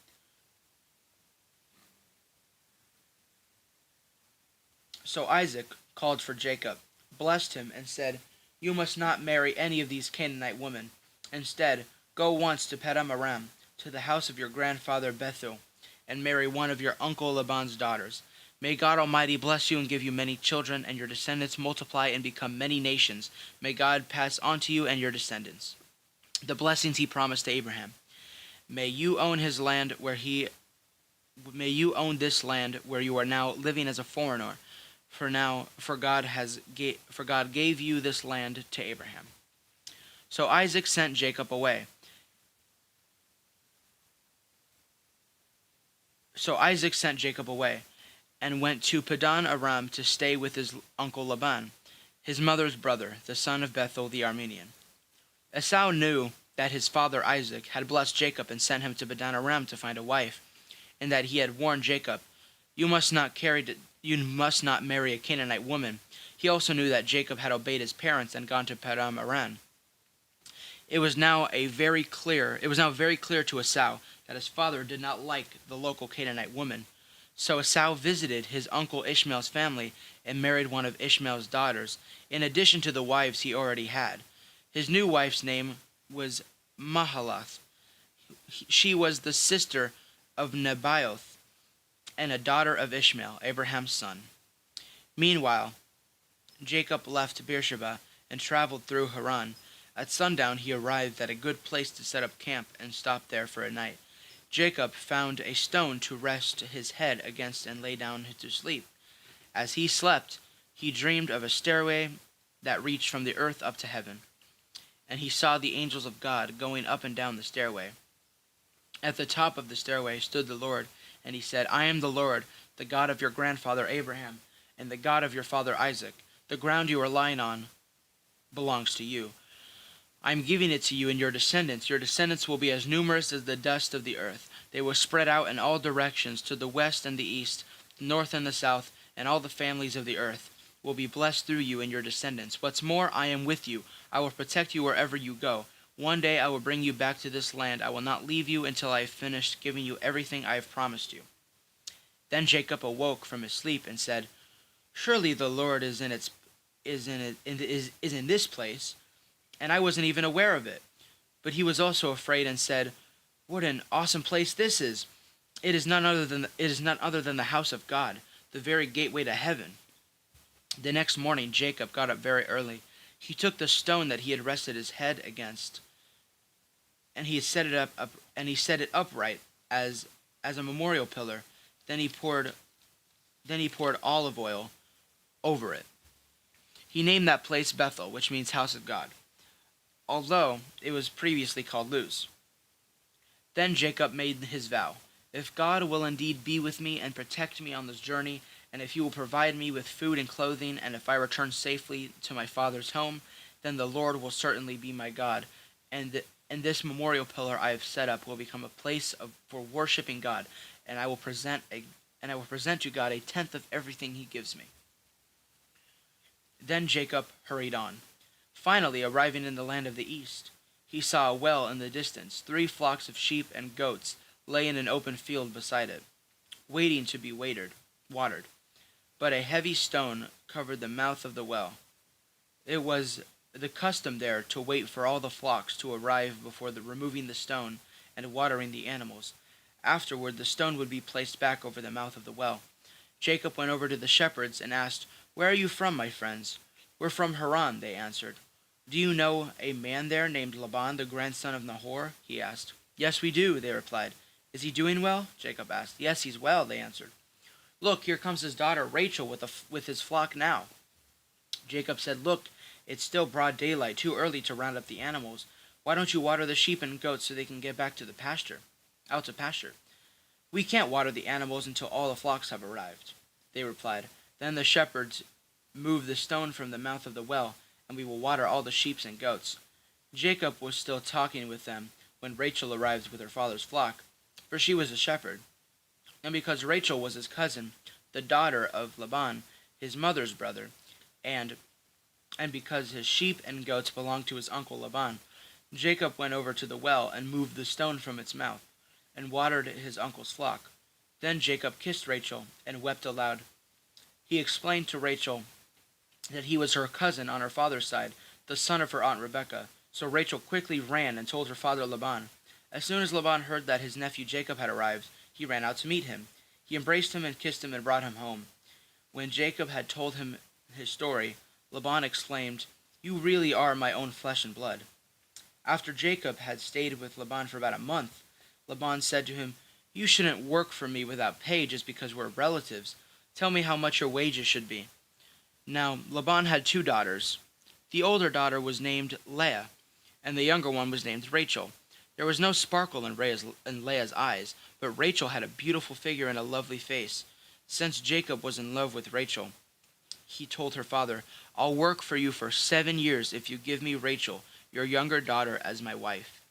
So Isaac called for Jacob, blessed him, and said, "You must not marry any of these Canaanite women. Instead, go once to Paddan Aram, to the house of your grandfather Bethuel, and marry one of your uncle Laban's daughters. May God Almighty bless you and give you many children, and your descendants multiply and become many nations. May God pass on to you and your descendants the blessings he promised to Abraham. May you own this land where you are now living as a foreigner. For God gave you this land to Abraham." So Isaac sent Jacob away. And went to Paddan Aram to stay with his uncle Laban, his mother's brother, the son of Bethuel the Aramean. Esau knew that his father Isaac had blessed Jacob and sent him to Paddan Aram to find a wife, and that he had warned Jacob, You must not marry a Canaanite woman." He also knew that Jacob had obeyed his parents and gone to Paddan Aram. It was now very clear to Esau that his father did not like the local Canaanite woman. So Esau visited his uncle Ishmael's family and married one of Ishmael's daughters, in addition to the wives he already had. His new wife's name was Mahalath. She was the sister of Nebaioth, and a daughter of Ishmael, Abraham's son. Meanwhile, Jacob left Beersheba and traveled through Haran. At sundown he arrived at a good place to set up camp and stopped there for a night. Jacob found a stone to rest his head against and lay down to sleep. As he slept, he dreamed of a stairway that reached from the earth up to heaven, and he saw the angels of God going up and down the stairway. At the top of the stairway stood the Lord, and he said, I am the Lord, the God of your grandfather Abraham, and the God of your father Isaac. The ground you are lying on belongs to you. I am giving it to you and your descendants. Your descendants will be as numerous as the dust of the earth. They will spread out in all directions, to the west and the east, the north and the south, and all the families of the earth will be blessed through you and your descendants. What's more, I am with you. I will protect you wherever you go. One day I will bring you back to this land. I will not leave you until I have finished giving you everything I have promised you. Then Jacob awoke from his sleep and said, Surely the Lord is in this place, and I wasn't even aware of it. But he was also afraid and said, What an awesome place this is! It is none other than the house of God, the very gateway to heaven. The next morning Jacob got up very early. He took the stone that he had rested his head against, and he set it upright as a memorial pillar. Then he poured olive oil over it. He named that place Bethel, which means house of God, although it was previously called Luz. Then Jacob made his vow, If God will indeed be with me and protect me on this journey, and if he will provide me with food and clothing, and if I return safely to my father's home, then the Lord will certainly be my God, and this memorial pillar I have set up will become a place for worshiping God, and I will present to God a tenth of everything he gives me. Then Jacob hurried on. Finally, arriving in the land of the east, he saw a well in the distance. 3 flocks of sheep and goats lay in an open field beside it, waiting to be watered. But a heavy stone covered the mouth of the well. It was the custom there to wait for all the flocks to arrive before removing the stone and watering the animals. Afterward, the stone would be placed back over the mouth of the well. Jacob went over to the shepherds and asked, Where are you from, my friends? We're from Haran, they answered. Do you know a man there named Laban, the grandson of Nahor? He asked. Yes, we do, they replied. Is he doing well? Jacob asked. Yes, he's well, they answered. Look, here comes his daughter Rachel with his flock now. Jacob said, Look, it's still broad daylight, too early to round up the animals. Why don't you water the sheep and goats so they can get back to out to pasture? We can't water the animals until all the flocks have arrived, they replied. Then the shepherds moved the stone from the mouth of the well, and we will water all the sheep and goats. Jacob was still talking with them when Rachel arrived with her father's flock, for she was a shepherd. And because Rachel was his cousin, the daughter of Laban, his mother's brother, and because his sheep and goats belonged to his uncle Laban, Jacob went over to the well and moved the stone from its mouth, and watered his uncle's flock. Then Jacob kissed Rachel and wept aloud. He explained to Rachel that he was her cousin on her father's side, the son of her aunt Rebekah. So Rachel quickly ran and told her father Laban. As soon as Laban heard that his nephew Jacob had arrived, he ran out to meet him. He embraced him and kissed him and brought him home. When Jacob had told him his story, Laban exclaimed, You really are my own flesh and blood. After Jacob had stayed with Laban for about a month, Laban said to him, You shouldn't work for me without pay just because we're relatives. Tell me how much your wages should be. Now Laban had 2 daughters. The older daughter was named Leah, and the younger one was named Rachel. There was no sparkle in Leah's eyes, but Rachel had a beautiful figure and a lovely face. Since Jacob was in love with Rachel, he told her father, I'll work for you for 7 years if you give me Rachel, your younger daughter, as my wife.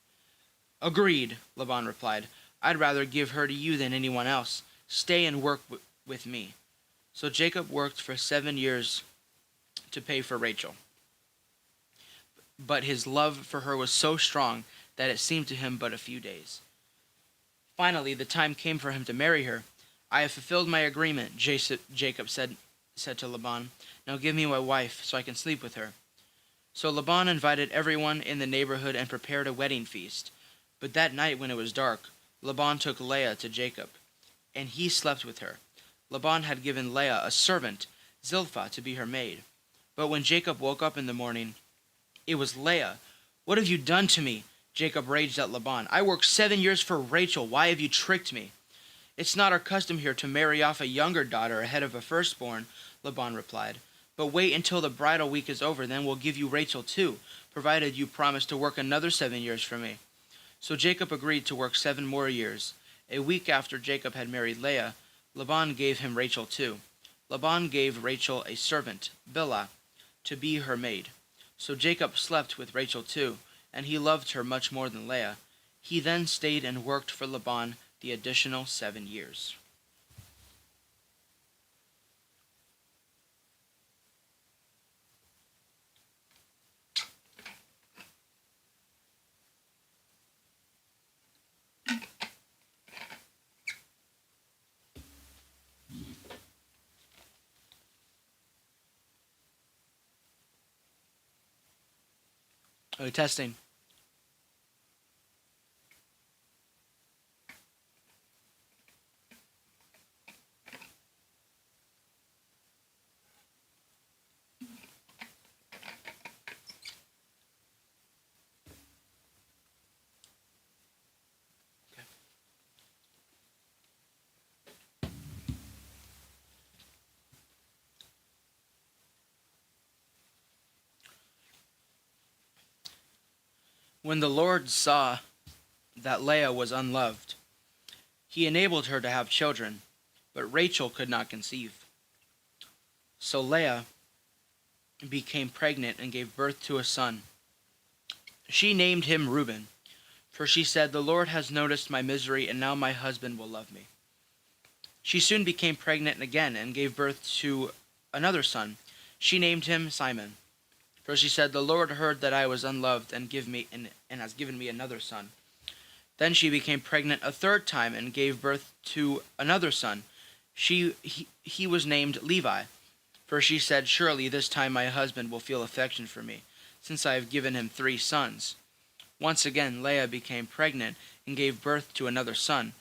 Agreed, Laban replied. I'd rather give her to you than anyone else. Stay and work with me. So Jacob worked for 7 years to pay for Rachel. But his love for her was so strong that it seemed to him but a few days. Finally, the time came for him to marry her. I have fulfilled my agreement, Jacob said to Laban. Now give me my wife, so I can sleep with her. So Laban invited everyone in the neighborhood and prepared a wedding feast. But that night when it was dark, Laban took Leah to Jacob, and he slept with her. Laban had given Leah a servant, Zilpah, to be her maid. But when Jacob woke up in the morning, it was Leah. "What have you done to me?" Jacob raged at Laban. "I worked 7 years for Rachel. Why have you tricked me?" "It's not our custom here to marry off a younger daughter ahead of a firstborn," Laban replied. "But wait until the bridal week is over, then we'll give you Rachel too, provided you promise to work another 7 years for me." So Jacob agreed to work 7 more years. A week after Jacob had married Leah, Laban gave him Rachel too. Laban gave Rachel a servant, Bilhah, to be her maid. So Jacob slept with Rachel too, and he loved her much more than Leah. He then stayed and worked for Laban the additional 7 years. Oh, testing. When the Lord saw that Leah was unloved, he enabled her to have children, but Rachel could not conceive. So Leah became pregnant and gave birth to a son. She named him Reuben, for she said, "The Lord has noticed my misery, and now my husband will love me." She soon became pregnant again and gave birth to another son. She named him Simon, for she said, "The Lord heard that I was unloved and has given me another son." Then she became pregnant a third time and gave birth to another son. He was named Levi, for she said, "Surely this time my husband will feel affection for me, since I have given him 3 sons." Once again Leah became pregnant and gave birth to another son.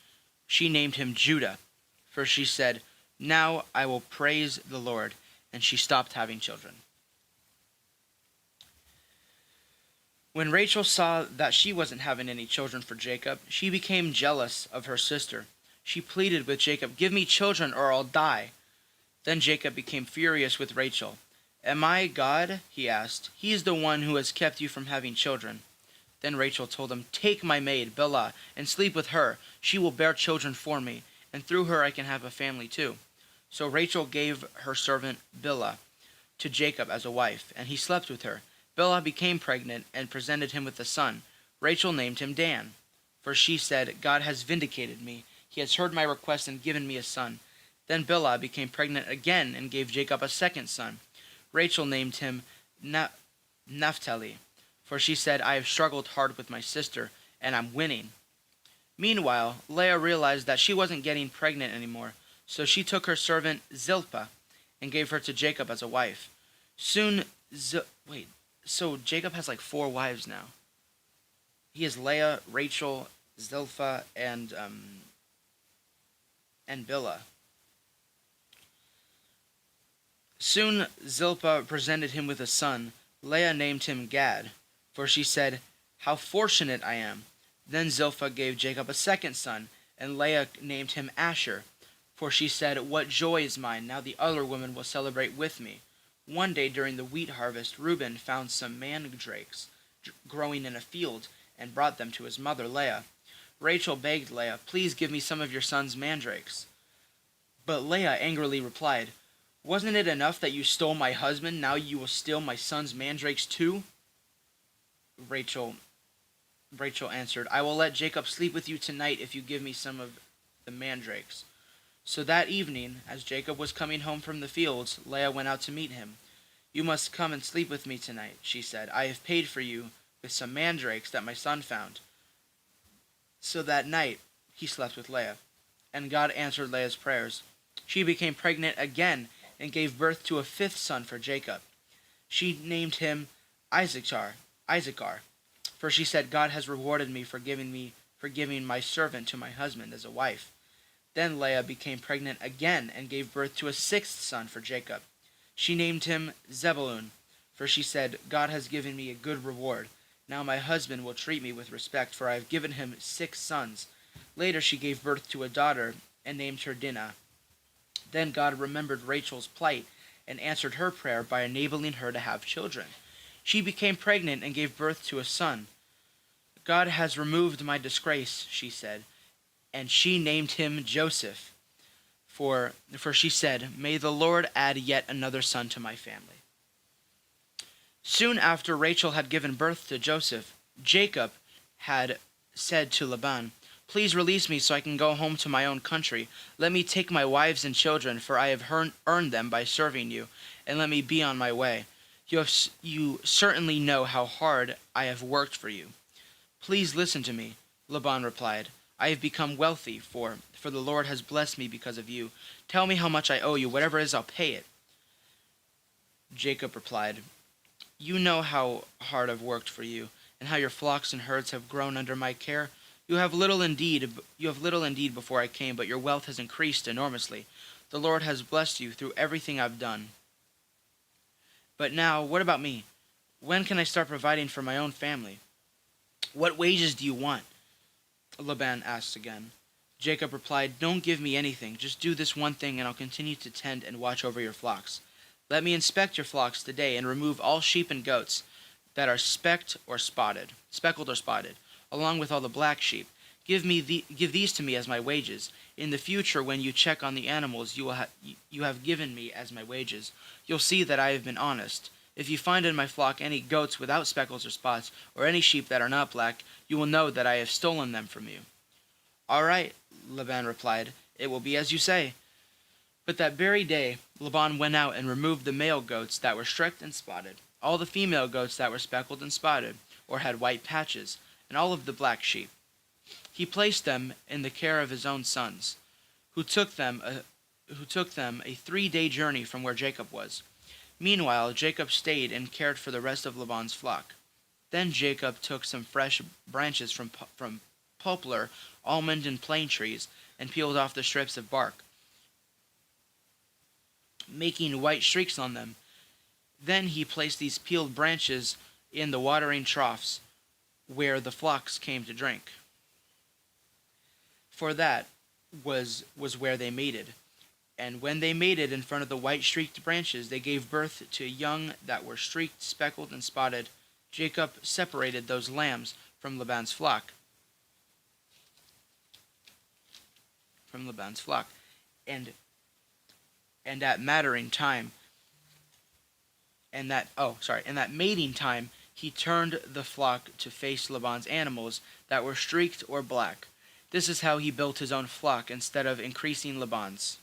She named him Judah, for she said, "Now I will praise the Lord," and she stopped having children. When Rachel saw that she wasn't having any children for Jacob, she became jealous of her sister. She pleaded with Jacob, "Give me children or I'll die." Then Jacob became furious with Rachel. "Am I God?" he asked. "He is the one who has kept you from having children." Then Rachel told him, "Take my maid, Bilhah, and sleep with her. She will bear children for me, and through her I can have a family too." So Rachel gave her servant Bilhah to Jacob as a wife, and he slept with her. Bilhah became pregnant and presented him with a son. Rachel named him Dan, for she said, "God has vindicated me. He has heard my request and given me a son." Then Bilhah became pregnant again and gave Jacob a second son. Rachel named him Naphtali, for she said, "I have struggled hard with my sister, and I'm winning." Meanwhile, Leah realized that she wasn't getting pregnant anymore, so she took her servant Zilpah and gave her to Jacob as a wife. Soon, so Jacob has like 4 wives now. He has Leah, Rachel, Zilpah, and Bilhah. Soon Zilpah presented him with a son. Leah named him Gad, for she said, "How fortunate I am." Then Zilpah gave Jacob a second son, and Leah named him Asher, for she said, "What joy is mine, now the other women will celebrate with me." One day during the wheat harvest, Reuben found some mandrakes growing in a field and brought them to his mother Leah. Rachel begged Leah, "Please give me some of your son's mandrakes." But Leah angrily replied, "Wasn't it enough that you stole my husband? Now you will steal my son's mandrakes too?" Rachel answered, "I will let Jacob sleep with you tonight if you give me some of the mandrakes." So that evening, as Jacob was coming home from the fields, Leah went out to meet him. "You must come and sleep with me tonight," she said. "I have paid for you with some mandrakes that my son found." So that night he slept with Leah, and God answered Leah's prayers. She became pregnant again and gave birth to a fifth son for Jacob. She named him Issachar, for she said, "God has rewarded me for giving me for giving my servant to my husband as a wife." Then Leah became pregnant again and gave birth to a sixth son for Jacob. She named him Zebulun, for she said, "God has given me a good reward. Now my husband will treat me with respect, for I have given him 6 sons." Later she gave birth to a daughter and named her Dinah. Then God remembered Rachel's plight and answered her prayer by enabling her to have children. She became pregnant and gave birth to a son. "God has removed my disgrace," she said, and she named him Joseph, for she said, "May the Lord add yet another son to my family." Soon after Rachel had given birth to Joseph, Jacob had said to Laban, "Please release me so I can go home to my own country. Let me take my wives and children, for I have earned them by serving you, and let me be on my way. You certainly know how hard I have worked for you." "Please listen to me," Laban replied. "I have become wealthy, for the Lord has blessed me because of you. Tell me how much I owe you. Whatever it is, I'll pay it." Jacob replied, "You know how hard I've worked for you, and how your flocks and herds have grown under my care. You have little indeed before I came, but your wealth has increased enormously. The Lord has blessed you through everything I've done. But now, what about me? When can I start providing for my own family?" "What wages do you want?" Laban asked again. Jacob replied, "Don't give me anything. Just do this one thing, and I'll continue to tend and watch over your flocks. Let me inspect your flocks today and remove all sheep and goats that are speckled or spotted, along with all the black sheep. Give these to me as my wages. In the future, when you check on the animals you have given me as my wages, you'll see that I have been honest. If you find in my flock any goats without speckles or spots, or any sheep that are not black, you will know that I have stolen them from you." "All right," Laban replied, "it will be as you say." But that very day Laban went out and removed the male goats that were streaked and spotted, all the female goats that were speckled and spotted, or had white patches, and all of the black sheep. He placed them in the care of his own sons, who took them a 3-day journey from where Jacob was. Meanwhile, Jacob stayed and cared for the rest of Laban's flock. Then Jacob took some fresh branches from poplar, almond, and plane trees and peeled off the strips of bark, making white streaks on them. Then he placed these peeled branches in the watering troughs where the flocks came to drink, for that was where they mated. And when they mated in front of the white streaked branches, they gave birth to young that were streaked, speckled, and spotted. Jacob separated those lambs from Laban's flock. And at mating time, he turned the flock to face Laban's animals that were streaked or black. This is how he built his own flock instead of increasing Laban's.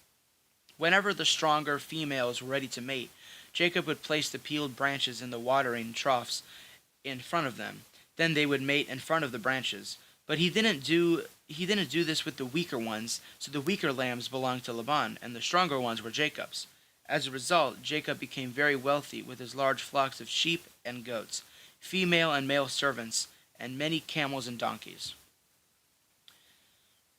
Whenever the stronger females were ready to mate, Jacob would place the peeled branches in the watering troughs in front of them. Then they would mate in front of the branches. But he didn't do this with the weaker ones, so the weaker lambs belonged to Laban, and the stronger ones were Jacob's. As a result, Jacob became very wealthy with his large flocks of sheep and goats, female and male servants, and many camels and donkeys.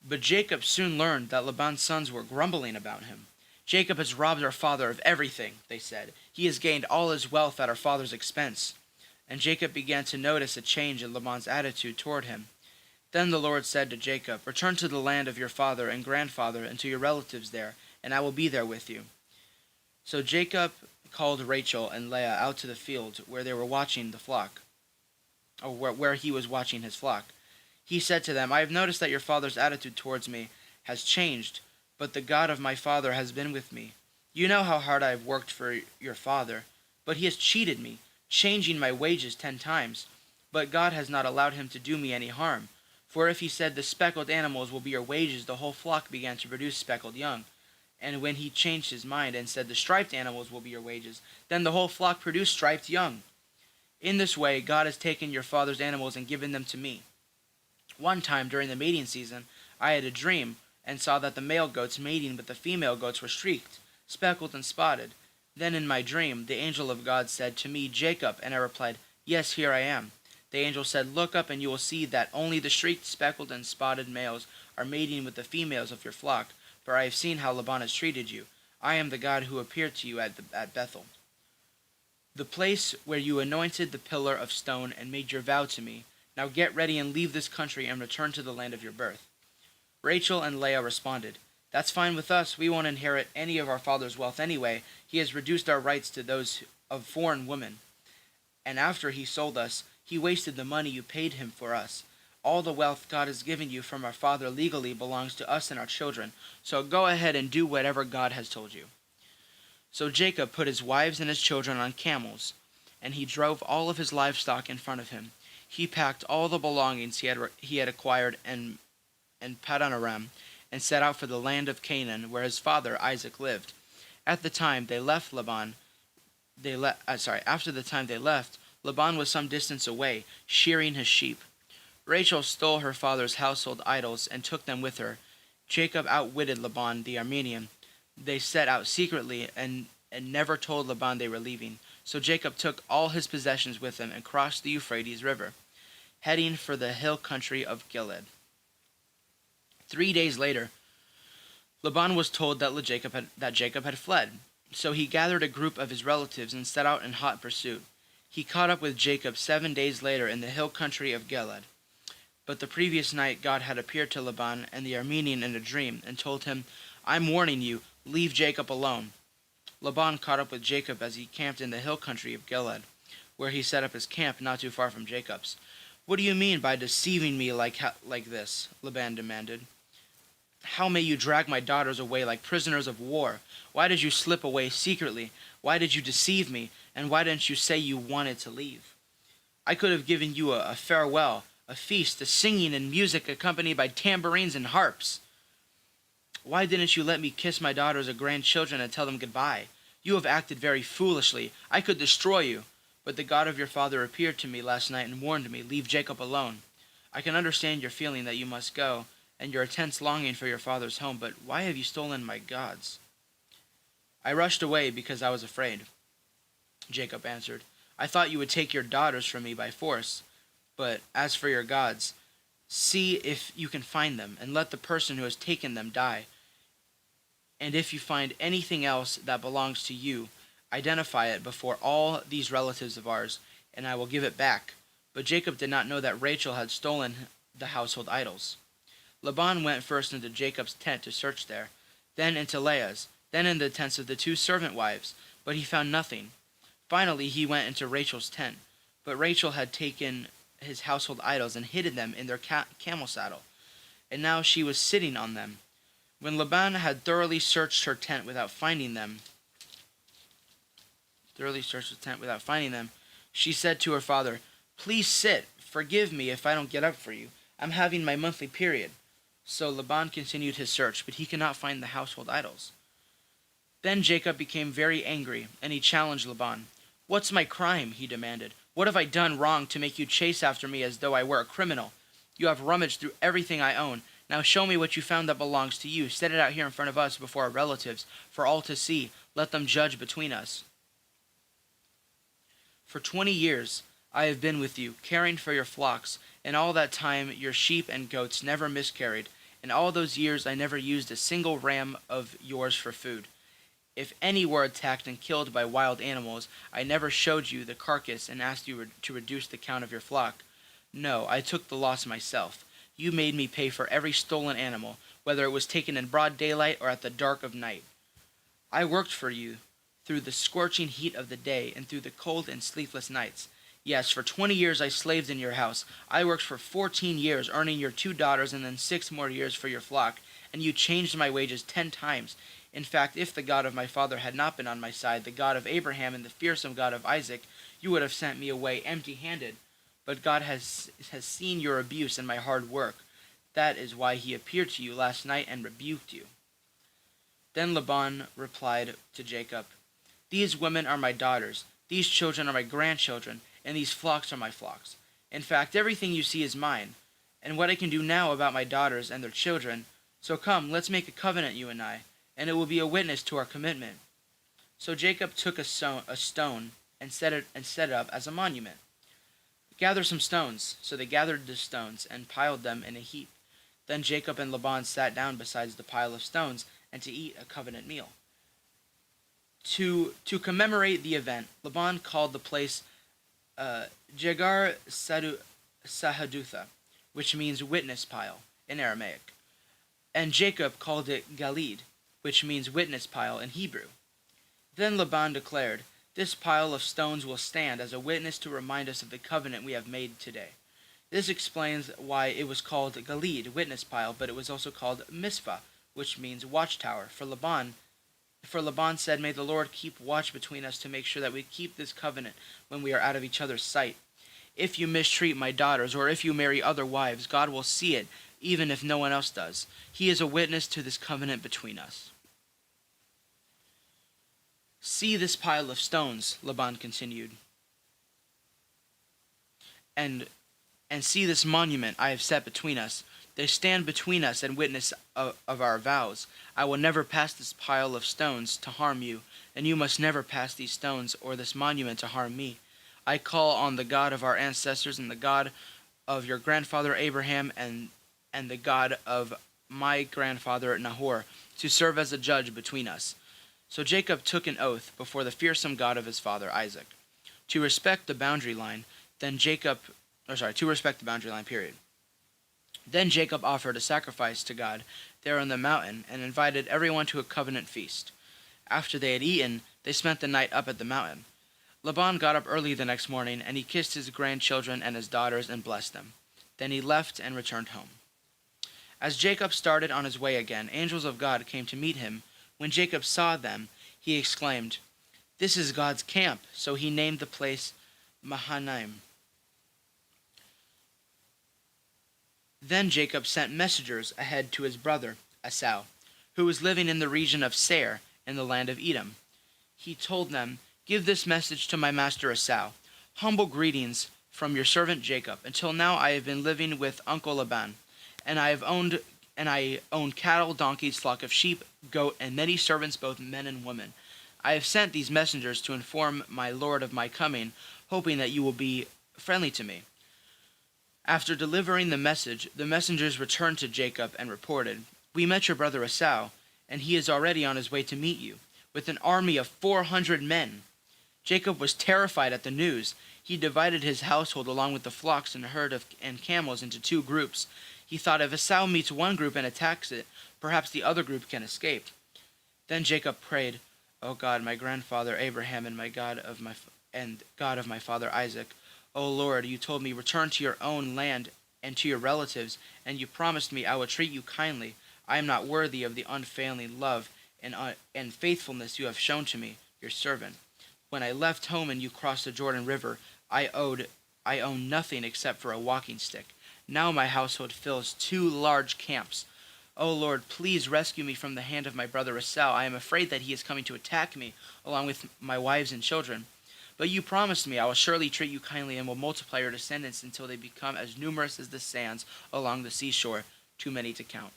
But Jacob soon learned that Laban's sons were grumbling about him. "Jacob has robbed our father of everything," they said. "He has gained all his wealth at our father's expense." And Jacob began to notice a change in Laban's attitude toward him. Then the Lord said to Jacob, "Return to the land of your father and grandfather and to your relatives there, and I will be there with you." So Jacob called Rachel and Leah out to the field where they were watching the flock, or where he was watching his flock. He said to them, "I have noticed that your father's attitude towards me has changed, but the God of my father has been with me. You know how hard I have worked for your father, but he has cheated me, changing my wages 10 times. But God has not allowed him to do me any harm. For if he said, 'The speckled animals will be your wages,' the whole flock began to produce speckled young. And when he changed his mind and said, 'The striped animals will be your wages,' then the whole flock produced striped young. In this way, God has taken your father's animals and given them to me. One time during the mating season, I had a dream and saw that the male goats mating with the female goats were streaked, speckled, and spotted. Then in my dream, the angel of God said to me, 'Jacob,' and I replied, 'Yes, here I am.' The angel said, "Look up, and you will see that only the streaked, speckled, and spotted males are mating with the females of your flock, for I have seen how Laban has treated you. I am the God who appeared to you at Bethel, the place where you anointed the pillar of stone and made your vow to me. Now get ready and leave this country and return to the land of your birth." Rachel and Leah responded, "That's fine with us. We won't inherit any of our father's wealth anyway. He has reduced our rights to those of foreign women. And after he sold us, he wasted the money you paid him for us. All the wealth God has given you from our father legally belongs to us and our children. So go ahead and do whatever God has told you." So Jacob put his wives and his children on camels, and he drove all of his livestock in front of him. He packed all the belongings he had acquired in Paddan Aram, and set out for the land of Canaan, where his father Isaac lived. At the time they left Laban, After the time they left, Laban was some distance away, shearing his sheep. Rachel stole her father's household idols and took them with her. Jacob outwitted Laban the Aramean. They set out secretly and never told Laban they were leaving. So Jacob took all his possessions with him and crossed the Euphrates River, heading for the hill country of Gilead. 3 days later, Laban was told that Jacob had fled. So he gathered a group of his relatives and set out in hot pursuit. He caught up with Jacob 7 days later in the hill country of Gilead. But the previous night God had appeared to Laban and the Aramean in a dream and told him, "I'm warning you, leave Jacob alone." Laban caught up with Jacob as he camped in the hill country of Gilead, where he set up his camp not too far from Jacob's. "What do you mean by deceiving me like this?" Laban demanded. "How may you drag my daughters away like prisoners of war? Why did you slip away secretly? Why did you deceive me? And why didn't you say you wanted to leave? I could have given you a farewell, a feast, a singing and music accompanied by tambourines and harps. Why didn't you let me kiss my daughters or grandchildren and tell them goodbye? You have acted very foolishly. I could destroy you. But the God of your father appeared to me last night and warned me, 'Leave Jacob alone.' I can understand your feeling that you must go, and your intense longing for your father's home, but why have you stolen my gods?" "I rushed away because I was afraid," Jacob answered. "I thought you would take your daughters from me by force. But as for your gods, see if you can find them, and let the person who has taken them die. And if you find anything else that belongs to you, identify it before all these relatives of ours, and I will give it back." But Jacob did not know that Rachel had stolen the household idols. Laban went first into Jacob's tent to search there, then into Leah's, then in the tents of the 2 servant wives, but he found nothing. Finally he went into Rachel's tent, but Rachel had taken his household idols and hidden them in their camel saddle, and now she was sitting on them. When Laban had thoroughly searched her tent without finding them, she said to her father, "Please sit. Forgive me if I don't get up for you. I'm having my monthly period." So Laban continued his search, but he could not find the household idols. Then Jacob became very angry, and he challenged Laban. "What's my crime?" he demanded. "What have I done wrong to make you chase after me as though I were a criminal? You have rummaged through everything I own. Now show me what you found that belongs to you. Set it out here in front of us before our relatives, for all to see. Let them judge between us. For 20 years I have been with you, caring for your flocks, and all that time your sheep and goats never miscarried. In all those years I never used a single ram of yours for food. If any were attacked and killed by wild animals, I never showed you the carcass and asked you to reduce the count of your flock. No, I took the loss myself. You made me pay for every stolen animal, whether it was taken in broad daylight or at the dark of night. I worked for you through the scorching heat of the day and through the cold and sleepless nights. Yes, for 20 years I slaved in your house. I worked for 14 years, earning your 2 daughters and then 6 more years for your flock, and you changed my wages 10 times. In fact, if the God of my father had not been on my side, the God of Abraham and the fearsome God of Isaac, you would have sent me away empty-handed. But God has seen your abuse and my hard work. That is why he appeared to you last night and rebuked you." Then Laban replied to Jacob, "These women are my daughters, these children are my grandchildren, and these flocks are my flocks. In fact, everything you see is mine, and what I can do now about my daughters and their children. So come, let's make a covenant, you and I, and it will be a witness to our commitment." So Jacob took a stone and set it up as a monument. "Gather some stones." So they gathered the stones and piled them in a heap. Then Jacob and Laban sat down beside the pile of stones and to eat a covenant meal. To commemorate the event, Laban called the place Jegar Sahadutha, which means witness pile in Aramaic, and Jacob called it Galid, which means witness pile in Hebrew. Then Laban declared, "This pile of stones will stand as a witness to remind us of the covenant we have made today." This explains why it was called Galid, witness pile, but it was also called Mizpah, which means watchtower. For Laban said, "May the Lord keep watch between us to make sure that we keep this covenant when we are out of each other's sight. If you mistreat my daughters, or if you marry other wives, God will see it, even if no one else does. He is a witness to this covenant between us." "See this pile of stones," Laban continued, and see this monument I have set between us. They stand between us and witness of our vows. I will never pass this pile of stones to harm you, and you must never pass these stones or this monument to harm me. I call on the God of our ancestors and the God of your grandfather Abraham and the God of my grandfather Nahor to serve as a judge between us." So Jacob took an oath before the fearsome God of his father Isaac to respect the boundary line. To respect the boundary line, period. Then Jacob offered a sacrifice to God there on the mountain and invited everyone to a covenant feast. After they had eaten, they spent the night up at the mountain. Laban got up early the next morning, and he kissed his grandchildren and his daughters and blessed them. Then he left and returned home. As Jacob started on his way again, angels of God came to meet him. When Jacob saw them, he exclaimed, "This is God's camp." So he named the place Mahanaim. Then Jacob sent messengers ahead to his brother Esau, who was living in the region of Seir in the land of Edom. He told them, "Give this message to my master Esau. Humble greetings from your servant Jacob. Until now I have been living with Uncle Laban, and I own cattle, donkeys, flock of sheep, goat, and many servants, both men and women. I have sent these messengers to inform my lord of my coming, hoping that you will be friendly to me." After delivering the message, the messengers returned to Jacob and reported, "We met your brother Esau, and he is already on his way to meet you, with an army of 400 men." Jacob was terrified at the news. He divided his household along with the flocks and herd and camels into two groups. He thought, if Esau meets one group and attacks it, perhaps the other group can escape. Then Jacob prayed, "O God, my grandfather Abraham, and God of my father Isaac, O Lord, you told me, return to your own land and to your relatives, and you promised me I will treat you kindly. I am not worthy of the unfailing love and faithfulness you have shown to me, your servant. When I left home and you crossed the Jordan River, I owned nothing except for a walking stick. Now my household fills two large camps. O Lord, please rescue me from the hand of my brother Esau. I am afraid that he is coming to attack me, along with my wives and children. But you promised me I will surely treat you kindly and will multiply your descendants until they become as numerous as the sands along the seashore, too many to count."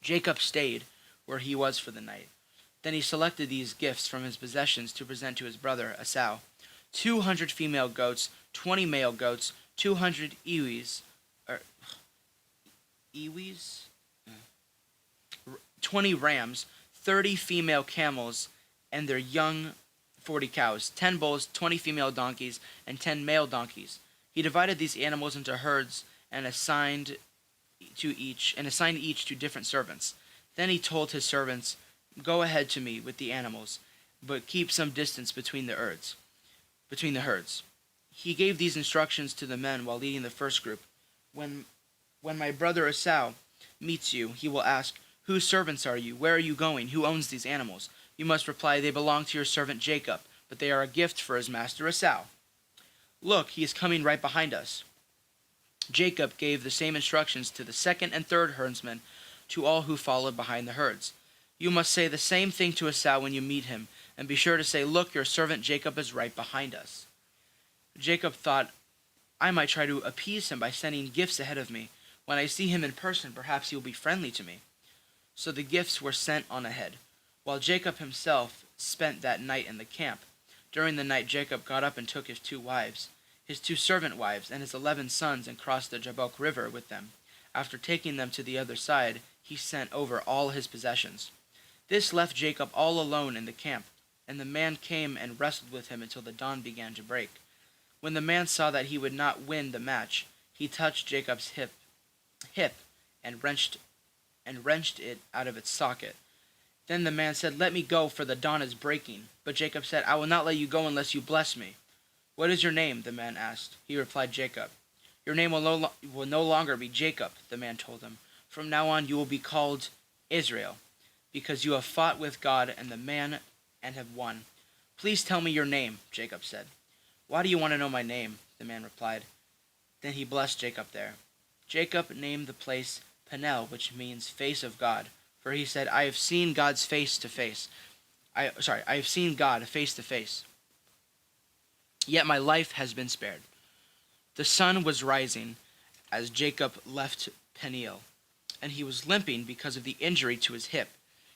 Jacob stayed where he was for the night. Then he selected these gifts from his possessions to present to his brother Esau: 200 female goats, 20 male goats, 200 ewes, 20 rams, 30 female camels, and their young 40 cows, 10 bulls, 20 female donkeys, and 10 male donkeys. He divided these animals into herds and assigned each to different servants. Then he told his servants, "Go ahead to me with the animals, but keep some distance between the herds." He gave these instructions to the men while leading the first group. When my brother Esau meets you, he will ask, "Whose servants are you? Where are you going? Who owns these animals?" You must reply, "They belong to your servant Jacob, but they are a gift for his master Esau. Look, he is coming right behind us." Jacob gave the same instructions to the second and third herdsmen, to all who followed behind the herds. You must say the same thing to Esau when you meet him, and be sure to say, "Look, your servant Jacob is right behind us." Jacob thought, I might try to appease him by sending gifts ahead of me. When I see him in person, perhaps he will be friendly to me. So the gifts were sent on ahead, while Jacob himself spent that night in the camp. During the night Jacob got up and took his 2 wives, his 2 servant wives, and his 11 sons, and crossed the Jabbok River with them. After taking them to the other side, he sent over all his possessions. This left Jacob all alone in the camp, and the man came and wrestled with him until the dawn began to break. When the man saw that he would not win the match, he touched Jacob's hip and wrenched it out of its socket. Then the man said, "Let me go, for the dawn is breaking." But Jacob said, "I will not let you go unless you bless me." "What is your name?" the man asked. He replied, "Jacob." "Your name will no longer be Jacob," the man told him. "From now on you will be called Israel, because you have fought with God and the man and have won." "Please tell me your name," Jacob said. "Why do you want to know my name?" the man replied. Then he blessed Jacob there. Jacob named the place Peniel, which means face of God, for he said, I have seen God's face to face. I have seen God face to face. Yet my life has been spared. The sun was rising as Jacob left Peniel, and he was limping because of the injury to his hip.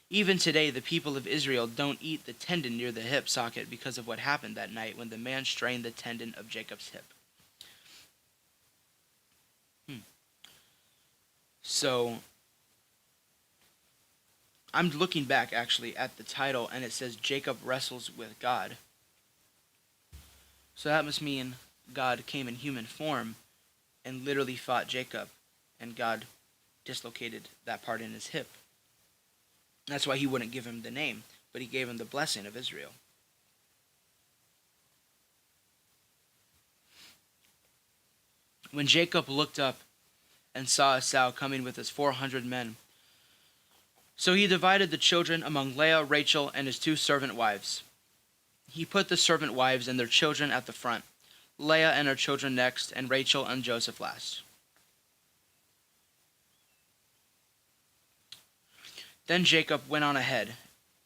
Even today, the people of Israel don't eat the tendon near the hip socket because of what happened that night when the man strained the tendon of Jacob's hip. So, I'm looking back actually at the title, and it says Jacob wrestles with God. So that must mean God came in human form and literally fought Jacob, and God dislocated that part in his hip. That's why he wouldn't give him the name, but he gave him the blessing of Israel. When Jacob looked up and saw Esau coming with his 400 men, so he divided the children among Leah, Rachel, and his 2 servant wives. He put the servant wives and their children at the front, Leah and her children next, and Rachel and Joseph last. Then Jacob went on ahead.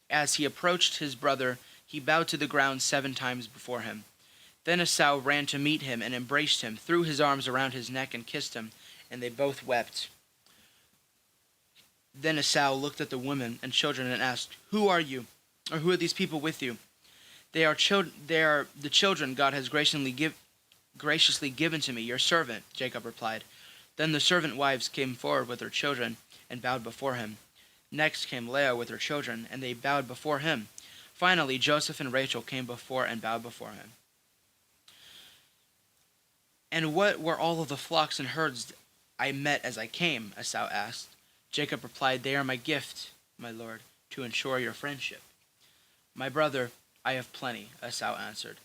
As he approached his brother, he bowed to the ground 7 times before him. Then Esau ran to meet him and embraced him, threw his arms around his neck and kissed him, and they both wept. Then Esau looked at the women and children and asked, "Who are you? Or who are these people with you?" They are the children God has graciously given to me, your servant," Jacob replied. Then the servant wives came forward with their children and bowed before him. Next came Leah with her children, and they bowed before him. Finally, Joseph and Rachel came before and bowed before him. "And what were all of the flocks and herds I met as I came?" Esau asked. Jacob replied, "They are my gift, my lord, to ensure your friendship." "My brother, I have plenty," Esau answered.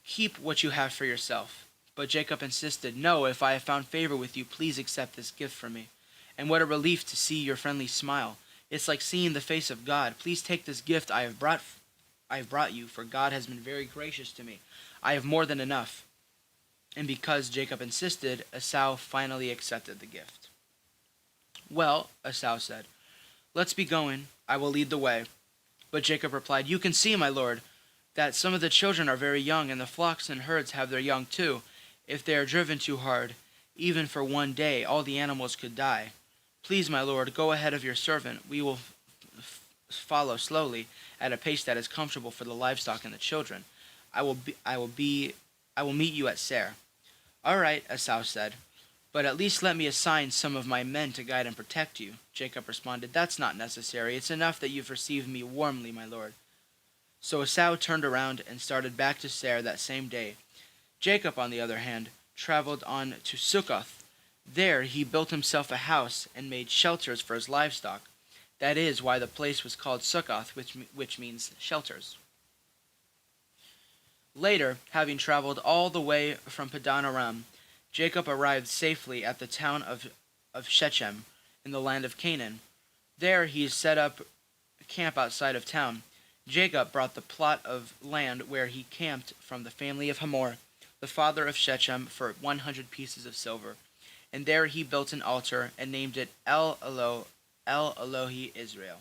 "Keep what you have for yourself." But Jacob insisted, "No, if I have found favor with you, please accept this gift from me. And what a relief to see your friendly smile. It's like seeing the face of God. Please take this gift I have brought you, for God has been very gracious to me. I have more than enough." And because Jacob insisted, Esau finally accepted the gift. "Well," Esau said, "let's be going. I will lead the way." But Jacob replied, "You can see, my lord, that some of the children are very young, and the flocks and herds have their young too. If they are driven too hard, even for one day, all the animals could die. Please, my lord, go ahead of your servant. We will follow slowly, at a pace that is comfortable for the livestock and the children. I will meet you at Seir." "All right," Esau said, "but at least let me assign some of my men to guide and protect you." Jacob responded, "That's not necessary. It's enough that you've received me warmly, my lord." So Esau turned around and started back to Seir that same day. Jacob, on the other hand, traveled on to Succoth. There he built himself a house and made shelters for his livestock. That is why the place was called Succoth, which means shelters. Later, having traveled all the way from Padan Aram, Jacob arrived safely at the town of Shechem in the land of Canaan. There he set up camp outside of town. Jacob brought the plot of land where he camped from the family of Hamor, the father of Shechem, for 100 pieces of silver. And there he built an altar and named it El Elohi Israel.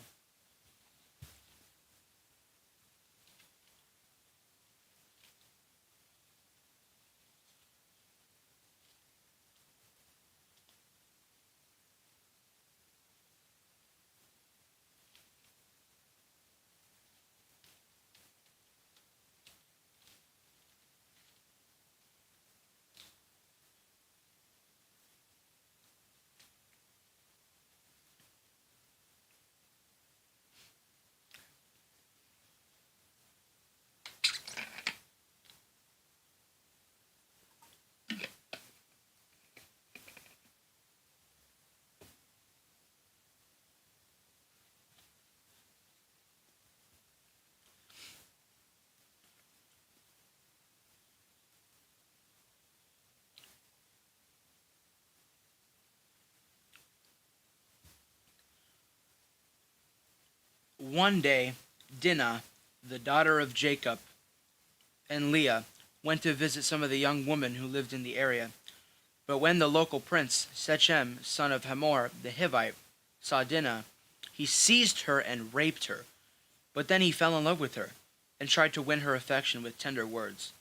One day, Dinah, the daughter of Jacob, and Leah went to visit some of the young women who lived in the area. But when the local prince, Shechem, son of Hamor the Hivite, saw Dinah, he seized her and raped her. But then he fell in love with her and tried to win her affection with tender words.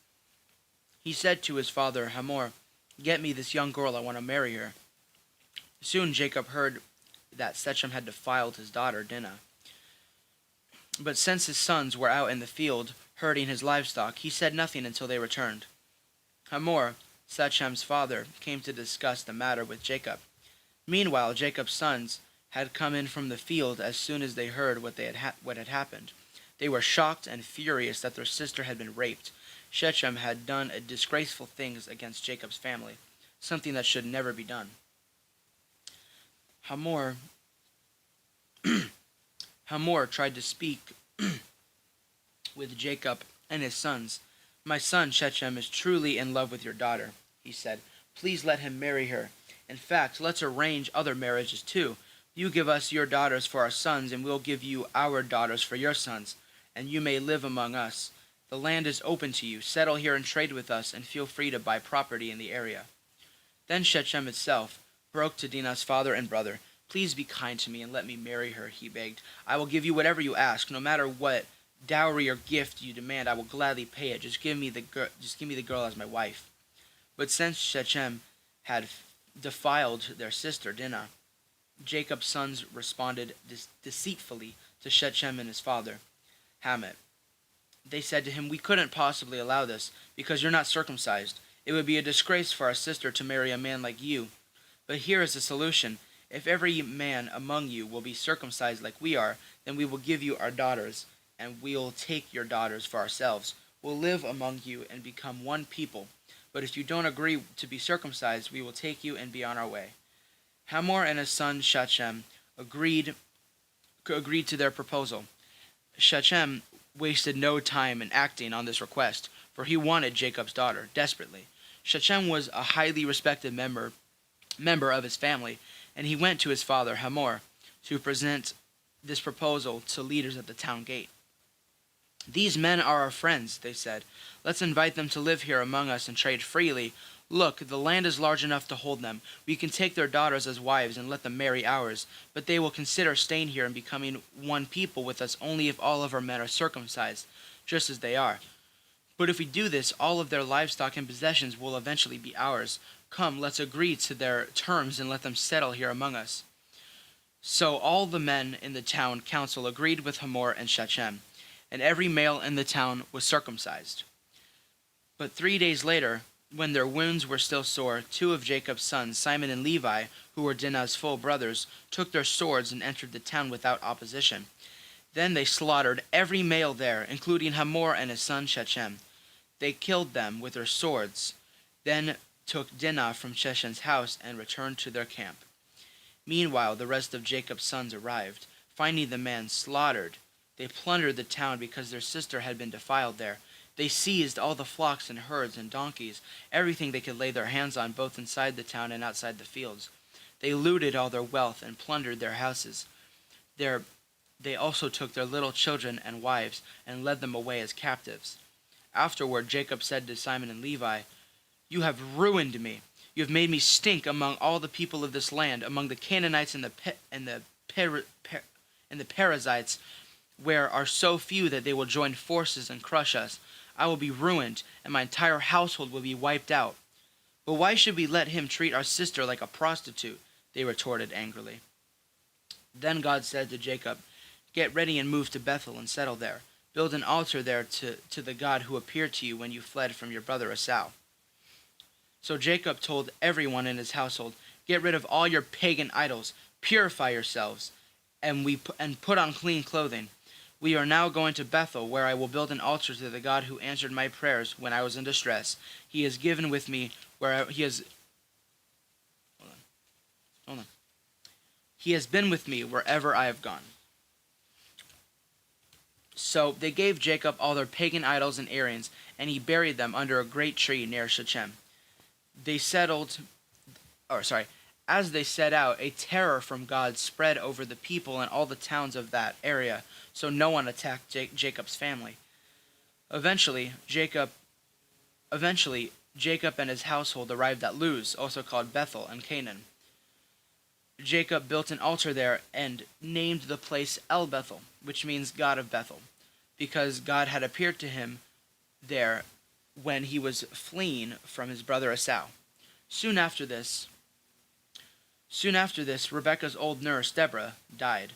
He said to his father Hamor, "Get me this young girl, I want to marry her." Soon Jacob heard that Shechem had defiled his daughter Dinah. But since his sons were out in the field herding his livestock, he said nothing until they returned. Hamor, Shechem's father, came to discuss the matter with Jacob. Meanwhile, Jacob's sons had come in from the field as soon as they heard what had happened. They were shocked and furious that their sister had been raped. Shechem had done disgraceful things against Jacob's family, something that should never be done. Hamor tried to speak with Jacob and his sons. "My son Shechem is truly in love with your daughter," he said. "Please let him marry her. In fact, let's arrange other marriages too. You give us your daughters for our sons, and we'll give you our daughters for your sons, and you may live among us. The land is open to you. Settle here and trade with us, and feel free to buy property in the area." Then Shechem itself broke to Dinah's father and brother. "Please be kind to me and let me marry her," he begged. "I will give you whatever you ask, no matter what dowry or gift you demand. I will gladly pay it. Just give me the girl as my wife." But since Shechem had defiled their sister Dinah, Jacob's sons responded deceitfully to Shechem and his father Hamor. They said to him, "We couldn't possibly allow this, because you're not circumcised. It would be a disgrace for our sister to marry a man like you. But here is the solution. If every man among you will be circumcised like we are, then we will give you our daughters, and we'll take your daughters for ourselves. We'll live among you and become one people. But if you don't agree to be circumcised, we will take you and be on our way." Hamor and his son Shechem agreed to their proposal. Shechem wasted no time in acting on this request, for he wanted Jacob's daughter desperately. Shechem was a highly respected member of his family, and he went to his father Hamor to present this proposal to leaders at the town gate. "These men are our friends," they said. "Let's invite them to live here among us and trade freely. Look, the land is large enough to hold them. We can take their daughters as wives and let them marry ours, but they will consider staying here and becoming one people with us only if all of our men are circumcised, just as they are. But if we do this, all of their livestock and possessions will eventually be ours. Come, let's agree to their terms and let them settle here among us." So all the men in the town council agreed with Hamor and Shechem, and every male in the town was circumcised. But 3 days later, when their wounds were still sore, 2 of Jacob's sons, Simon and Levi, who were Dinah's full brothers, took their swords and entered the town without opposition. Then they slaughtered every male there, including Hamor and his son Shechem. They killed them with their swords, then took Dinah from Shechem's house and returned to their camp. Meanwhile, the rest of Jacob's sons arrived. Finding the man slaughtered, they plundered the town because their sister had been defiled there. They seized all the flocks and herds and donkeys, everything they could lay their hands on, both inside the town and outside the fields. They looted all their wealth and plundered their houses. They also took their little children and wives and led them away as captives. Afterward, Jacob said to Simon and Levi, "You have ruined me. You have made me stink among all the people of this land, among the Canaanites and the Perizzites, where are so few that they will join forces and crush us. I will be ruined, and my entire household will be wiped out." "But why should we let him treat our sister like a prostitute?" they retorted angrily. Then God said to Jacob, "Get ready and move to Bethel and settle there. Build an altar there to the God who appeared to you when you fled from your brother Esau." So Jacob told everyone in his household, "Get rid of all your pagan idols, purify yourselves, and put on clean clothing. We are now going to Bethel, where I will build an altar to the God who answered my prayers when I was in distress. He has given with me where he has Hold on. He has been with me wherever I have gone." So they gave Jacob all their pagan idols and earrings, and he buried them under a great tree near Shechem. As they set out, a terror from God spread over the people and all the towns of that area, so no one attacked Jacob's family. Eventually, Jacob and his household arrived at Luz, also called Bethel, in Canaan. Jacob built an altar there and named the place El Bethel, which means God of Bethel, because God had appeared to him there when he was fleeing from his brother Esau. Soon after this, Rebekah's old nurse, Deborah, died.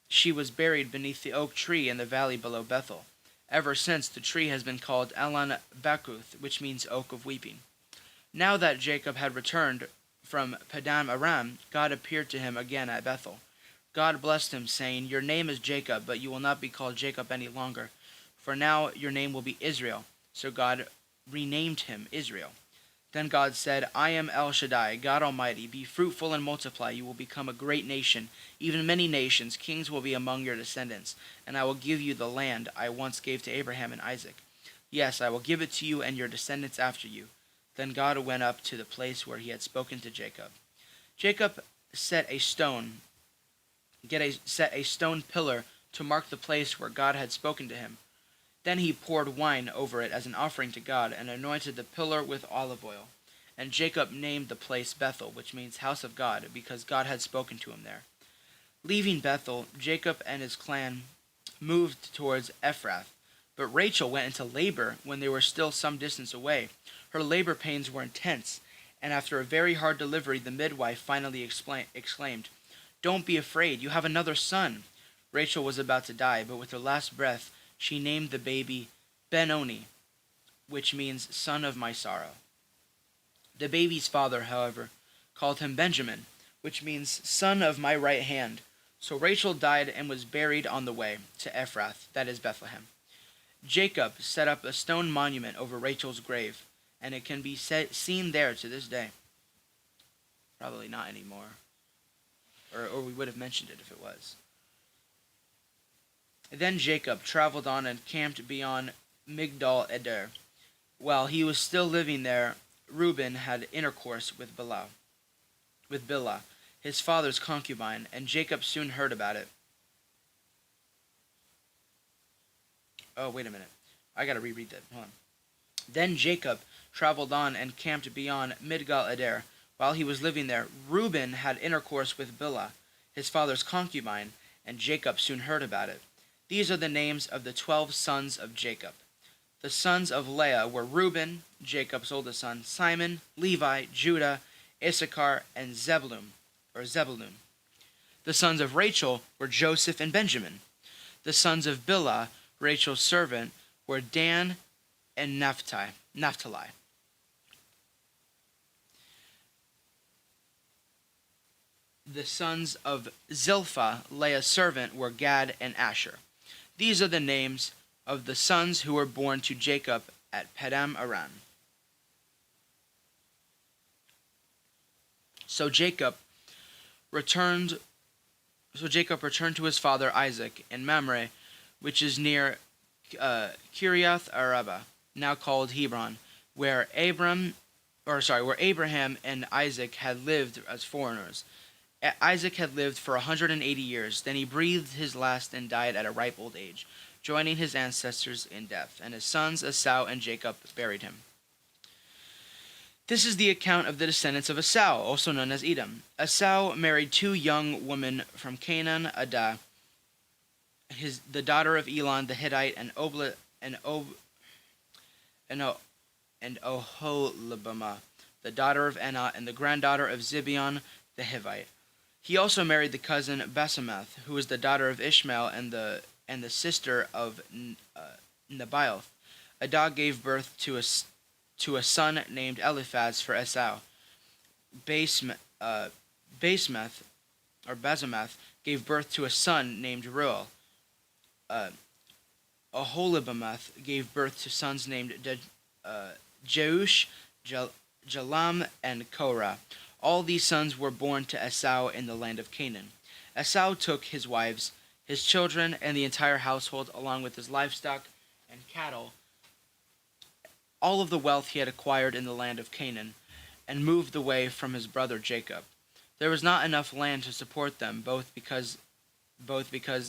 She was buried beneath the oak tree in the valley below Bethel. Ever since, the tree has been called Elon Bakuth, which means oak of weeping. Now that Jacob had returned from Padan Aram, God appeared to him again at Bethel. God blessed him, saying, "Your name is Jacob, but you will not be called Jacob any longer, for now your name will be Israel." So God renamed him Israel. Then God said, "I am El Shaddai, God Almighty. Be fruitful and multiply. You will become a great nation, even many nations. Kings will be among your descendants, and I will give you the land I once gave to Abraham and Isaac. Yes, I will give it to you and your descendants after you." Then God went up to the place where he had spoken to Jacob. Jacob set a stone pillar to mark the place where God had spoken to him. Then he poured wine over it as an offering to God, and anointed the pillar with olive oil. And Jacob named the place Bethel, which means house of God, because God had spoken to him there. Leaving Bethel, Jacob and his clan moved towards Ephrath. But Rachel went into labor when they were still some distance away. Her labor pains were intense, and after a very hard delivery, the midwife finally exclaimed, "Don't be afraid, you have another son." Rachel was about to die, but with her last breath, she named the baby Benoni, which means son of my sorrow. The baby's father, however, called him Benjamin, which means son of my right hand. So Rachel died and was buried on the way to Ephrath, that is Bethlehem. Jacob set up a stone monument over Rachel's grave, and it can be seen there to this day. Probably not anymore, or we would have mentioned it if it was. Then Jacob traveled on and camped beyond Migdal Eder. While he was still living there, Reuben had intercourse with Bilhah, his father's concubine, and Jacob soon heard about it. Oh, wait a minute. I gotta reread that. Hold on. Then Jacob traveled on and camped beyond Migdal Eder. While he was living there, Reuben had intercourse with Bilhah, his father's concubine, and Jacob soon heard about it. These are the names of the 12 sons of Jacob. The sons of Leah were Reuben, Jacob's oldest son, Simon, Levi, Judah, Issachar, and Zebulun. The sons of Rachel were Joseph and Benjamin. The sons of Bilhah, Rachel's servant, were Dan and Naphtali. The sons of Zilpah, Leah's servant, were Gad and Asher. These are the names of the sons who were born to Jacob at Padan Aram. So Jacob returned to his father Isaac in Mamre, which is near Kiriath Araba, now called Hebron, where Abraham and Isaac had lived as foreigners. Isaac had lived for 180 years. Then he breathed his last and died at a ripe old age, joining his ancestors in death, and his sons Esau and Jacob buried him. This is the account of the descendants of Esau, also known as Edom. Esau married 2 young women from Canaan, Adah, the daughter of Elon the Hittite, and Oholibamah, the daughter of Anah, and the granddaughter of Zibeon the Hivite. He also married the cousin Basemath, who was the daughter of Ishmael and the sister of Nebaioth. Adah gave birth to a son named Eliphaz for Esau. Basemath gave birth to a son named Reuel. Oholibamath gave birth to sons named Jeush, Jalam, and Korah. All these sons were born to Esau in the land of Canaan. Esau took his wives, his children, and the entire household, along with his livestock and cattle, all of the wealth he had acquired in the land of Canaan, and moved away from his brother Jacob. There was not enough land to support them, both because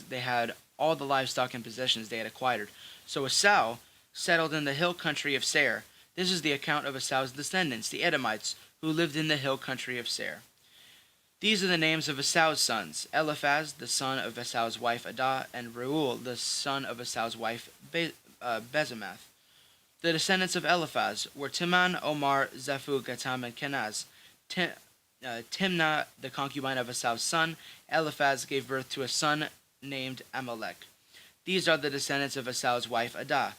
they had all the livestock and possessions they had acquired. So Esau settled in the hill country of Seir. This is the account of Esau's descendants, the Edomites, who lived in the hill country of Seir. These are the names of Esau's sons: Eliphaz, the son of Esau's wife Adah, and Reuel, the son of Esau's wife Bezemath. The descendants of Eliphaz were Timan, Omar, Zephu, Gatam, and Kenaz. Timnah, the concubine of Esau's son, Eliphaz gave birth to a son named Amalek. These are the descendants of Esau's wife Adah.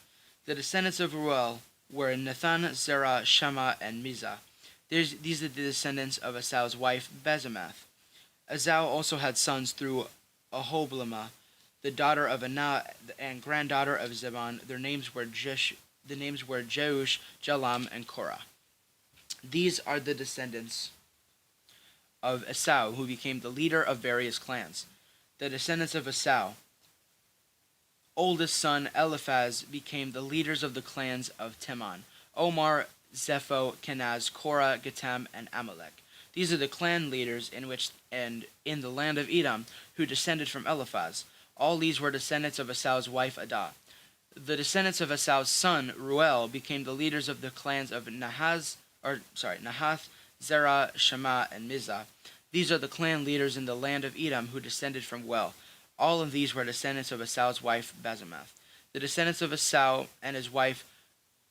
The descendants of Reuel were Nathan, Zerah, Shammah, and Mizah. These are the descendants of Esau's wife Bezemath. Esau also had sons through Ahoblama, the daughter of Anah and granddaughter of Zebon. The names were Jeush, Jalam, and Korah. These are the descendants of Esau, who became the leader of various clans. The descendants of Esau, oldest son Eliphaz, became the leaders of the clans of Teman: Omar, Zepho, Kenaz, Korah, Gatam, and Amalek. These are the clan leaders in the land of Edom who descended from Eliphaz. All these were descendants of Esau's wife Adah. The descendants of Esau's son Reuel became the leaders of the clans of Nahath, Zerah, Shammah, and Mizah. These are the clan leaders in the land of Edom who descended from Reuel. All of these were descendants of Esau's wife Bezemath. The descendants of Esau and his wife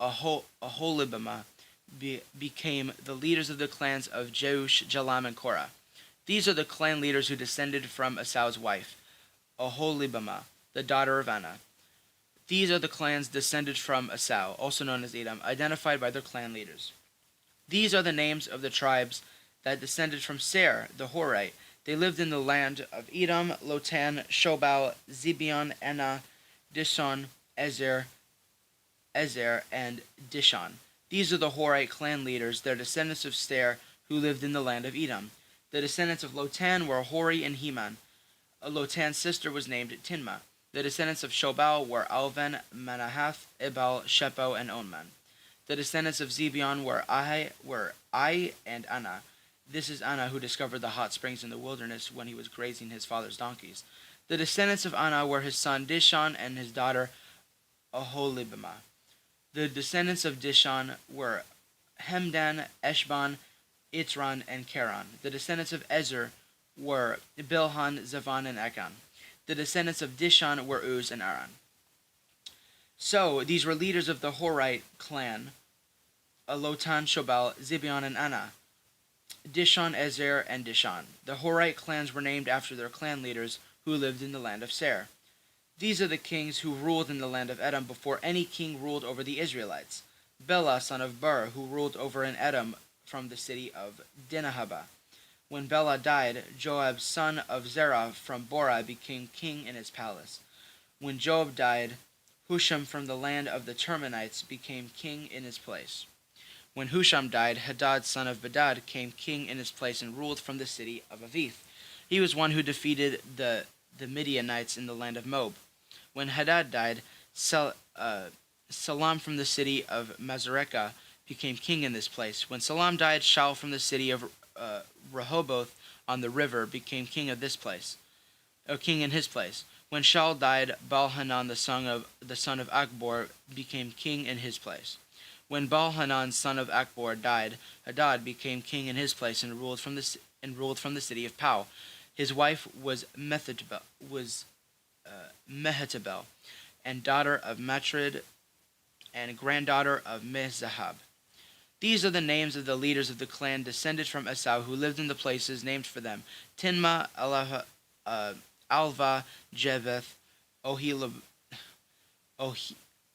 Aholibamah became the leaders of the clans of Jeush, Jalam, and Korah. These are the clan leaders who descended from Esau's wife Aholibamah, the daughter of Anah. These are the clans descended from Esau, also known as Edom, identified by their clan leaders. These are the names of the tribes that descended from Seir, the Horite. They lived in the land of Edom, Lotan, Shobal, Zibeon, Anah, Dishon, Ezer, and Dishon. These are the Horite clan leaders, their descendants of Seir, who lived in the land of Edom. The descendants of Lotan were Hori and Heman. Lotan's sister was named Tinma. The descendants of Shobal were Alvan, Manahath, Ibal, Shepo, and Onman. The descendants of Zibeon were Ai and Anah. This is Anah who discovered the hot springs in the wilderness when he was grazing his father's donkeys. The descendants of Anah were his son Dishon and his daughter Aholibamah. The descendants of Dishon were Hemdan, Eshban, Itran, and Keran. The descendants of Ezer were Bilhan, Zavan, and Akan. The descendants of Dishon were Uz and Aran. So these were leaders of the Horite clan: Lotan, Shobal, Zibeon, and Anah, Dishon, Ezer, and Dishon. The Horite clans were named after their clan leaders who lived in the land of Seir. These are the kings who ruled in the land of Edom before any king ruled over the Israelites: Bela, son of Bur, who ruled over in Edom from the city of Dinahaba. When Bela died, Joab, son of Zerah from Borah, became king in his palace. When Joab died, Husham from the land of the Terminites became king in his place. When Husham died, Hadad, son of Bedad, came king in his place and ruled from the city of Avith. He was one who defeated the Midianites in the land of Moab. When Hadad died, Salam from the city of Masrekah became king in this place. When Salam died, Shaul from the city of Rehoboth on the river became king in his place. When Shaul died, Baal-Hanan, the son of Akbor, became king in his place. When Baal-Hanan, son of Akbor, died, Hadad became king in his place and ruled from the city of Pau. His wife was Mehetabel, and daughter of Matred, and granddaughter of Mezahab. These are the names of the leaders of the clan descended from Esau who lived in the places named for them: Tinma, Alva, Jebeth,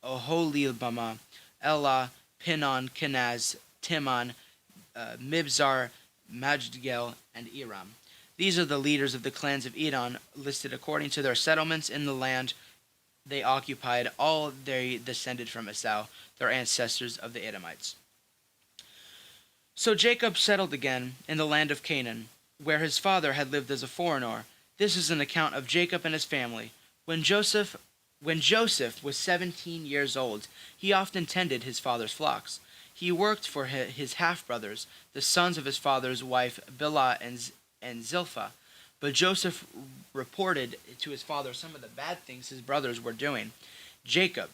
Oholibamah, Elah, Pinon, Kenaz, Timon, Mibzar, Majdgel, and Iram. These are the leaders of the clans of Edom, listed according to their settlements in the land they occupied. All they descended from Esau, their ancestors of the Edomites. So Jacob settled again in the land of Canaan, where his father had lived as a foreigner. This is an account of Jacob and his family. When Joseph was 17 years old, he often tended his father's flocks. He worked for his half-brothers, the sons of his father's wife Bilhah and Zilpah. But Joseph reported to his father some of the bad things his brothers were doing. Jacob,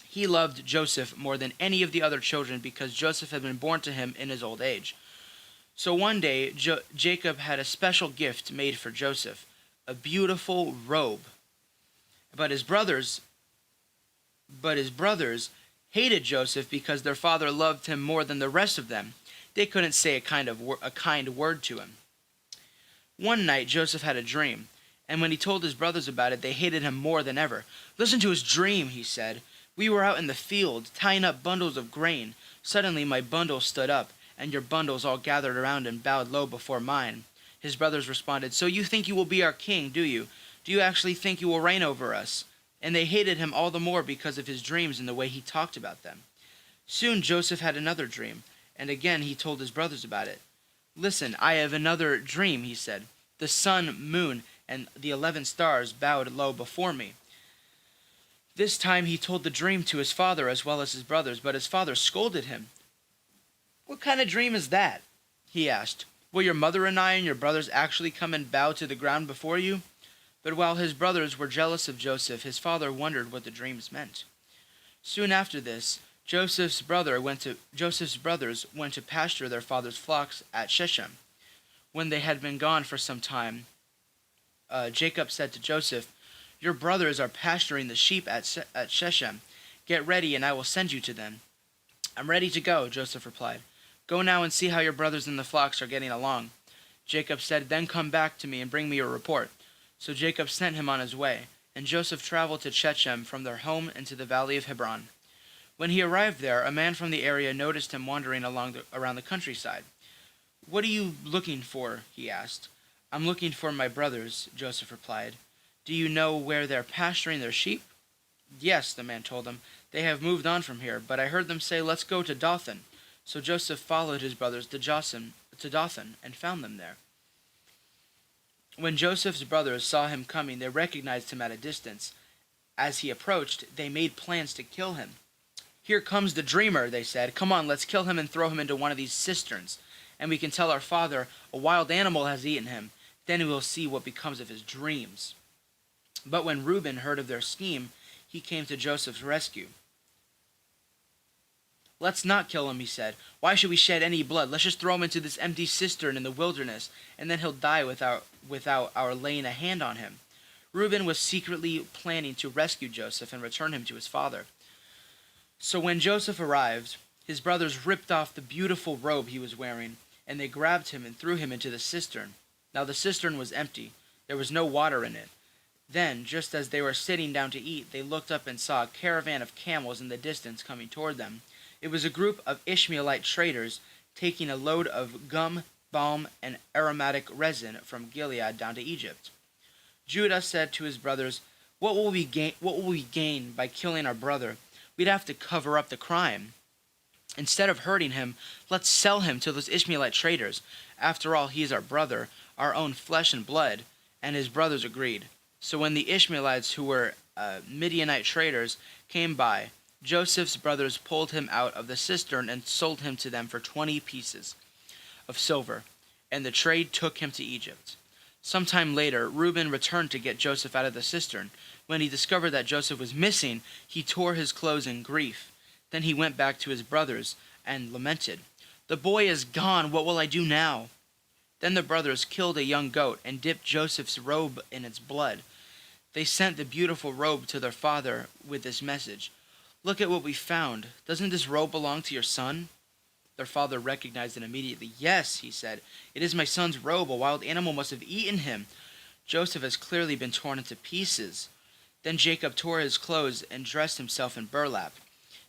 he loved Joseph more than any of the other children because Joseph had been born to him in his old age. So one day, Jacob had a special gift made for Joseph, a beautiful robe. But his brothers hated Joseph because their father loved him more than the rest of them. They couldn't say a kind word to him. One night Joseph had a dream, and when he told his brothers about it, they hated him more than ever. "Listen to his dream," he said. "We were out in the field, tying up bundles of grain. Suddenly my bundle stood up, and your bundles all gathered around and bowed low before mine." His brothers responded, "So you think you will be our king, do you? Do you actually think you will reign over us?" And they hated him all the more because of his dreams and the way he talked about them. Soon Joseph had another dream, and again he told his brothers about it. "Listen, I have another dream," he said. "The sun, moon, and the 11 stars bowed low before me." This time he told the dream to his father as well as his brothers, but his father scolded him. "What kind of dream is that?" he asked. "Will your mother and I and your brothers actually come and bow to the ground before you?" But while his brothers were jealous of Joseph, his father wondered what the dreams meant. Soon after this, Joseph's brothers went to pasture their father's flocks at Shechem. When they had been gone for some time, Jacob said to Joseph, "Your brothers are pasturing the sheep at Shechem. Get ready, and I will send you to them." "I'm ready to go," Joseph replied. "Go now and see how your brothers and the flocks are getting along." Jacob said, "Then come back to me and bring me a report." So Jacob sent him on his way, and Joseph traveled to Shechem from their home into the valley of Hebron. When he arrived there, a man from the area noticed him wandering around the countryside. "What are you looking for?" he asked. "I'm looking for my brothers," Joseph replied. "Do you know where they're pasturing their sheep?" "Yes," the man told him. "They have moved on from here, but I heard them say, 'Let's go to Dothan.'" So Joseph followed his brothers to Dothan and found them there. When Joseph's brothers saw him coming, they recognized him at a distance. As he approached, they made plans to kill him. "Here comes the dreamer," they said. "Come on, let's kill him and throw him into one of these cisterns. And we can tell our father a wild animal has eaten him. Then we will see what becomes of his dreams." But when Reuben heard of their scheme, he came to Joseph's rescue. "Let's not kill him," he said. "Why should we shed any blood? Let's just throw him into this empty cistern in the wilderness, and then he'll die without our laying a hand on him." Reuben was secretly planning to rescue Joseph and return him to his father. So when Joseph arrived, his brothers ripped off the beautiful robe he was wearing, and they grabbed him and threw him into the cistern. Now the cistern was empty. There was no water in it. Then, just as they were sitting down to eat, they looked up and saw a caravan of camels in the distance coming toward them. It was a group of Ishmaelite traders taking a load of gum, balm, and aromatic resin from Gilead down to Egypt. Judah said to his brothers, What will we gain by killing our brother? We'd have to cover up the crime. Instead of hurting him, let's sell him to those Ishmaelite traders. After all, he is our brother, our own flesh and blood." And his brothers agreed. So when the Ishmaelites, who were Midianite traders, came by, Joseph's brothers pulled him out of the cistern and sold him to them for 20 pieces of silver, and the trade took him to Egypt. Some time later, Reuben returned to get Joseph out of the cistern. When he discovered that Joseph was missing, he tore his clothes in grief. Then he went back to his brothers and lamented, "The boy is gone. What will I do now?" Then the brothers killed a young goat and dipped Joseph's robe in its blood. They sent the beautiful robe to their father with this message, "Look at what we found. Doesn't this robe belong to your son?" Their father recognized it immediately. "Yes," he said, "it is my son's robe. A wild animal must have eaten him. Joseph has clearly been torn into pieces." Then Jacob tore his clothes and dressed himself in burlap.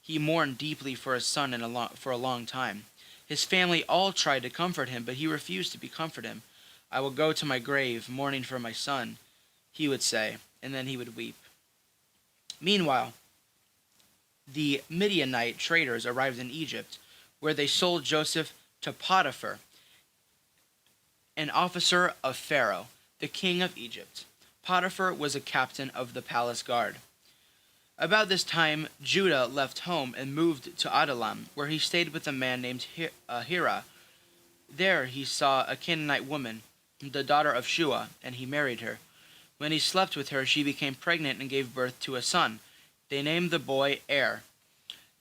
He mourned deeply for his son for a long time. His family all tried to comfort him, but he refused to be comforted. "I will go to my grave, mourning for my son," he would say, and then he would weep. Meanwhile, the Midianite traders arrived in Egypt, where they sold Joseph to Potiphar, an officer of Pharaoh, the king of Egypt. Potiphar was a captain of the palace guard. About this time, Judah left home and moved to Adullam, where he stayed with a man named Hira. There he saw a Canaanite woman the daughter of Shua, and he married her. When he slept with her, she became pregnant and gave birth to a son. They named the boy Er.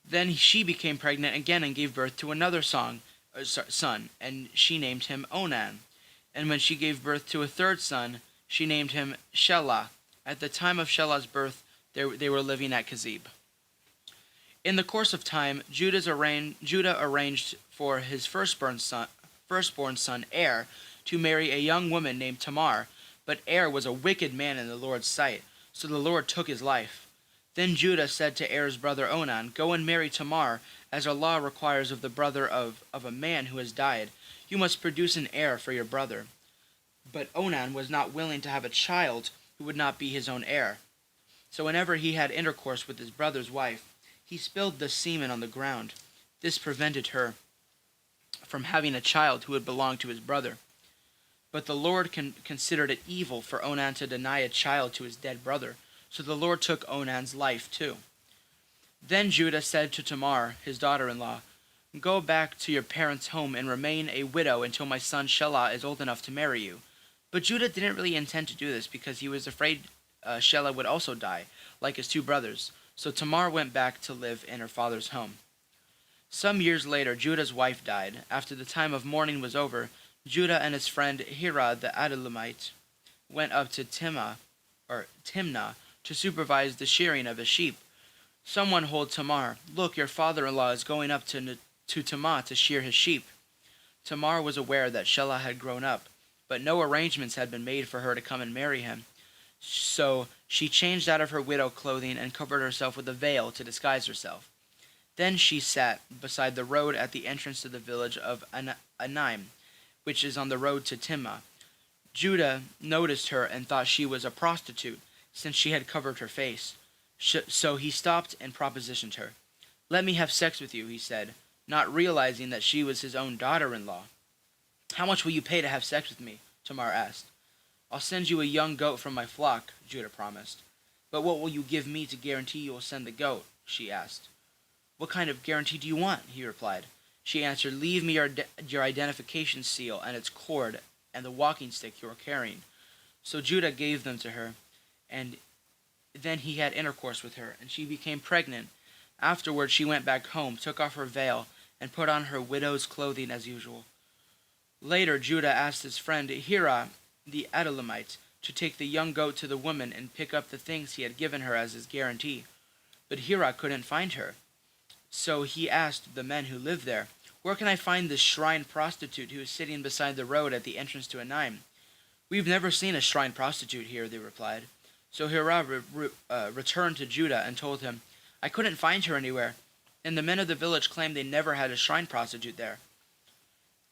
Then she became pregnant again and gave birth to another son, and she named him Onan. And when she gave birth to a third son, she named him Shelah. At the time of Shelah's birth, they were living at Kezib. In the course of time, Judah arranged for his firstborn son Er to marry a young woman named Tamar, but Er was a wicked man in the Lord's sight, so the Lord took his life. Then Judah said to Er's brother Onan, "Go and marry Tamar, as our law requires of the brother of a man who has died. You must produce an heir for your brother." But Onan was not willing to have a child who would not be his own heir. So whenever he had intercourse with his brother's wife, he spilled the semen on the ground. This prevented her from having a child who would belong to his brother. But the Lord considered it evil for Onan to deny a child to his dead brother, so the Lord took Onan's life too. Then Judah said to Tamar, his daughter-in-law, "Go back to your parents' home and remain a widow until my son Shelah is old enough to marry you." But Judah didn't really intend to do this because he was afraid Shelah would also die, like his two brothers. So Tamar went back to live in her father's home. Some years later, Judah's wife died. After the time of mourning was over, Judah and his friend Hira the Adullamite went up to Timnah to supervise the shearing of his sheep. Someone told Tamar, "Look, your father-in-law is going up to Timnah to shear his sheep." Tamar was aware that Shelah had grown up, but no arrangements had been made for her to come and marry him. So she changed out of her widow clothing and covered herself with a veil to disguise herself. Then she sat beside the road at the entrance to the village of Anaim, which is on the road to Timnah. Judah noticed her and thought she was a prostitute, since she had covered her face. So he stopped and propositioned her. "Let me have sex with you," he said, not realizing that she was his own daughter-in-law. "How much will you pay to have sex with me?" Tamar asked. "I'll send you a young goat from my flock," Judah promised. "But what will you give me to guarantee you will send the goat?" she asked. "What kind of guarantee do you want?" he replied. She answered, "Leave me your identification seal and its cord and the walking stick you are carrying." So Judah gave them to her, and then he had intercourse with her, and she became pregnant. Afterward she went back home, took off her veil, and put on her widow's clothing as usual. Later Judah asked his friend Hira the Adullamite to take the young goat to the woman and pick up the things he had given her as his guarantee. But Hira couldn't find her. So he asked the men who lived there, "Where can I find this shrine prostitute who is sitting beside the road at the entrance to Anaim?" "We've never seen a shrine prostitute here," they replied. So Hira returned to Judah and told him, "I couldn't find her anywhere, and the men of the village claimed they never had a shrine prostitute there."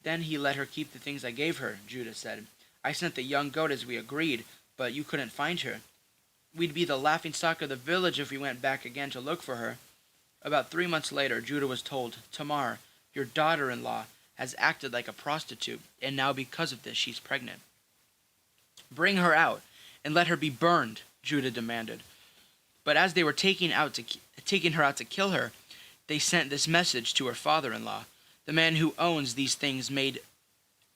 "Then he let her keep the things I gave her," Judah said. "I sent the young goat as we agreed, but you couldn't find her. We'd be the laughingstock of the village if we went back again to look for her." About 3 months later, Judah was told, "Tamar, your daughter-in-law, has acted like a prostitute, and now because of this she's pregnant." "Bring her out, and let her be burned," Judah demanded. But as they were taking her out to kill her, they sent this message to her father-in-law: "The man who owns these things made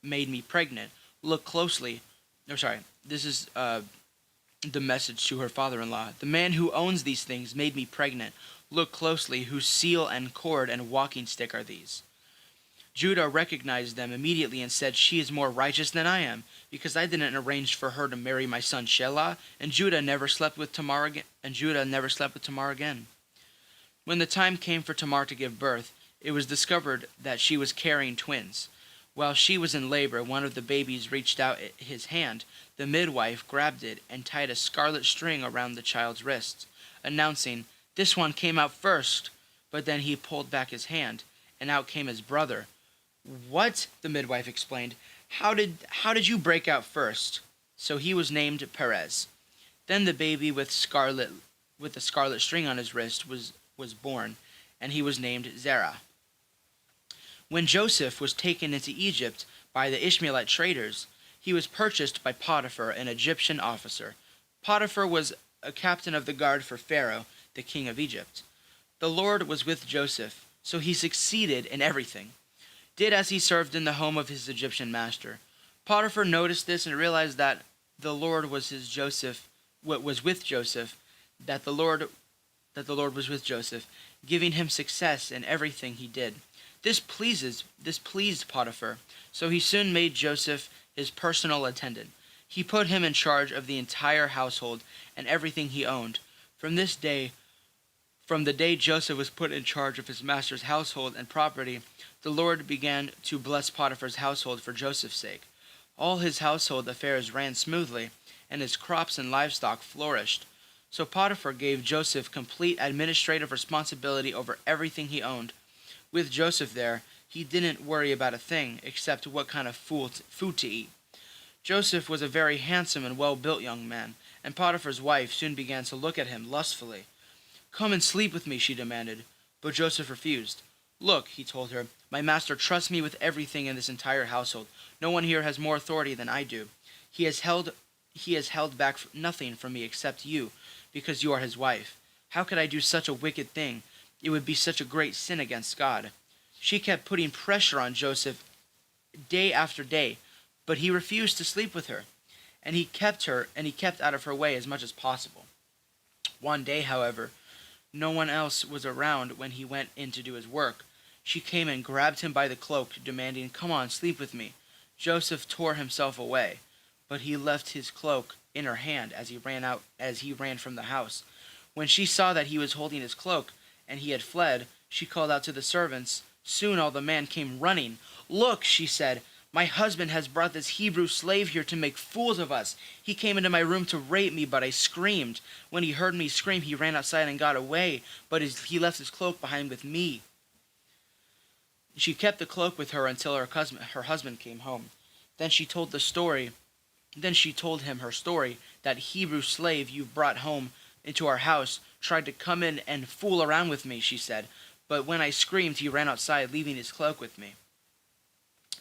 me pregnant. Look closely." This is the message to her father-in-law. "The man who owns these things made me pregnant. Look closely, whose seal and cord and walking stick are these?" Judah recognized them immediately and said, "She is more righteous than I am, because I didn't arrange for her to marry my son Shelah." And Judah never slept with Tamar again. When the time came for Tamar to give birth, it was discovered that she was carrying twins. While she was in labor, one of the babies reached out his hand. The midwife grabbed it and tied a scarlet string around the child's wrists, announcing, "This one came out first." But then he pulled back his hand, and out came his brother. "What?" the midwife explained. How did you break out first?" So he was named Perez. Then the baby with the scarlet string on his wrist was born, and he was named Zerah. When Joseph was taken into Egypt by the Ishmaelite traders, he was purchased by Potiphar, an Egyptian officer. Potiphar was a captain of the guard for Pharaoh, the king of Egypt. The Lord was with Joseph, so he succeeded in everything, did as he served in the home of his Egyptian master. Potiphar noticed this and realized that the Lord was his Joseph, what was with Joseph, that the Lord was with Joseph, giving him success in everything he did. This pleased Potiphar, so he soon made Joseph his personal attendant. He put him in charge of the entire household and everything he owned. From this day, from the day Joseph was put in charge of his master's household and property, the Lord began to bless Potiphar's household for Joseph's sake. All his household affairs ran smoothly, and his crops and livestock flourished. So Potiphar gave Joseph complete administrative responsibility over everything he owned. With Joseph there, he didn't worry about a thing except what kind of food to eat. Joseph was a very handsome and well-built young man, and Potiphar's wife soon began to look at him lustfully. "Come and sleep with me," she demanded, but Joseph refused. "Look," he told her, "my master trusts me with everything in this entire household. No one here has more authority than I do. He has held back nothing from me except you, because you are his wife. How could I do such a wicked thing? It would be such a great sin against God." She kept putting pressure on Joseph day after day, but he refused to sleep with her, and he kept out of her way as much as possible. One day, however, no one else was around when he went in to do his work. She came and grabbed him by the cloak, demanding, "Come on, sleep with me." Joseph tore himself away, but he left his cloak in her hand as he ran from the house. When she saw that he was holding his cloak and he had fled, she called out to the servants. Soon all the men came running. "Look," she said, "my husband has brought this Hebrew slave here to make fools of us. He came into my room to rape me, but I screamed. When he heard me scream, he ran outside and got away, but he left his cloak behind with me." She kept the cloak with her until her husband came home. Then she told him her story. "That Hebrew slave you brought home into our house tried to come in and fool around with me," she said, "but when I screamed, he ran outside, leaving his cloak with me."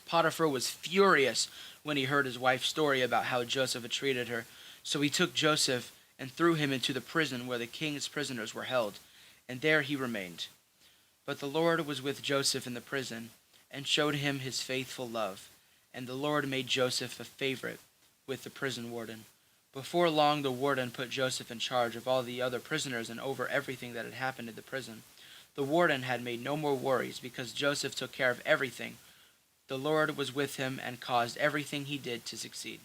Potiphar was furious when he heard his wife's story about how Joseph had treated her, so he took Joseph and threw him into the prison where the king's prisoners were held, and there he remained. But the Lord was with Joseph in the prison, and showed him his faithful love, and the Lord made Joseph a favorite with the prison warden. Before long, the warden put Joseph in charge of all the other prisoners and over everything that had happened in the prison. The warden had made no more worries because Joseph took care of everything. The Lord was with him and caused everything he did to succeed.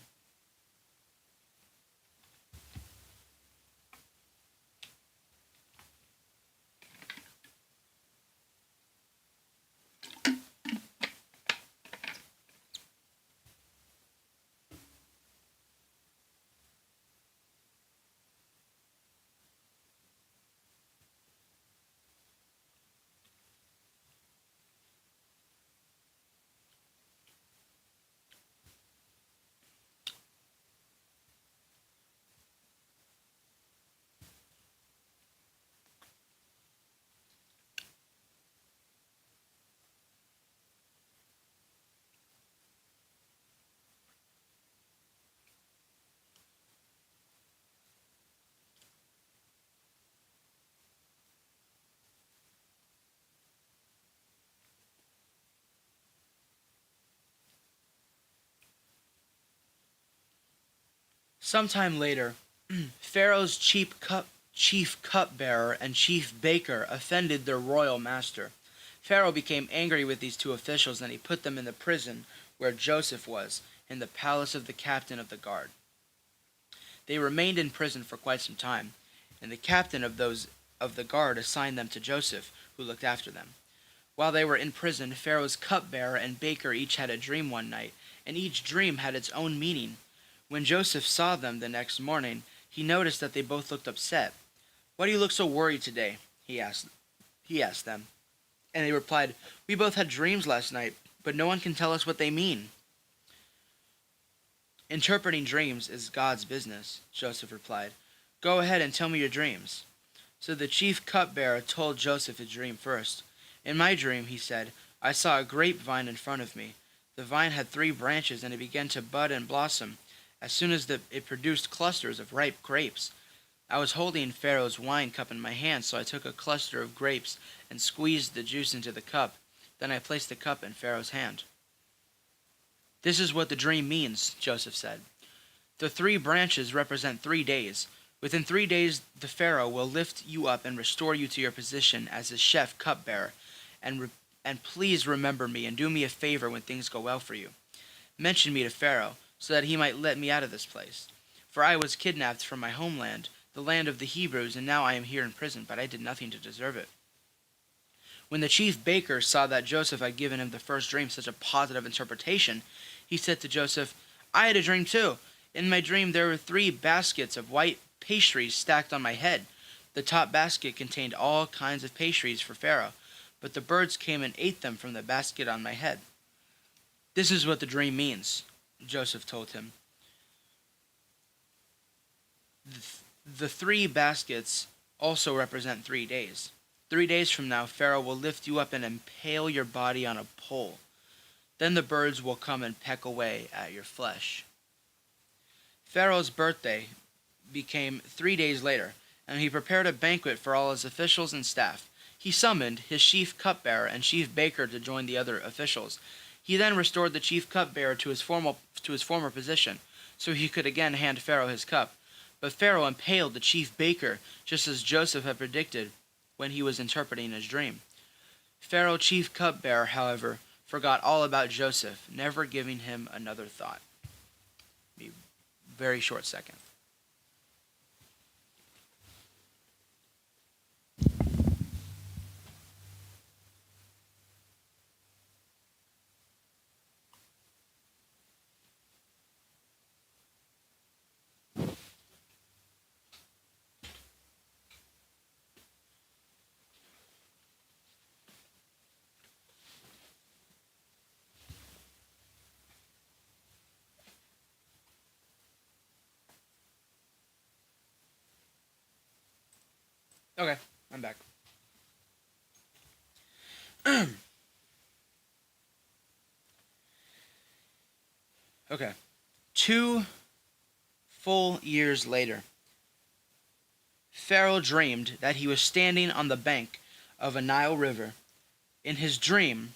Sometime later, Pharaoh's chief cupbearer and chief baker offended their royal master. Pharaoh became angry with these two officials, and he put them in the prison where Joseph was, in the palace of the captain of the guard. They remained in prison for quite some time, and the captain of the guard assigned them to Joseph, who looked after them. While they were in prison, Pharaoh's cupbearer and baker each had a dream one night, and each dream had its own meaning. When Joseph saw them the next morning, he noticed that they both looked upset. "Why do you look so worried today?" he asked them. And they replied, "We both had dreams last night, but no one can tell us what they mean." "Interpreting dreams is God's business," Joseph replied. "Go ahead and tell me your dreams." So the chief cupbearer told Joseph his dream first. "In my dream," he said, "I saw a grapevine in front of me. The vine had 3 branches, and it began to bud and blossom. As soon as it produced clusters of ripe grapes. I was holding Pharaoh's wine cup in my hand, so I took a cluster of grapes and squeezed the juice into the cup. Then I placed the cup in Pharaoh's hand." "This is what the dream means," Joseph said. "The 3 branches represent 3 days. Within 3 days, the Pharaoh will lift you up and restore you to your position as his chef cupbearer. And please remember me and do me a favor when things go well for you. Mention me to Pharaoh, so that he might let me out of this place. For I was kidnapped from my homeland, the land of the Hebrews, and now I am here in prison, but I did nothing to deserve it." When the chief baker saw that Joseph had given him the first dream such a positive interpretation, he said to Joseph, "I had a dream too. In my dream there were 3 baskets of white pastries stacked on my head. The top basket contained all kinds of pastries for Pharaoh, but the birds came and ate them from the basket on my head." "This is what the dream means," Joseph told him. The 3 baskets also represent 3 days. 3 days from now, Pharaoh will lift you up and impale your body on a pole. Then the birds will come and peck away at your flesh. Pharaoh's birthday became 3 days later, and he prepared a banquet for all his officials and staff. He summoned his chief cupbearer and chief baker to join the other officials. He then restored the chief cupbearer to his former position, so he could again hand Pharaoh his cup. But Pharaoh impaled the chief baker, just as Joseph had predicted when he was interpreting his dream. Pharaoh's chief cupbearer, however, forgot all about Joseph, never giving him another thought. Be a very short second. Okay, I'm back. Okay. 2 full years later, Pharaoh dreamed that he was standing on the bank of a Nile river. In his dream,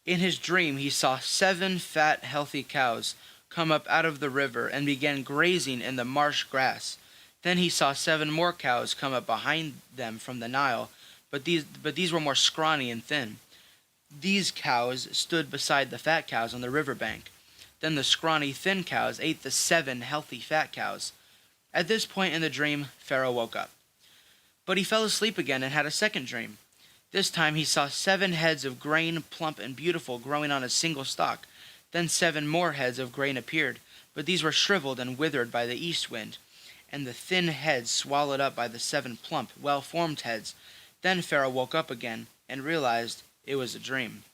he saw 7 fat, healthy cows come up out of the river and began grazing in the marsh grass. Then he saw 7 more cows come up behind them from the Nile, but these were more scrawny and thin. These cows stood beside the fat cows on the river bank. Then the scrawny, thin cows ate the 7 healthy, fat cows. At this point in the dream, Pharaoh woke up. But he fell asleep again and had a second dream. This time he saw 7 heads of grain, plump and beautiful, growing on a single stalk. Then 7 more heads of grain appeared, but these were shriveled and withered by the east wind, and the thin heads swallowed up by the 7 plump, well-formed heads. Then Pharaoh woke up again and realized it was a dream.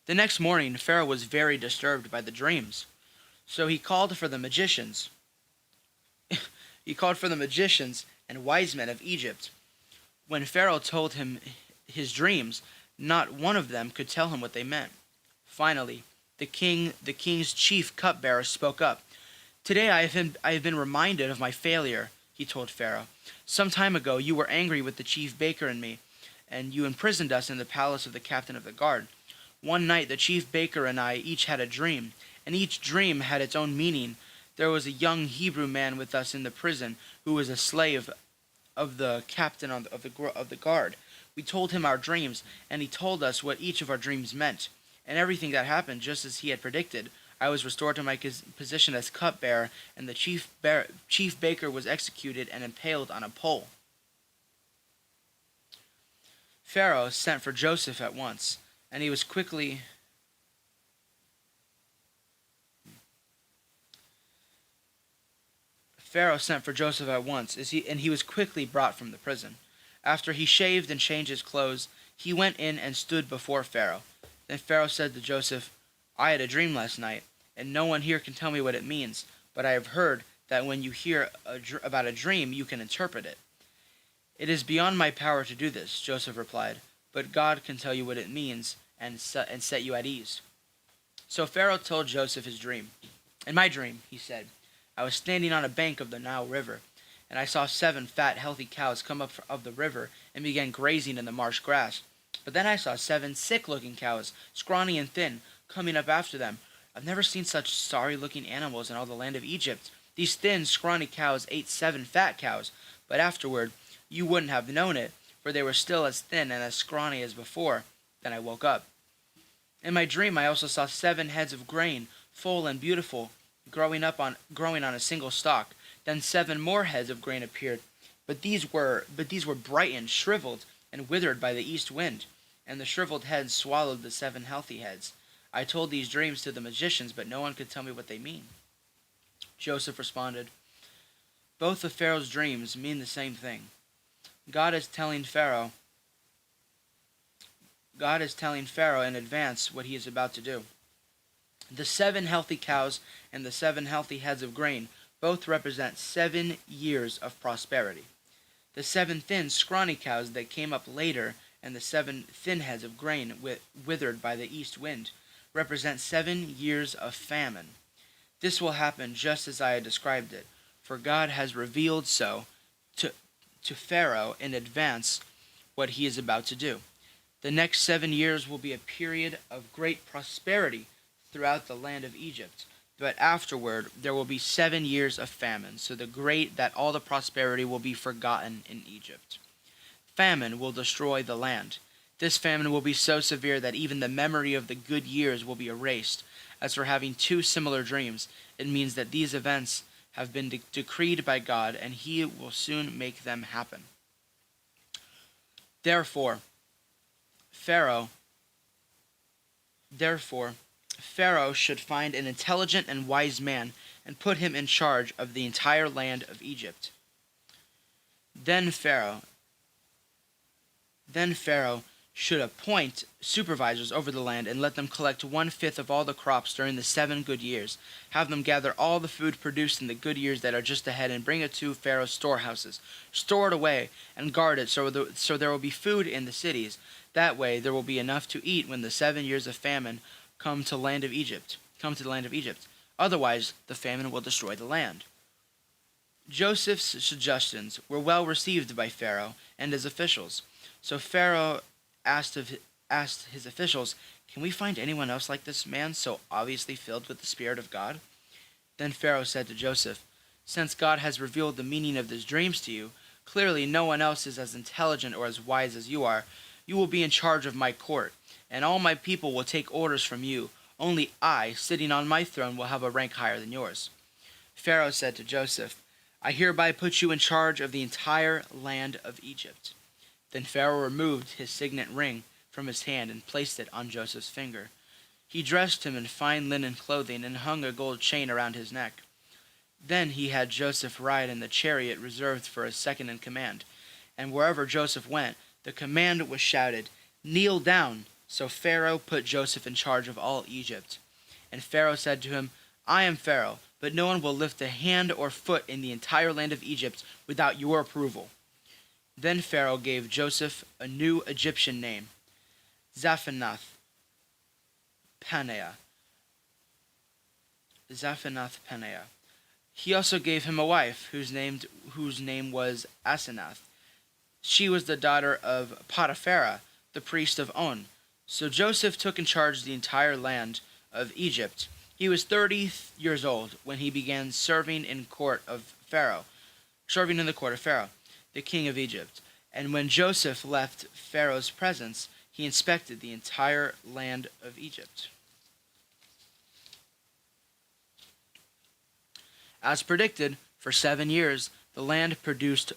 The next morning, Pharaoh was very disturbed by the dreams, so he called for the magicians. And wise men of Egypt. When Pharaoh told him his dreams, not one of them could tell him what they meant. Finally, the king's chief cupbearer spoke up. "Today I have been reminded of my failure," he told Pharaoh. "Some time ago you were angry with the chief baker and me, and you imprisoned us in the palace of the captain of the guard. One night the chief baker and I each had a dream, and each dream had its own meaning. There was a young Hebrew man with us in the prison who was a slave of the captain of the guard. We told him our dreams, and he told us what each of our dreams meant. And everything that happened just as he had predicted. I was restored to my position as cupbearer, and the chief baker was executed and impaled on a pole." Pharaoh sent for Joseph at once, and he was quickly brought from the prison. After he shaved and changed his clothes, he went in and stood before Pharaoh. Then Pharaoh said to Joseph, "I had a dream last night, and no one here can tell me what it means, but I have heard that when you hear about a dream, you can interpret it." "It is beyond my power to do this," Joseph replied, "but God can tell you what it means and set you at ease." So Pharaoh told Joseph his dream. "In my dream," he said, "I was standing on a bank of the Nile River, and I saw 7 fat, healthy cows come up of the river and began grazing in the marsh grass. But then I saw 7 sick-looking cows, scrawny and thin, coming up after them. I've never seen such sorry-looking animals in all the land of Egypt. These thin, scrawny cows ate 7 fat cows, but afterward you wouldn't have known it, for they were still as thin and as scrawny as before. Then I woke up. In my dream I also saw 7 heads of grain, full and beautiful, growing on a single stalk. Then 7 more heads of grain appeared, but these were brightened, shriveled, and withered by the east wind, and the shriveled heads swallowed the 7 healthy heads. I told these dreams to the magicians, but no one could tell me what they mean. Joseph responded, both of Pharaoh's dreams mean the same thing. God is telling Pharaoh in advance what he is about to do. The 7 healthy cows and the 7 healthy heads of grain both represent 7 years of prosperity. The 7 thin, scrawny cows that came up later and the 7 thin heads of grain withered by the east wind represent 7 years of famine. This will happen just as I had described it, for God has revealed so to Pharaoh in advance what he is about to do. The next 7 years will be a period of great prosperity throughout the land of Egypt, but afterward there will be 7 years of famine, so that all the prosperity will be forgotten in Egypt. Famine will destroy the land. This famine will be so severe that even the memory of the good years will be erased. As for having 2 similar dreams, it means that these events have been decreed by God, and he will soon make them happen. Therefore, Pharaoh should find an intelligent and wise man and put him in charge of the entire land of Egypt. Then Pharaoh should appoint supervisors over the land and let them collect 1/5 of all the crops during the 7 good years. Have them gather all the food produced in the good years that are just ahead and bring it to Pharaoh's storehouses. Store it away and guard it so there will be food in the cities. That way there will be enough to eat when the 7 years of famine come to the land of Egypt. Otherwise, the famine will destroy the land. Joseph's suggestions were well received by Pharaoh and his officials. So Pharaoh asked his officials, "Can we find anyone else like this man, so obviously filled with the Spirit of God?" Then Pharaoh said to Joseph, "Since God has revealed the meaning of these dreams to you, clearly no one else is as intelligent or as wise as you are. You will be in charge of my court, and all my people will take orders from you. Only I, sitting on my throne, will have a rank higher than yours." Pharaoh said to Joseph, "I hereby put you in charge of the entire land of Egypt." Then Pharaoh removed his signet ring from his hand and placed it on Joseph's finger. He dressed him in fine linen clothing and hung a gold chain around his neck. Then he had Joseph ride in the chariot reserved for his second in command. And wherever Joseph went, the command was shouted, "Kneel down!" So Pharaoh put Joseph in charge of all Egypt. And Pharaoh said to him, "I am Pharaoh, but no one will lift a hand or foot in the entire land of Egypt without your approval." Then Pharaoh gave Joseph a new Egyptian name, Zaphanath-Paneah. He also gave him a wife whose name was Asenath. She was the daughter of Potiphera, the priest of On. So Joseph took in charge the entire land of Egypt. He was 30 years old when he began serving in the court of Pharaoh, the king of Egypt. And when Joseph left Pharaoh's presence, he inspected the entire land of Egypt. As predicted, for 7 years, the land produced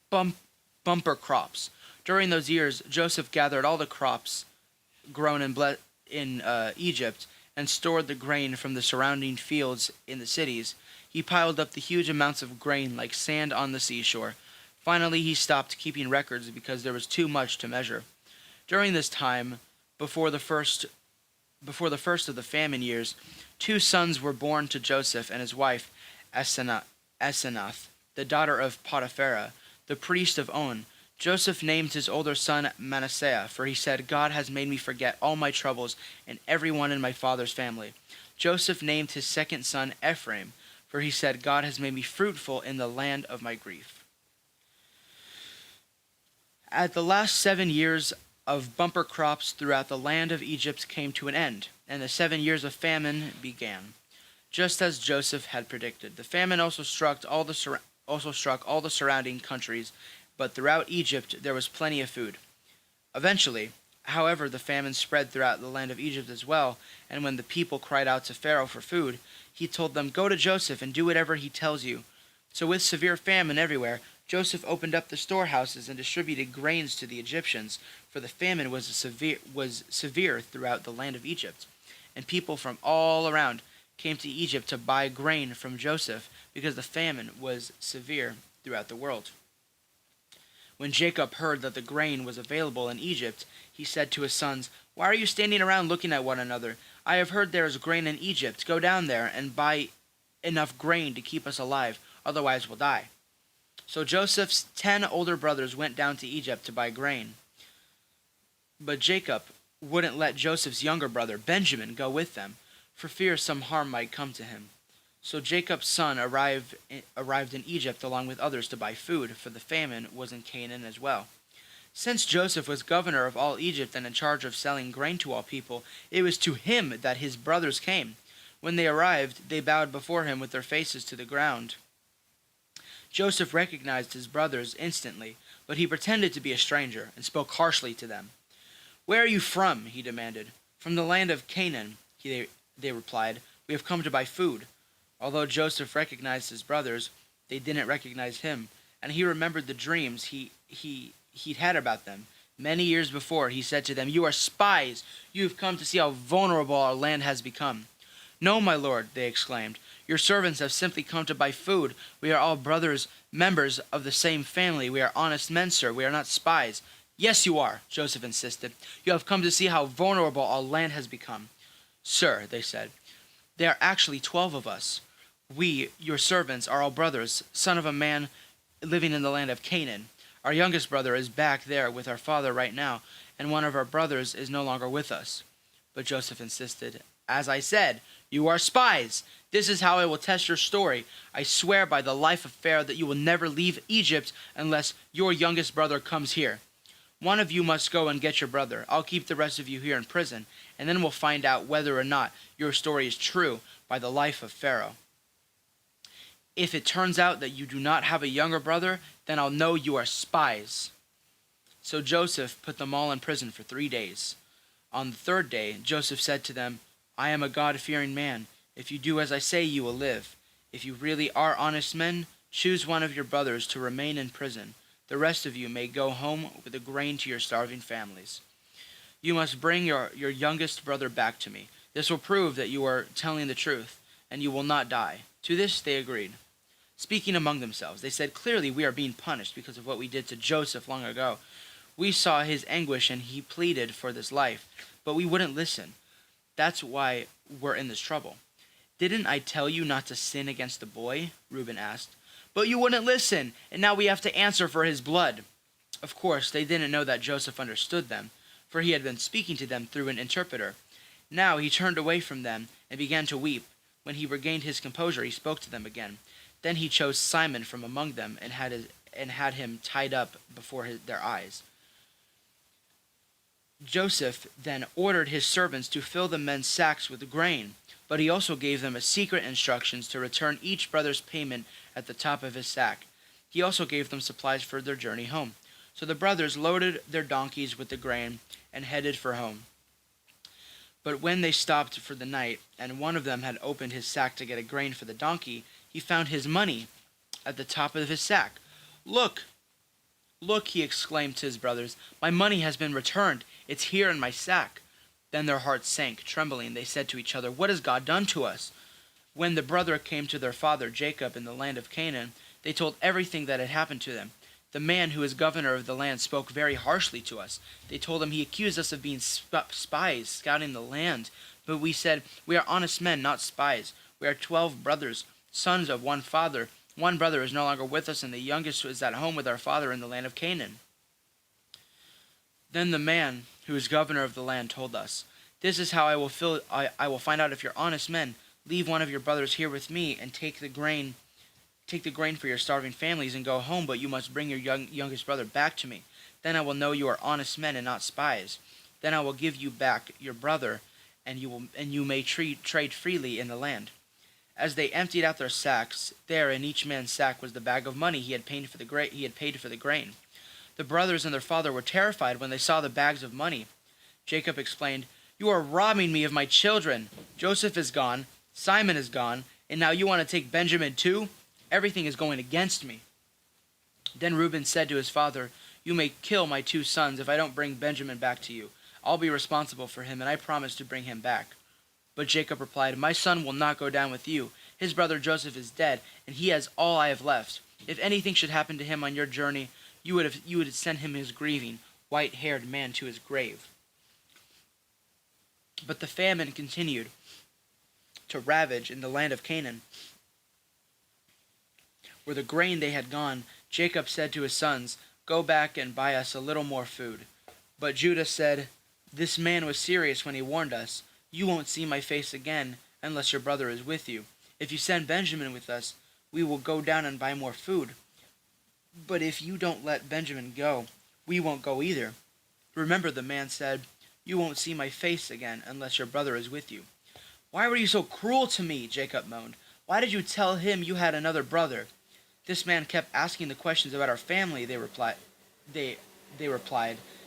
bumper crops. During those years, Joseph gathered all the crops grown in Egypt and stored the grain from the surrounding fields in the cities. He piled up the huge amounts of grain like sand on the seashore. Finally, he stopped keeping records because there was too much to measure. During this time, before the first of the famine years, 2 sons were born to Joseph and his wife Asenath, the daughter of Potiphera, the priest of On. Joseph named his older son Manasseh, for he said, "God has made me forget all my troubles and everyone in my father's family." Joseph named his second son Ephraim, for he said, "God has made me fruitful in the land of my grief." At the last 7 years of bumper crops throughout the land of Egypt came to an end, and the 7 years of famine began, just as Joseph had predicted. The famine also struck all the surrounding countries, but throughout Egypt there was plenty of food. Eventually, however, the famine spread throughout the land of Egypt as well, and when the people cried out to Pharaoh for food, he told them, "Go to Joseph and do whatever he tells you." So with severe famine everywhere, Joseph opened up the storehouses and distributed grains to the Egyptians, for the famine was severe throughout the land of Egypt, and people from all around came to Egypt to buy grain from Joseph because the famine was severe throughout the world. When Jacob heard that the grain was available in Egypt, he said to his sons, "Why are you standing around looking at one another? I have heard there is grain in Egypt. Go down there and buy enough grain to keep us alive, otherwise we'll die." So Joseph's 10 older brothers went down to Egypt to buy grain. But Jacob wouldn't let Joseph's younger brother, Benjamin, go with them, for fear some harm might come to him. So Jacob's son arrived in Egypt along with others to buy food, for the famine was in Canaan as well. Since Joseph was governor of all Egypt and in charge of selling grain to all people, it was to him that his brothers came. When they arrived, they bowed before him with their faces to the ground. Joseph recognized his brothers instantly, but he pretended to be a stranger and spoke harshly to them. "Where are you from?" he demanded. "From the land of Canaan," they replied. "We have come to buy food." Although Joseph recognized his brothers, they didn't recognize him, and he remembered the dreams he'd had about them. Many years before, he said to them, "You are spies. You have come to see how vulnerable our land has become." "No, my lord," they exclaimed. "Your servants have simply come to buy food. We are all brothers, members of the same family. We are honest men, sir. We are not spies." "Yes, you are," Joseph insisted. "You have come to see how vulnerable our land has become." "Sir," they said, "there are actually 12 of us. We, your servants, are all brothers, son of a man living in the land of Canaan. Our youngest brother is back there with our father right now, and one of our brothers is no longer with us." But Joseph insisted, "As I said, you are spies. This is how I will test your story. I swear by the life of Pharaoh that you will never leave Egypt unless your youngest brother comes here. One of you must go and get your brother. I'll keep the rest of you here in prison, and then we'll find out whether or not your story is true by the life of Pharaoh. If it turns out that you do not have a younger brother, then I'll know you are spies." So Joseph put them all in prison for 3 days. On the third day, Joseph said to them, "I am a God-fearing man. If you do as I say, you will live. If you really are honest men, choose one of your brothers to remain in prison. The rest of you may go home with the grain to your starving families. You must bring your youngest brother back to me. This will prove that you are telling the truth, and you will not die." To this they agreed. Speaking among themselves, they said, "Clearly we are being punished because of what we did to Joseph long ago. We saw his anguish and he pleaded for this life, but we wouldn't listen. That's why we're in this trouble." "Didn't I tell you not to sin against the boy?" Reuben asked. "But you wouldn't listen, and now we have to answer for his blood." Of course, they didn't know that Joseph understood them, for he had been speaking to them through an interpreter. Now he turned away from them and began to weep. When he regained his composure, he spoke to them again. Then he chose Simon from among them and had him tied up before their eyes. Joseph then ordered his servants to fill the men's sacks with grain, but he also gave them a secret instructions to return each brother's payment at the top of his sack. He also gave them supplies for their journey home. So the brothers loaded their donkeys with the grain and headed for home. But when they stopped for the night, and one of them had opened his sack to get a grain for the donkey, he found his money at the top of his sack. "Look, look," he exclaimed to his brothers, "my money has been returned. It's here in my sack." Then their hearts sank. Trembling, they said to each other, "What has God done to us?" When the brother came to their father Jacob in the land of Canaan, they told everything that had happened to them. "The man who is governor of the land spoke very harshly to us." They told him, "He accused us of being spies, scouting the land." But we said, "We are honest men, not spies. We are 12 brothers, sons of one father. One brother is no longer with us, and the youngest is at home with our father in the land of Canaan." Then the man who is governor of the land told us, "This is how I will find out if you're honest men. Leave one of your brothers here with me and take the grain for your starving families and go home, but you must bring your youngest brother back to me. Then I will know you are honest men and not spies. Then I will give you back your brother, and you may trade freely in the land." As they emptied out their sacks, there in each man's sack was the bag of money he had paid for the grain. The brothers and their father were terrified when they saw the bags of money. Jacob explained, "You are robbing me of my children. Joseph is gone, Simon is gone, and now you want to take Benjamin too? Everything is going against me." Then Reuben said to his father, "You may kill my 2 sons if I don't bring Benjamin back to you. I'll be responsible for him, and I promise to bring him back." But Jacob replied, "My son will not go down with you. His brother Joseph is dead, and he has all I have left. If anything should happen to him on your journey, you would send him his grieving, white-haired man to his grave." But the famine continued to ravage in the land of Canaan, where the grain they had gone. Jacob said to his sons, "Go back and buy us a little more food." But Judah said, "This man was serious when he warned us. You won't see my face again unless your brother is with you. If you send Benjamin with us, we will go down and buy more food. But if you don't let Benjamin go, we won't go either." "Remember," the man said, "you won't see my face again unless your brother is with you." "Why were you so cruel to me?" Jacob moaned. "Why did you tell him you had another brother?" "This man kept asking the questions about our family," they replied.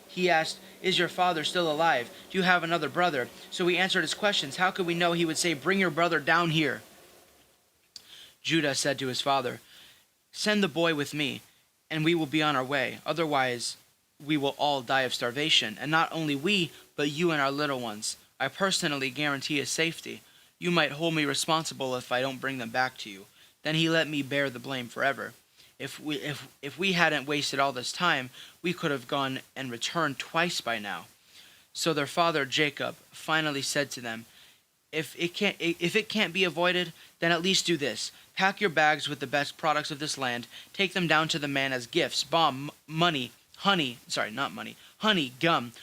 "He asked, 'Is your father still alive? Do you have another brother?' So we answered his questions. How could we know he would say, 'Bring your brother down here'?" Judah said to his father, "Send the boy with me, and we will be on our way. Otherwise, we will all die of starvation, and not only we, but you and our little ones. I personally guarantee his safety. You might hold me responsible if I don't bring them back to you. Then he let me bear the blame forever. If we hadn't wasted all this time, we could have gone and returned twice by now." So their father Jacob finally said to them, if it can't be avoided, then at least do this. Pack your bags with the best products of this land. Take them down to the man as gifts: honey, gum,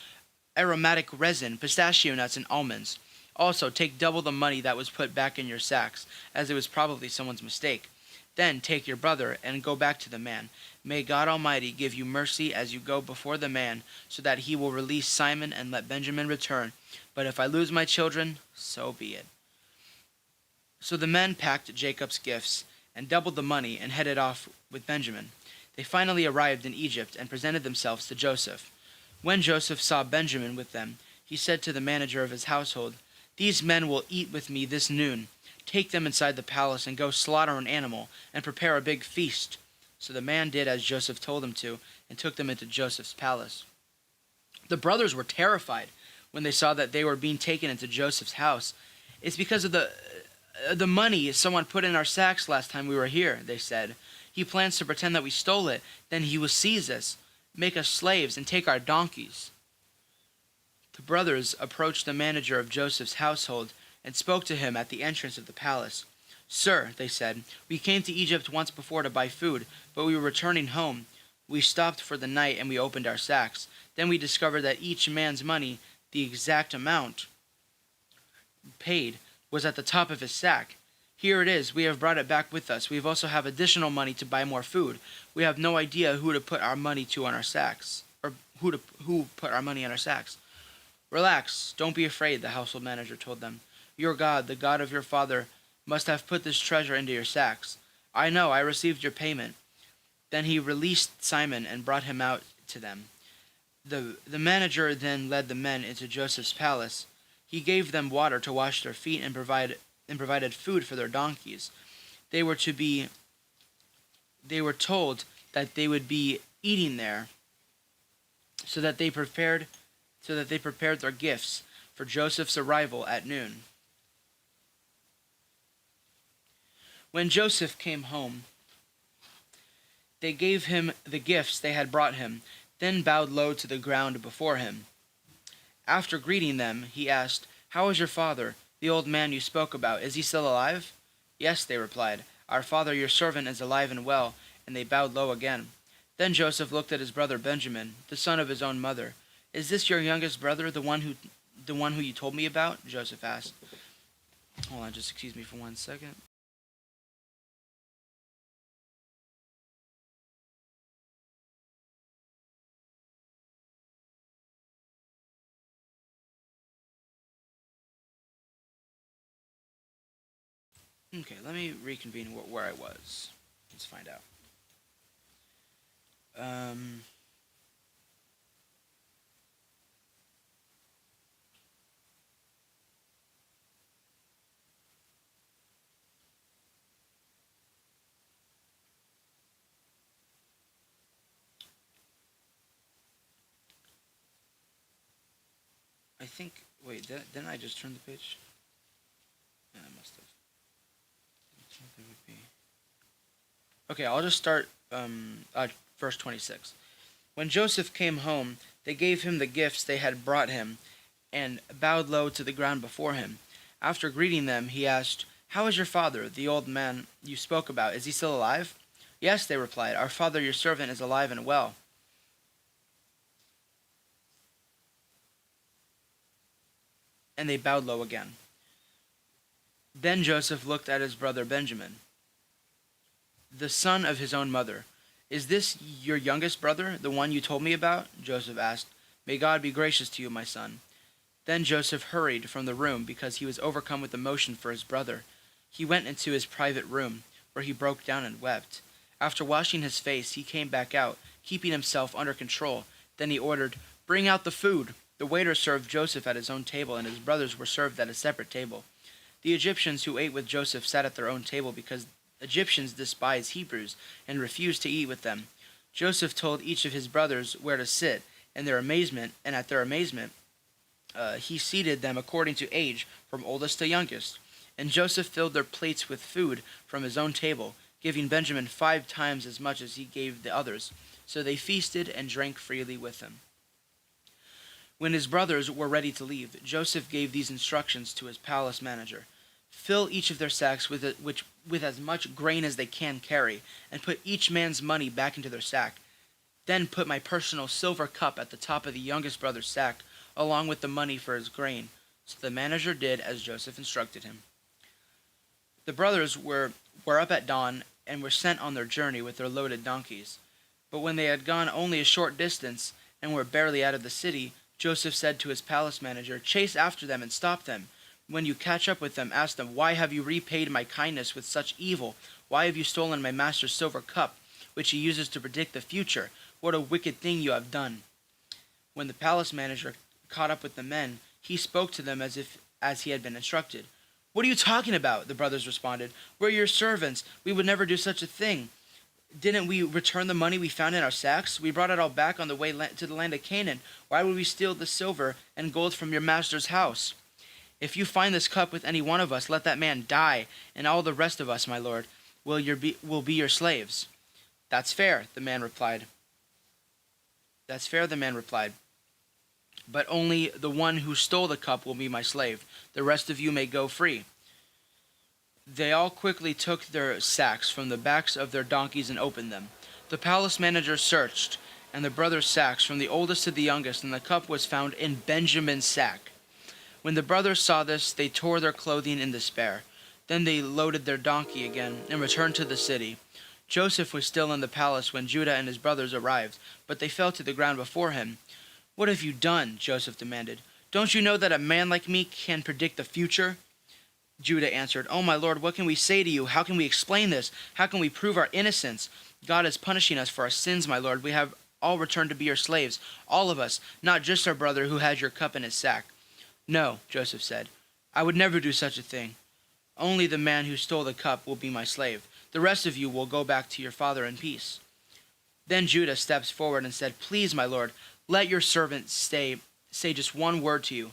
aromatic resin, pistachio nuts, and almonds. Also, take double the money that was put back in your sacks, as it was probably someone's mistake. Then take your brother and go back to the man. May God Almighty give you mercy as you go before the man, so that he will release Simon and let Benjamin return. But if I lose my children, so be it." So the men packed Jacob's gifts and doubled the money and headed off with Benjamin. They finally arrived in Egypt and presented themselves to Joseph. When Joseph saw Benjamin with them, he said to the manager of his household, "These men will eat with me this noon. Take them inside the palace and go slaughter an animal and prepare a big feast." So the man did as Joseph told him to, and took them into Joseph's palace. The brothers were terrified when they saw that they were being taken into Joseph's house. "It's because of the money someone put in our sacks last time we were here," they said. "He plans to pretend that we stole it. Then he will seize us, make us slaves, and take our donkeys." The brothers approached the manager of Joseph's household and spoke to him at the entrance of the palace. "Sir," they said, "we came to Egypt once before to buy food, but we were returning home. We stopped for the night and we opened our sacks. Then we discovered that each man's money, the exact amount paid, was at the top of his sack. Here it is. We have brought it back with us. We also have additional money to buy more food. We have no idea who to put our money to on our sacks, or who put our money in our sacks." "Relax. Don't be afraid," the household manager told them. "Your God, the God of your father, must have put this treasure into your sacks. I know. I received your payment." Then he released Simon and brought him out to them. The manager then led the men into Joseph's palace. He gave them water to wash their feet and provided food for their donkeys. They were told that they would be eating there, so that they prepared their gifts for Joseph's arrival at noon. When Joseph came home, they gave him the gifts they had brought him, then bowed low to the ground before him. After greeting them, he asked, "How is your father, the old man you spoke about? Is he still alive?" "Yes," they replied. "Our father, your servant, is alive and well," and they bowed low again. Then Joseph looked at his brother Benjamin, the son of his own mother. "Is this your youngest brother, the one who you told me about?" Joseph asked. Hold on, just excuse me for 1 second. Okay, let me reconvene where I was. Let's find out. Um, I think. Wait, didn't I just turn the page? Yeah, I must have. There would be. Okay, I'll just start. Verse 26. When Joseph came home, they gave him the gifts they had brought him, and bowed low to the ground before him. After greeting them, he asked, "How is your father, the old man you spoke about? Is he still alive?" "Yes," they replied. "Our father, your servant, is alive and well." And they bowed low again. Then Joseph looked at his brother Benjamin, the son of his own mother. "Is this your youngest brother, the one you told me about?" Joseph asked. "May God be gracious to you, my son." Then Joseph hurried from the room because he was overcome with emotion for his brother. He went into his private room, where he broke down and wept. After washing his face, he came back out, keeping himself under control. Then he ordered, "Bring out the food." The waiter served Joseph at his own table, and his brothers were served at a separate table. The Egyptians who ate with Joseph sat at their own table because Egyptians despise Hebrews and refused to eat with them. Joseph told each of his brothers where to sit, and at their amazement, he seated them according to age, from oldest to youngest. And Joseph filled their plates with food from his own table, giving Benjamin 5 times as much as he gave the others. So they feasted and drank freely with him. When his brothers were ready to leave, Joseph gave these instructions to his palace manager: "Fill each of their sacks with as much grain as they can carry, and put each man's money back into their sack. Then put my personal silver cup at the top of the youngest brother's sack, along with the money for his grain." So the manager did as Joseph instructed him. The brothers were up at dawn and were sent on their journey with their loaded donkeys. But when they had gone only a short distance and were barely out of the city, Joseph said to his palace manager, "Chase after them and stop them. When you catch up with them, ask them, 'Why have you repaid my kindness with such evil? Why have you stolen my master's silver cup, which he uses to predict the future? What a wicked thing you have done.'" When the palace manager caught up with the men, he spoke to them as he had been instructed. "What are you talking about?" the brothers responded. "We're your servants. We would never do such a thing. Didn't we return the money we found in our sacks? We brought it all back on the way to the land of Canaan. Why would we steal the silver and gold from your master's house? If you find this cup with any one of us, let that man die, and all the rest of us, my lord, will be your slaves." "That's fair," the man replied. "But only the one who stole the cup will be my slave. The rest of you may go free." They all quickly took their sacks from the backs of their donkeys and opened them. The palace manager searched, and the brothers' sacks, from the oldest to the youngest, and the cup was found in Benjamin's sack. When the brothers saw this, they tore their clothing in despair. Then they loaded their donkey again and returned to the city. Joseph was still in the palace when Judah and his brothers arrived, but they fell to the ground before him. "What have you done?" Joseph demanded. "Don't you know that a man like me can predict the future?" Judah answered, "Oh, my lord, what can we say to you? How can we explain this? How can we prove our innocence? God is punishing us for our sins, my lord. We have all returned to be your slaves, all of us, not just our brother who had your cup in his sack." "No," Joseph said, "I would never do such a thing. Only the man who stole the cup will be my slave. The rest of you will go back to your father in peace." Then Judah steps forward and said, "Please, my lord, let your servant say just one word to you.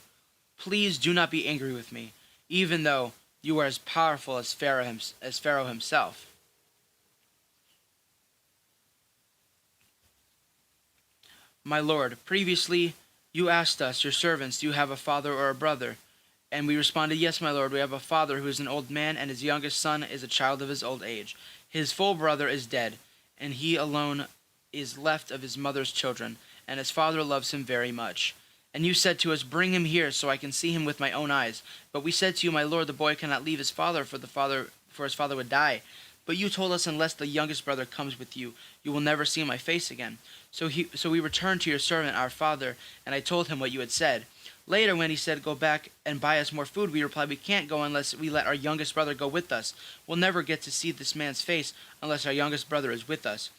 Please do not be angry with me, even though you are as powerful as Pharaoh himself." "My lord, previously you asked us, your servants, do you have a father or a brother? And we responded, 'Yes, my lord, we have a father who is an old man, and his youngest son is a child of his old age. His full brother is dead, and he alone is left of his mother's children, and his father loves him very much. And you said to us, bring him here so I can see him with my own eyes. But we said to you, my lord, the boy cannot leave his father, for his father would die. But you told us, unless the youngest brother comes with you, you will never see my face again. So we returned to your servant, our father, and I told him what you had said. Later, when he said, "Go back and buy us more food," we replied, "We can't go unless we let our youngest brother go with us. We'll never get to see this man's face unless our youngest brother is with us."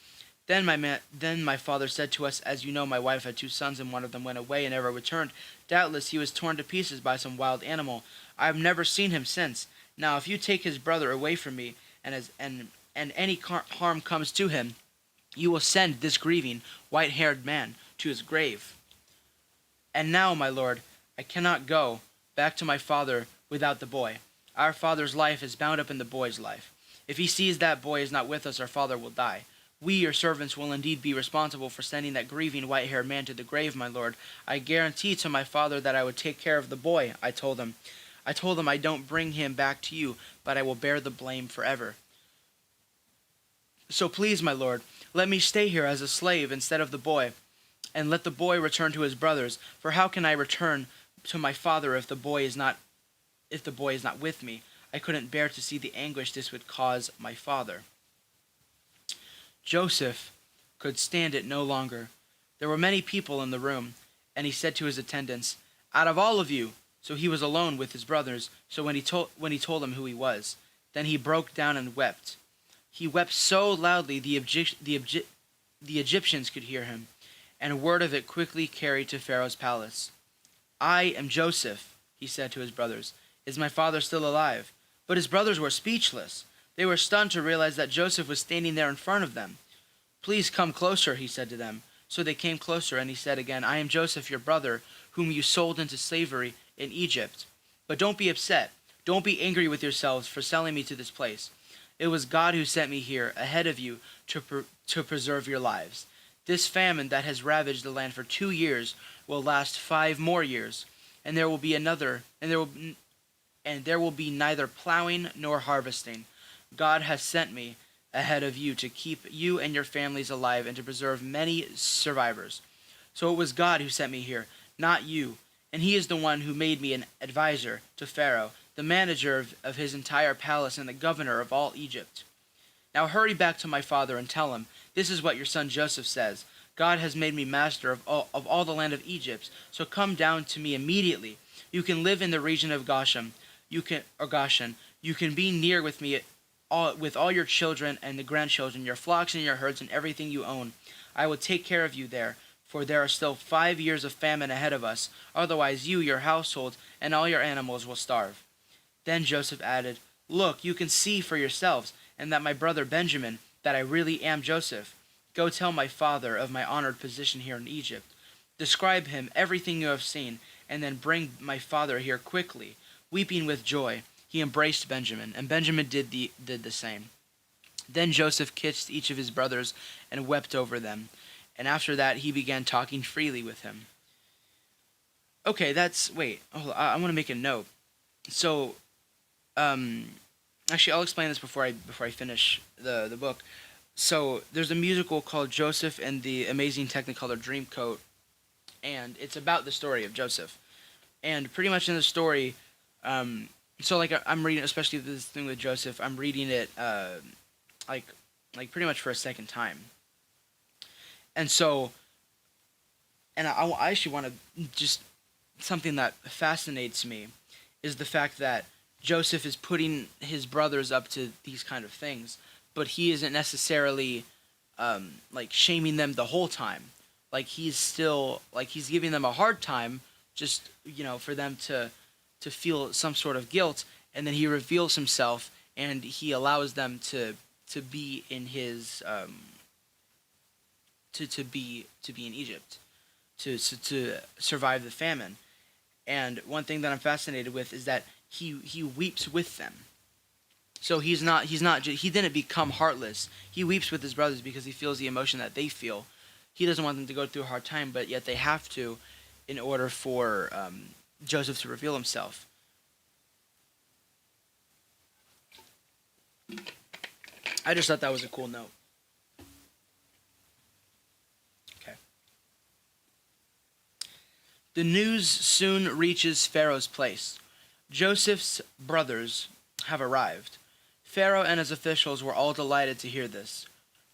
Then my father said to us, "As you know, my wife had 2 sons, and one of them went away and never returned. Doubtless he was torn to pieces by some wild animal. I have never seen him since. Now, if you take his brother away from me, and any harm comes to him, you will send this grieving, white-haired man to his grave. And now, my lord, I cannot go back to my father without the boy. Our father's life is bound up in the boy's life. If he sees that boy is not with us, our father will die. We, your servants, will indeed be responsible for sending that grieving white-haired man to the grave, my lord. I guarantee to my father that I would take care of the boy," I told him. "I don't bring him back to you, but I will bear the blame forever. So please, my lord, let me stay here as a slave instead of the boy, and let the boy return to his brothers. For how can I return to my father if the boy is not with me? I couldn't bear to see the anguish this would cause my father." Joseph could stand it no longer. There were many people in the room, and he said to his attendants, "Out of all of you," so he was alone with his brothers, so when he told them who he was, then he broke down and wept. He wept so loudly the Egyptians could hear him, and word of it quickly carried to Pharaoh's palace. "I am Joseph," he said to his brothers. "Is my father still alive?" But his brothers were speechless. They were stunned to realize that Joseph was standing there in front of them. "Please come closer," he said to them. So they came closer, and he said again, "I am Joseph, your brother, whom you sold into slavery in Egypt. But don't be upset. Don't be angry with yourselves for selling me to this place. It was God who sent me here ahead of you to preserve your lives. This famine that has ravaged the land for 2 years will last 5 more years, and there will be neither plowing nor harvesting. God has sent me ahead of you to keep you and your families alive and to preserve many survivors. So it was God who sent me here, not you, and he is the one who made me an advisor to Pharaoh, the manager of his entire palace and the governor of all Egypt. Now hurry back to my father and tell him, this is what your son Joseph says. God has made me master of all the land of Egypt, so come down to me immediately. You can live in the region of Goshen. You can be near with me with all your children and the grandchildren, your flocks and your herds and everything you own. I will take care of you there, for there are still 5 years of famine ahead of us. Otherwise you, your household, and all your animals will starve." Then Joseph added, "Look, you can see for yourselves, and that my brother Benjamin, that I really am Joseph. Go tell my father of my honored position here in Egypt. Describe him everything you have seen, and then bring my father here quickly." Weeping with joy, he embraced Benjamin, and Benjamin did the same. Then Joseph kissed each of his brothers and wept over them, and after that he began talking freely with him. Okay, hold on, I want to make a note. So, actually, I'll explain this before I finish the book. So, there's a musical called Joseph and the Amazing Technicolor Dreamcoat, and it's about the story of Joseph. And pretty much in the story, so like I'm reading, especially this thing with Joseph, I'm reading it like pretty much for a second time. And so, and I actually want to just, something that fascinates me is the fact that Joseph is putting his brothers up to these kind of things, but he isn't necessarily like shaming them the whole time. Like he's giving them a hard time, just for them to feel some sort of guilt, and then he reveals himself and he allows them to be in his to be in Egypt, to survive the famine. And one thing that I'm fascinated with is that he weeps with them. So he didn't become heartless. He weeps with his brothers because he feels the emotion that they feel. He doesn't want them to go through a hard time, but yet they have to, in order for Joseph to reveal himself. I just thought that was a cool note. Okay. The news soon reaches Pharaoh's place. Joseph's brothers have arrived. Pharaoh and his officials were all delighted to hear this.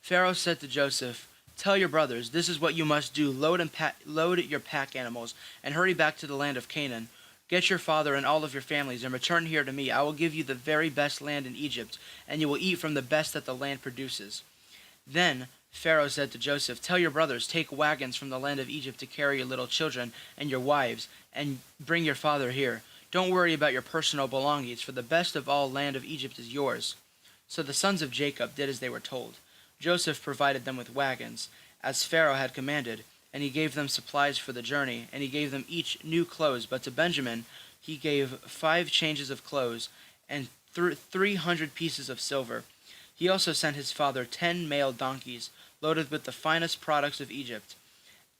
Pharaoh said to Joseph, Tell your brothers, this is what you must do. Load your pack animals and hurry back to the land of Canaan. Get your father and all of your families and return here to me. I will give you the very best land in Egypt, and you will eat from the best that the land produces." Then Pharaoh said to Joseph, "Tell your brothers, take wagons from the land of Egypt to carry your little children and your wives, and bring your father here. Don't worry about your personal belongings, for the best of all land of Egypt is yours." So the sons of Jacob did as they were told. Joseph provided them with wagons, as Pharaoh had commanded, and he gave them supplies for the journey, and he gave them each new clothes. But to Benjamin he gave 5 changes of clothes and 300 pieces of silver. He also sent his father 10 male donkeys loaded with the finest products of Egypt,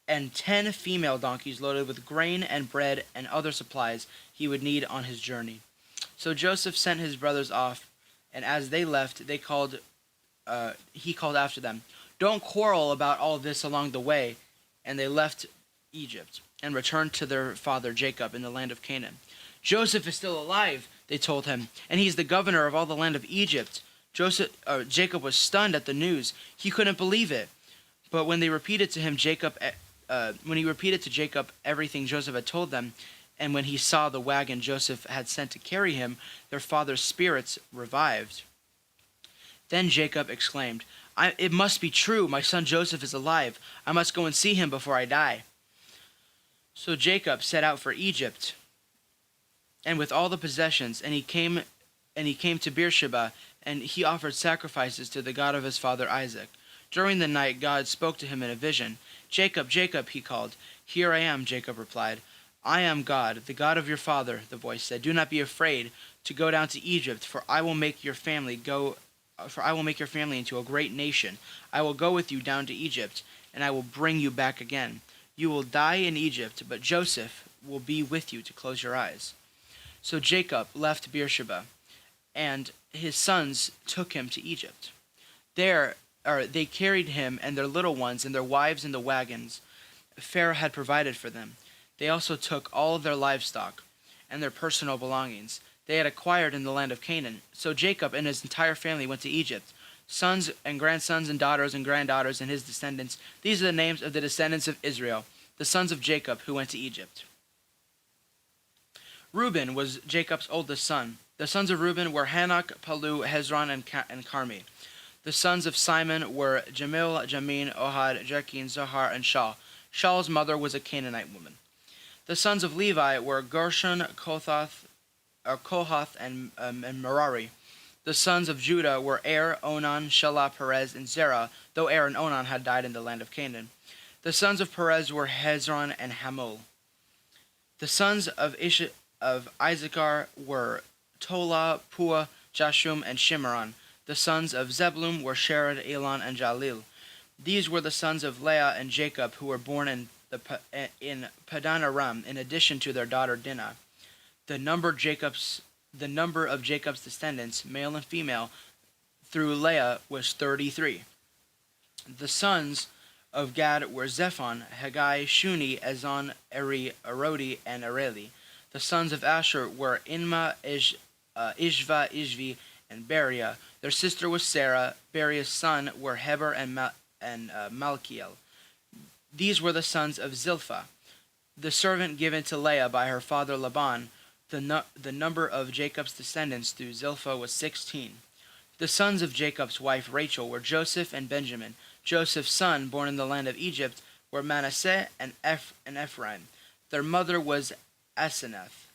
and 10 female donkeys loaded with grain and bread and other supplies he would need on his journey. So Joseph sent his brothers off, and as they left, he called after them, "Don't quarrel about all this along the way." And they left Egypt and returned to their father Jacob in the land of Canaan. "Joseph is still alive," they told him, "and he's the governor of all the land of Egypt." Jacob was stunned at the news. He couldn't believe it. But when he repeated to Jacob everything Joseph had told them, and when he saw the wagon Joseph had sent to carry him, their father's spirits revived. Then Jacob exclaimed, "It must be true. My son Joseph is alive. I must go and see him before I die." So Jacob set out for Egypt, and with all the possessions, and he came to Beersheba, and he offered sacrifices to the God of his father Isaac. During the night God spoke to him in a vision. "Jacob, Jacob," he called. "Here I am," Jacob replied. "I am God, the God of your father," the voice said. "Do not be afraid to go down to Egypt, for I will make your family into a great nation. I will go with you down to Egypt, and I will bring you back again. You will die in Egypt, but Joseph will be with you to close your eyes." So Jacob left Beersheba, and his sons took him to Egypt. They carried him and their little ones and their wives in the wagons Pharaoh had provided for them. They also took all of their livestock and their personal belongings they had acquired in the land of Canaan. So Jacob and his entire family went to Egypt, sons and grandsons and daughters and granddaughters and his descendants. These are the names of the descendants of Israel, the sons of Jacob who went to Egypt. Reuben was Jacob's oldest son. The sons of Reuben were Hanok, Palu, Hezron, and Carmi. The sons of Simon were Jamil, Jamin, Ohad, Jekin, Zohar, and Shaul. Shaul's mother was a Canaanite woman. The sons of Levi were Gershon, Kohath, and Merari. The sons of Judah were Er, Onan, Shelah, Perez, and Zerah, though Er and Onan had died in the land of Canaan. The sons of Perez were Hezron and Hamul. The sons of Issachar were Tola, Pua, Jashum, and Shimron. The sons of Zebulun were Shared, Elon, and Jalil. These were the sons of Leah and Jacob who were born in Padan Aram, in addition to their daughter Dinah. The number of Jacob's descendants, male and female, through Leah was 33. The sons of Gad were Zephon, Haggai, Shuni, Ezon, Eri, Arodi, and Areli. The sons of Asher were Inma, Ishva, Ishvi, and Beriah. Their sister was Sarah. Beriah's son were Heber and Malkiel. These were the sons of Zilpah, the servant given to Leah by her father Laban. The number of Jacob's descendants through Zilpah was 16. The sons of Jacob's wife Rachel were Joseph and Benjamin. Joseph's son, born in the land of Egypt, were Manasseh and Ephraim. Their mother was Asenath,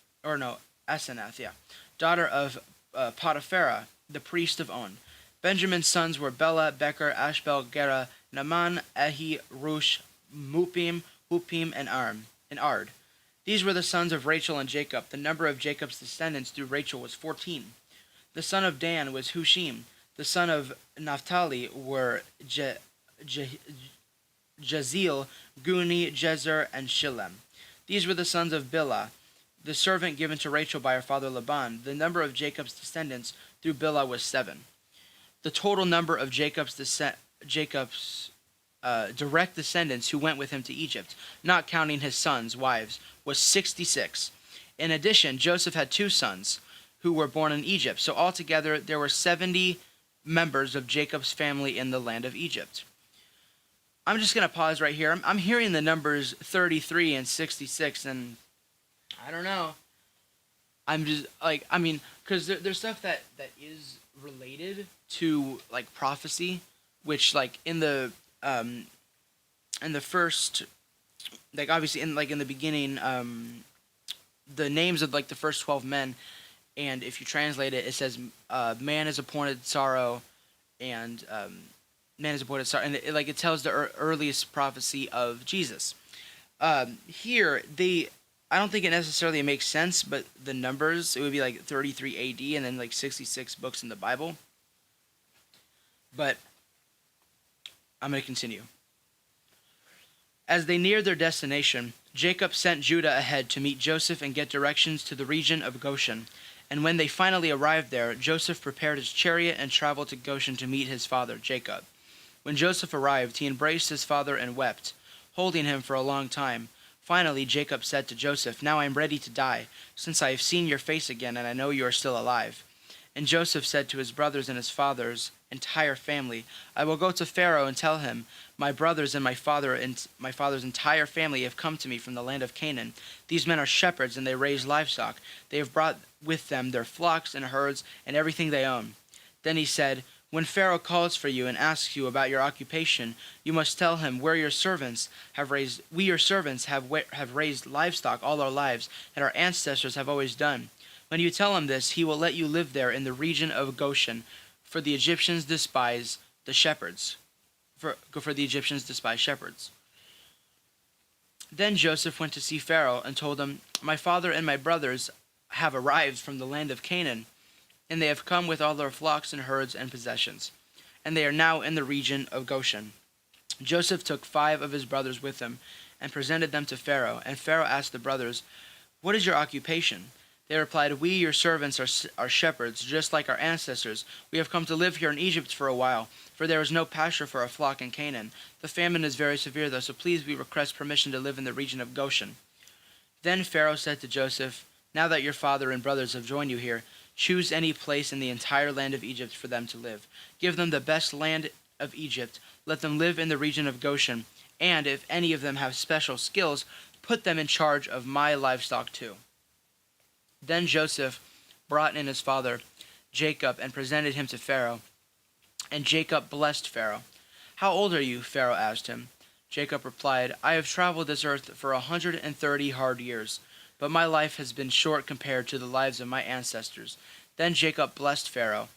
daughter of Potipharah, the priest of On. Benjamin's sons were Bela, Becher, Ashbel, Gera, Naaman, Ahi, Rush, Mupim, Hupim, and Ard. These were the sons of Rachel and Jacob. The number of Jacob's descendants through Rachel was 14. The son of Dan was Hushim. The son of Naphtali were Jazeel, Guni, Jezer, and Shillem. These were the sons of Bilhah, the servant given to Rachel by her father Laban. The number of Jacob's descendants through Bilhah was 7. The total number of Jacob's direct descendants who went with him to Egypt, not counting his sons' wives, was 66. In addition, Joseph had 2 sons who were born in Egypt. So altogether, there were 70 members of Jacob's family in the land of Egypt. I'm just gonna pause right here. I'm hearing the numbers 33 and 66, and I don't know. I'm just like, I mean, because there's stuff that is related to like prophecy, which like in the first, like obviously in the beginning, the names of like the first 12 men, and if you translate it, it says man is appointed sorrow, and man is appointed sorrow, and it tells the earliest prophecy of Jesus. Here they, I don't think it necessarily makes sense, but the numbers, it would be like 33 AD and then like 66 books in the Bible. But I'm going to continue. As they neared their destination, Jacob sent Judah ahead to meet Joseph and get directions to the region of Goshen. And when they finally arrived there, Joseph prepared his chariot and traveled to Goshen to meet his father, Jacob. When Joseph arrived, he embraced his father and wept, holding him for a long time. Finally, Jacob said to Joseph, "Now I am ready to die, since I have seen your face again, and I know you are still alive." And Joseph said to his brothers and his father's entire family, "I will go to Pharaoh and tell him, my brothers and my father's entire family have come to me from the land of Canaan. These men are shepherds, and they raise livestock. They have brought with them their flocks and herds and everything they own." Then he said, "When Pharaoh calls for you and asks you about your occupation, you must tell him, we your servants have raised livestock all our lives, and our ancestors have always done." When you tell him this, he will let you live there in the region of Goshen, for the Egyptians despise the shepherds. For the Egyptians despise shepherds. Then Joseph went to see Pharaoh and told him, "My father and my brothers have arrived from the land of Canaan, and they have come with all their flocks and herds and possessions, and they are now in the region of Goshen." Joseph took 5 of his brothers with him and presented them to Pharaoh, and Pharaoh asked the brothers, "What is your occupation?" They replied, "We, your servants, are shepherds, just like our ancestors. We have come to live here in Egypt for a while, for there is no pasture for our flock in Canaan. The famine is very severe, though, so please we request permission to live in the region of Goshen." Then Pharaoh said to Joseph, "Now that your father and brothers have joined you here, choose any place in the entire land of Egypt for them to live. Give them the best land of Egypt. Let them live in the region of Goshen, and if any of them have special skills, put them in charge of my livestock too." Then Joseph brought in his father Jacob and presented him to Pharaoh. And Jacob blessed Pharaoh. "How old are you?" Pharaoh asked him. Jacob replied, "I have traveled this earth for 130 hard years, but my life has been short compared to the lives of my ancestors." Then Jacob blessed Pharaoh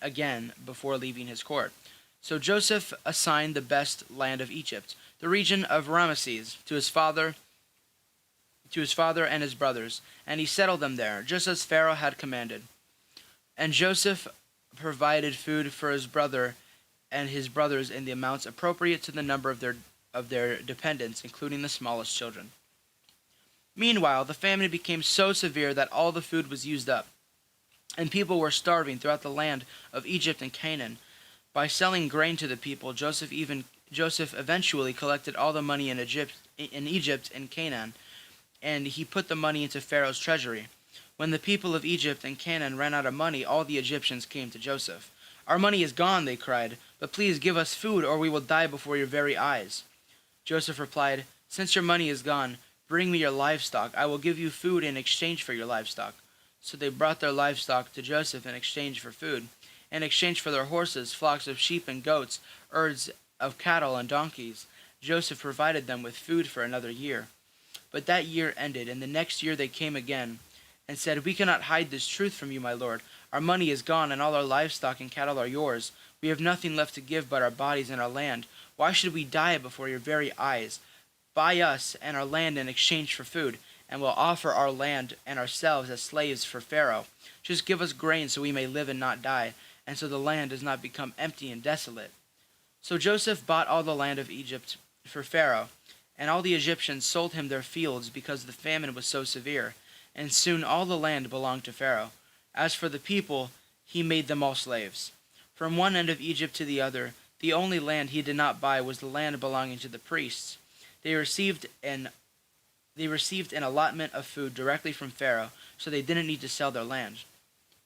again before leaving his court. So Joseph assigned the best land of Egypt, the region of Ramesses, to his father and his brothers, and he settled them there, just as Pharaoh had commanded. And Joseph provided food for his brother and his brothers in the amounts appropriate to the number of their dependents, including the smallest children. Meanwhile, the famine became so severe that all the food was used up, and people were starving throughout the land of Egypt and Canaan. By selling grain to the people, Joseph eventually collected all the money in Egypt and Canaan, and he put the money into Pharaoh's treasury. When the people of Egypt and Canaan ran out of money, all the Egyptians came to Joseph. "Our money is gone," they cried, "but please give us food, or we will die before your very eyes." Joseph replied, "Since your money is gone, bring me your livestock. I will give you food in exchange for your livestock." So they brought their livestock to Joseph in exchange for food. In exchange for their horses, flocks of sheep and goats, herds of cattle and donkeys, Joseph provided them with food for another year. But that year ended, and the next year they came again and said, "We cannot hide this truth from you, my lord. Our money is gone, and all our livestock and cattle are yours. We have nothing left to give but our bodies and our land. Why should we die before your very eyes? Buy us and our land in exchange for food, and we'll offer our land and ourselves as slaves for Pharaoh. Just give us grain so we may live and not die, and so the land does not become empty and desolate." So Joseph bought all the land of Egypt for Pharaoh, and all the Egyptians sold him their fields because the famine was so severe, and soon all the land belonged to Pharaoh. As for the people, he made them all slaves. From one end of Egypt to the other, the only land he did not buy was the land belonging to the priests. They received an allotment of food directly from Pharaoh, so they didn't need to sell their land.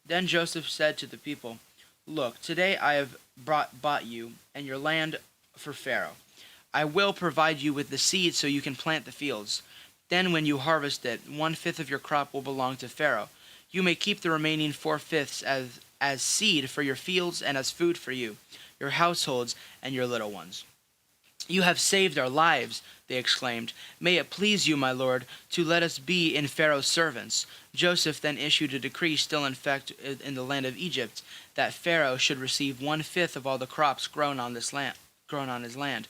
Then Joseph said to the people, "Look, today I have bought you and your land for Pharaoh. I will provide you with the seed so you can plant the fields. Then when you harvest it, 1/5 of your crop will belong to Pharaoh. You may keep the remaining 4/5 as seed for your fields and as food for you, your households, and your little ones." "You have saved our lives," they exclaimed. "May it please you, my lord, to let us be in Pharaoh's servants." Joseph then issued a decree still in effect in the land of Egypt, that Pharaoh should receive 1/5 of all the crops grown on his land.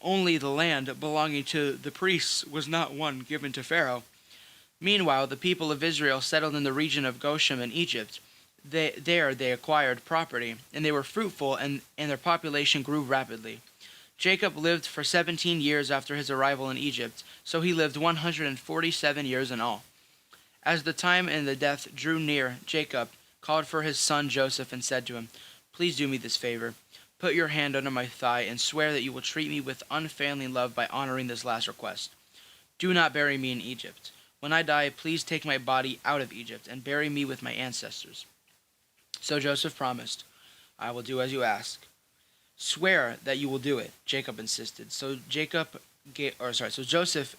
Only the land belonging to the priests was not one given to Pharaoh. Meanwhile, the people of Israel settled in the region of Goshen in Egypt. There they acquired property, and they were fruitful, and their population grew rapidly. Jacob lived for 17 years after his arrival in Egypt, so he lived 147 years in all. As the time and the death drew near, Jacob called for his son Joseph and said to him, "Please do me this favor. Put your hand under my thigh and swear that you will treat me with unfailing love by honoring this last request. Do not bury me in Egypt. When I die, please take my body out of Egypt and bury me with my ancestors." So Joseph promised, "I will do as you ask." "Swear that you will do it," Jacob insisted. So Joseph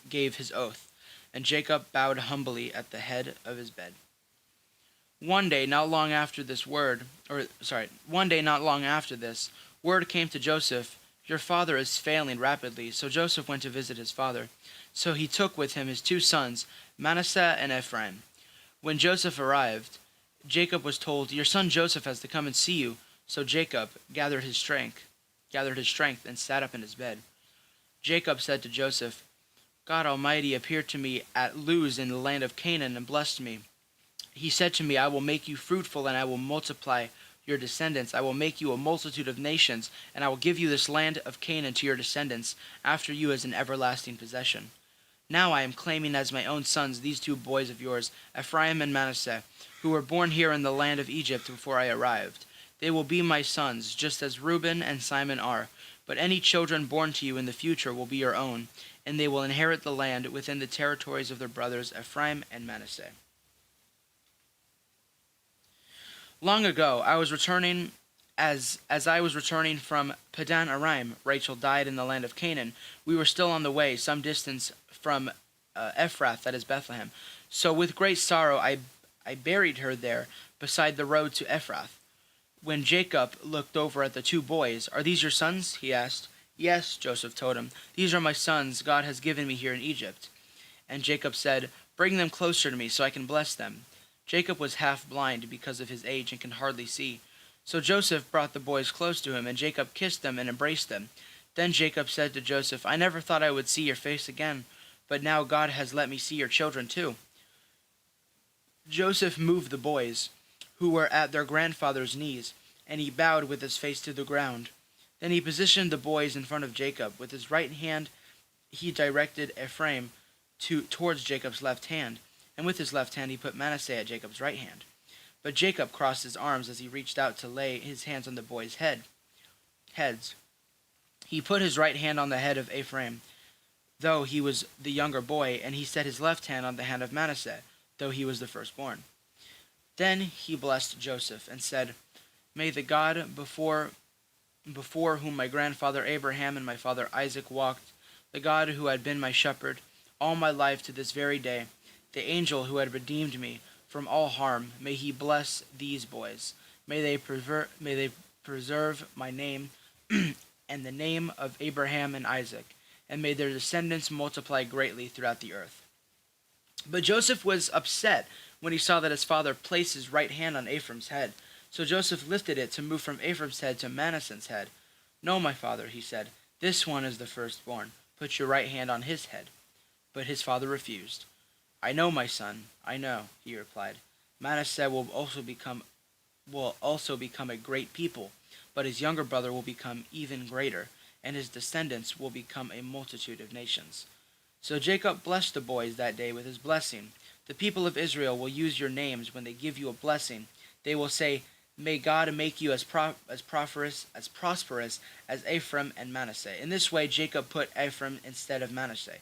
gave his oath, and Jacob bowed humbly at the head of his bed. One day not long after this, word came to Joseph, "Your father is failing rapidly." So Joseph went to visit his father. So he took with him his 2 sons, Manasseh and Ephraim. When Joseph arrived, Jacob was told, "Your son Joseph has to come and see you." So Jacob gathered his strength and sat up in his bed. Jacob said to Joseph, "God Almighty appeared to me at Luz in the land of Canaan and blessed me. He said to me, 'I will make you fruitful and I will multiply your descendants. I will make you a multitude of nations, and I will give you this land of Canaan to your descendants after you as an everlasting possession.' Now I am claiming as my own sons these 2 boys of yours, Ephraim and Manasseh, who were born here in the land of Egypt before I arrived. They will be my sons, just as Reuben and Simon are. But any children born to you in the future will be your own, and they will inherit the land within the territories of their brothers Ephraim and Manasseh." Long ago, I was returning from Padan Aram. Rachel died in the land of Canaan. We were still on the way, some distance from Ephrath, that is Bethlehem. So with great sorrow I buried her there beside the road to Ephrath. When Jacob looked over at the 2 boys, "Are these your sons?" he asked. "Yes," Joseph told him. "These are my sons God has given me here in Egypt." And Jacob said, "Bring them closer to me so I can bless them." Jacob was half blind because of his age and can hardly see. So Joseph brought the boys close to him, and Jacob kissed them and embraced them. Then Jacob said to Joseph, "I never thought I would see your face again, but now God has let me see your children too." Joseph moved the boys, who were at their grandfather's knees, and he bowed with his face to the ground. Then he positioned the boys in front of Jacob. With his right hand he directed Ephraim towards Jacob's left hand, and with his left hand he put Manasseh at Jacob's right hand. But Jacob crossed his arms as he reached out to lay his hands on the boys' heads. He put his right hand on the head of Ephraim, though he was the younger boy, and he set his left hand on the hand of Manasseh, though he was the firstborn. Then he blessed Joseph and said, "May the God before whom my grandfather Abraham and my father Isaac walked, the God who had been my shepherd all my life to this very day, the angel who had redeemed me from all harm, may he bless these boys. May they preserve my name and the name of Abraham and Isaac, and may their descendants multiply greatly throughout the earth." But Joseph was upset when he saw that his father placed his right hand on Ephraim's head. So Joseph lifted it to move from Ephraim's head to Manasseh's head. "No, my father," he said, "this one is the firstborn. Put your right hand on his head." But his father refused. "I know, my son, I know," he replied. "Manasseh will also become a great people, but his younger brother will become even greater, and his descendants will become a multitude of nations." So Jacob blessed the boys that day with his blessing. "The people of Israel will use your names when they give you a blessing. They will say, 'May God make you as prosperous as Ephraim and Manasseh.'" In this way Jacob put Ephraim instead of Manasseh.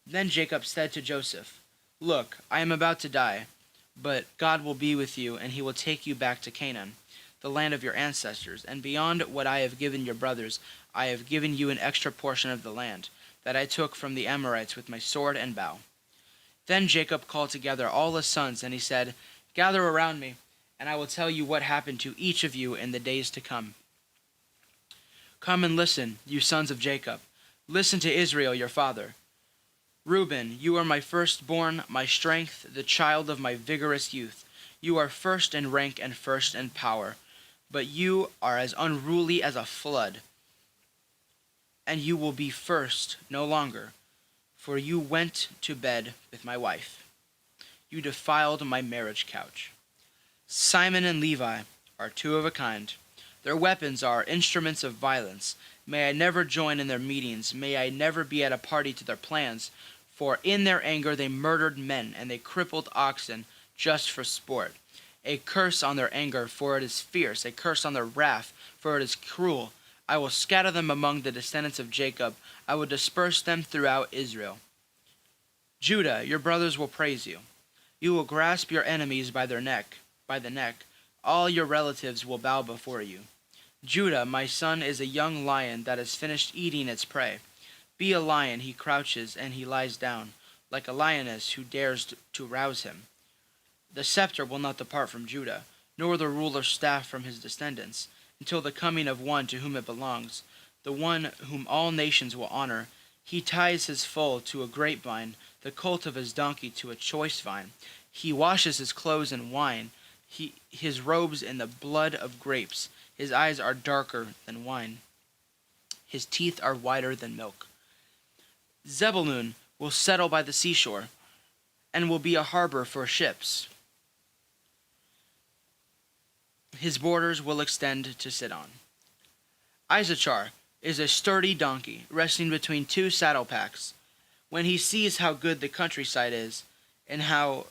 Then Jacob said to Joseph, "Look, I am about to die, but God will be with you, and he will take you back to Canaan, the land of your ancestors, and beyond what I have given your brothers, I have given you an extra portion of the land that I took from the Amorites with my sword and bow." Then Jacob called together all his sons, and he said, "Gather around me, and I will tell you what happened to each of you in the days to come. Come and listen, you sons of Jacob. Listen to Israel your father. Reuben, you are my firstborn, my strength, the child of my vigorous youth. You are first in rank and first in power, but you are as unruly as a flood, and you will be first no longer, for you went to bed with my wife. You defiled my marriage couch. Simon and Levi are two of a kind. Their weapons are instruments of violence. May I never join in their meetings. May I never be at a party to their plans. For in their anger they murdered men, and they crippled oxen just for sport. A curse on their anger, for it is fierce. A curse on their wrath, for it is cruel. I will scatter them among the descendants of Jacob. I will disperse them throughout Israel. Judah, your brothers will praise you. You will grasp your enemies by the neck. All your relatives will bow before you. Judah, my son, is a young lion that has finished eating its prey. Be a lion, he crouches and he lies down, like a lioness who dares to rouse him. The scepter will not depart from Judah, nor the ruler's staff from his descendants, until the coming of one to whom it belongs, the one whom all nations will honor. He ties his foal to a grapevine, the colt of his donkey to a choice vine. He washes his clothes in wine, his robes in the blood of grapes. His eyes are darker than wine. His teeth are whiter than milk. Zebulun will settle by the seashore, and will be a harbor for ships. His borders will extend to Sidon. Issachar is a sturdy donkey, resting between two saddle packs. When he sees how good the countryside is, and how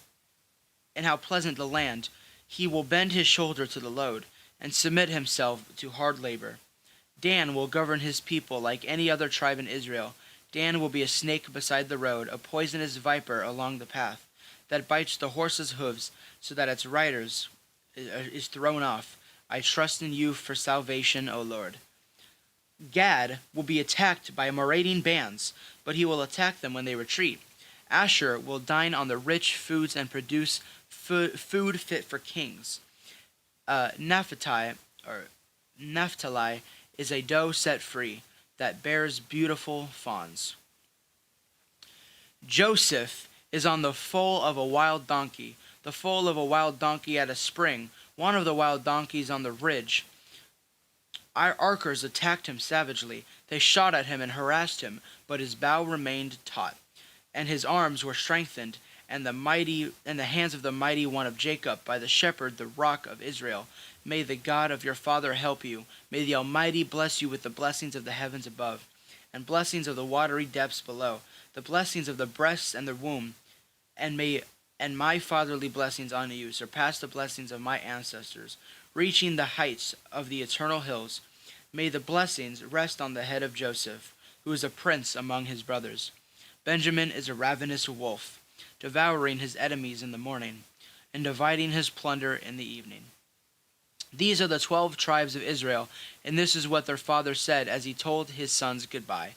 pleasant the land, he will bend his shoulder to the load, and submit himself to hard labor. Dan will govern his people like any other tribe in Israel. Dan will be a snake beside the road, a poisonous viper along the path, that bites the horse's hooves, so that its rider is thrown off. I trust in you for salvation, O Lord. Gad will be attacked by marauding bands, but he will attack them when they retreat. Asher will dine on the rich foods and produce food fit for kings. Naphtali is a doe set free that bears beautiful fawns. Joseph is on the foal of a wild donkey, the foal of a wild donkey at a spring, one of the wild donkeys on the ridge. Our archers attacked him savagely. They shot at him and harassed him, but his bow remained taut, and his arms were strengthened, and the hands of the mighty one of Jacob, by the shepherd, the rock of Israel. May the God of your father help you. May the Almighty bless you with the blessings of the heavens above, and blessings of the watery depths below, the blessings of the breasts and the womb, and my fatherly blessings on you surpass the blessings of my ancestors, reaching the heights of the eternal hills. May the blessings rest on the head of Joseph, who is a prince among his brothers. Benjamin is a ravenous wolf, devouring his enemies in the morning, and dividing his plunder in the evening. These are the 12 tribes of Israel, and this is what their father said as he told his sons goodbye.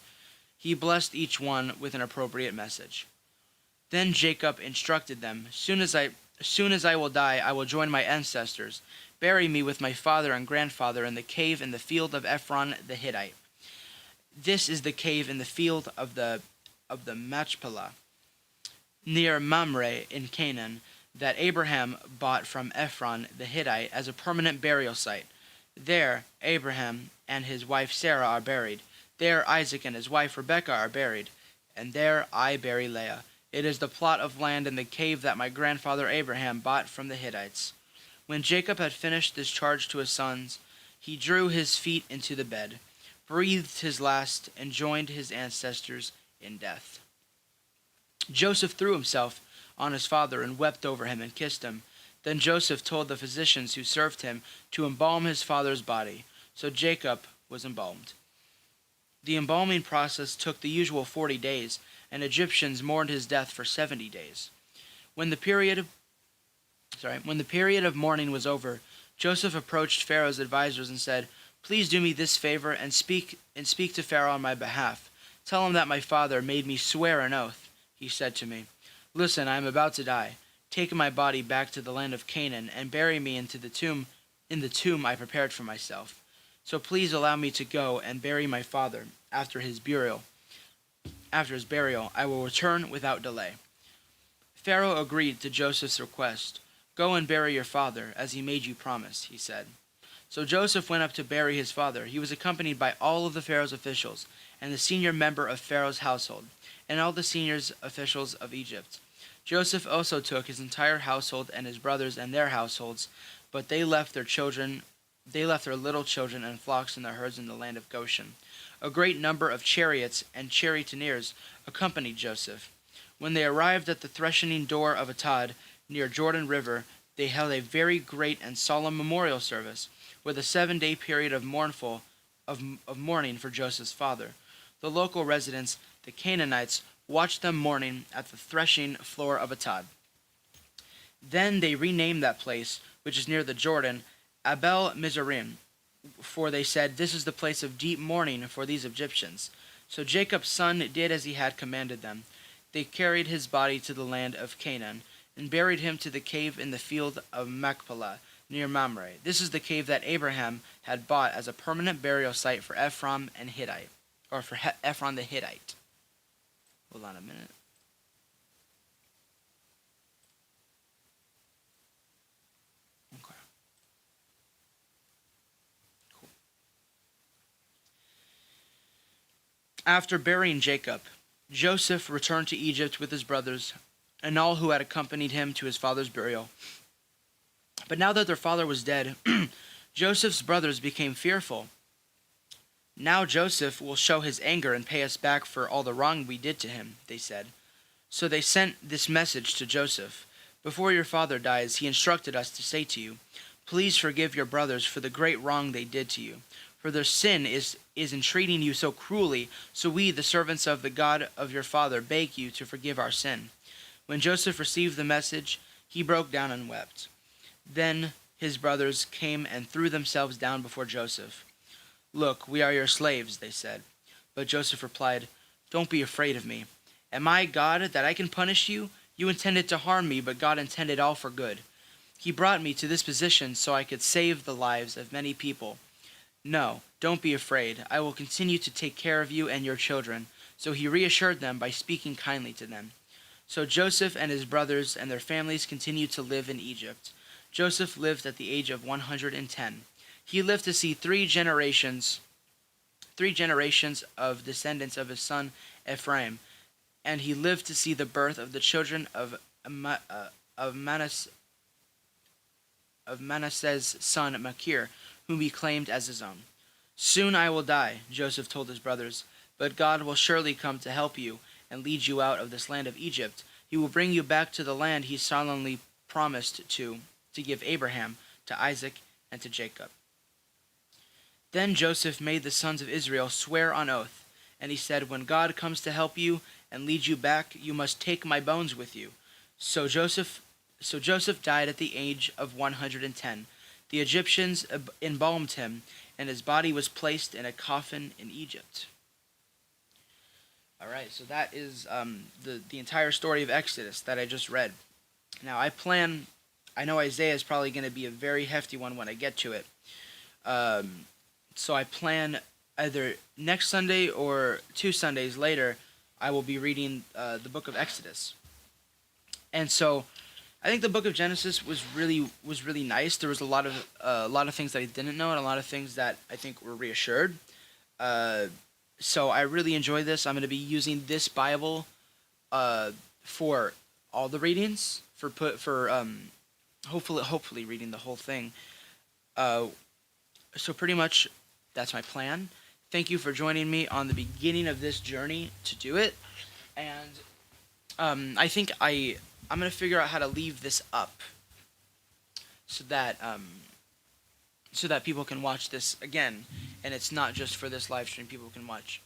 He blessed each one with an appropriate message. Then Jacob instructed them, Soon as I will die, I will join my ancestors. Bury me with my father and grandfather in the cave in the field of Ephron the Hittite. This is the cave in the field of the Machpelah, near Mamre in Canaan, that Abraham bought from Ephron the Hittite as a permanent burial site. There Abraham and his wife Sarah are buried. There Isaac and his wife Rebekah are buried. And there I bury Leah. It is the plot of land in the cave that my grandfather Abraham bought from the Hittites. When Jacob had finished this charge to his sons, he drew his feet into the bed, breathed his last, and joined his ancestors in death. Joseph threw himself on his father and wept over him and kissed him. Then Joseph told the physicians who served him to embalm his father's body. So Jacob was embalmed. The embalming process took the usual 40 days, and Egyptians mourned his death for 70 days. When the period When the period of mourning was over, Joseph approached Pharaoh's advisors and said, "Please do me this favor and speak to Pharaoh on my behalf. Tell him that my father made me swear an oath. He said to me, 'Listen, I am about to die. Take my body back to the land of Canaan and bury me in the tomb I prepared for myself. So please allow me to go and bury my father after his burial. I will return without delay.' Pharaoh agreed to Joseph's request. 'Go and bury your father, as he made you promise,' he said. So Joseph went up to bury his father. He was accompanied by all of the Pharaoh's officials, and the senior member of Pharaoh's household, and all the senior officials of Egypt. Joseph also took his entire household and his brothers and their households, but they left their little children and flocks and their herds in the land of Goshen. A great number of chariots and charioteers accompanied Joseph. When they arrived at the threshing door of Atad, near Jordan River, they held a very great and solemn memorial service, with a 7-day period of mourning for Joseph's father. The local residents, the Canaanites, watched them mourning at the threshing floor of Atad. Then they renamed that place, which is near the Jordan, Abel Mizraim, for they said, 'This is the place of deep mourning for these Egyptians.' So Jacob's son did as he had commanded them. They carried his body to the land of Canaan, and buried him to the cave in the field of Machpelah, near Mamre. This is the cave that Abraham had bought as a permanent burial site for Ephron the Hittite. Hold on a minute. Okay. Cool. After burying Jacob, Joseph returned to Egypt with his brothers and all who had accompanied him to his father's burial. But now that their father was dead, Joseph's brothers became fearful. 'Now Joseph will show his anger and pay us back for all the wrong we did to him,' they said. So they sent this message to Joseph: 'Before your father dies, he instructed us to say to you, please forgive your brothers for the great wrong they did to you. For their sin is in treating you so cruelly, so we, the servants of the God of your father, beg you to forgive our sin.' When Joseph received the message, he broke down and wept. Then his brothers came and threw themselves down before Joseph. 'Look, we are your slaves,' they said. But Joseph replied, 'Don't be afraid of me. Am I God that I can punish you? You intended to harm me, but God intended all for good. He brought me to this position so I could save the lives of many people. No, don't be afraid. I will continue to take care of you and your children.' So he reassured them by speaking kindly to them. So Joseph and his brothers and their families continued to live in Egypt. Joseph lived at the age of 110. He lived to see three generations of descendants of his son Ephraim, and he lived to see the birth of the children of Manasseh's son Machir, whom he claimed as his own. 'Soon I will die,' Joseph told his brothers, 'but God will surely come to help you and lead you out of this land of Egypt. He will bring you back to the land he solemnly promised to give Abraham, to Isaac, and to Jacob.' Then Joseph made the sons of Israel swear on oath, and he said, 'When God comes to help you and lead you back, you must take my bones with you.' So Joseph died at the age of 110. The Egyptians embalmed him, and his body was placed in a coffin in Egypt." All right, so that is the entire story of Exodus that I just read. Now I know Isaiah is probably going to be a very hefty one when I get to it. So I plan either next Sunday or 2 Sundays later, I will be reading the book of Exodus. And so I think the book of Genesis was really nice. There was a lot of things that I didn't know and a lot of things that I think were reassured. So I really enjoyed this. I'm going to be using this Bible for all the readings for hopefully reading the whole thing. So pretty much that's my plan. Thank you for joining me on the beginning of this journey to do it. And I think I'm going to figure out how to leave this up so that people can watch this again, and it's not just for this live stream. People can watch,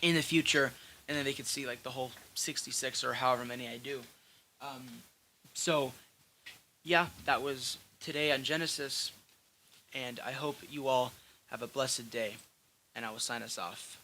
in the future, and then they can see like the whole 66 or however many I do. So Yeah, that was today on Genesis, and I hope you all have a blessed day, and I will sign us off.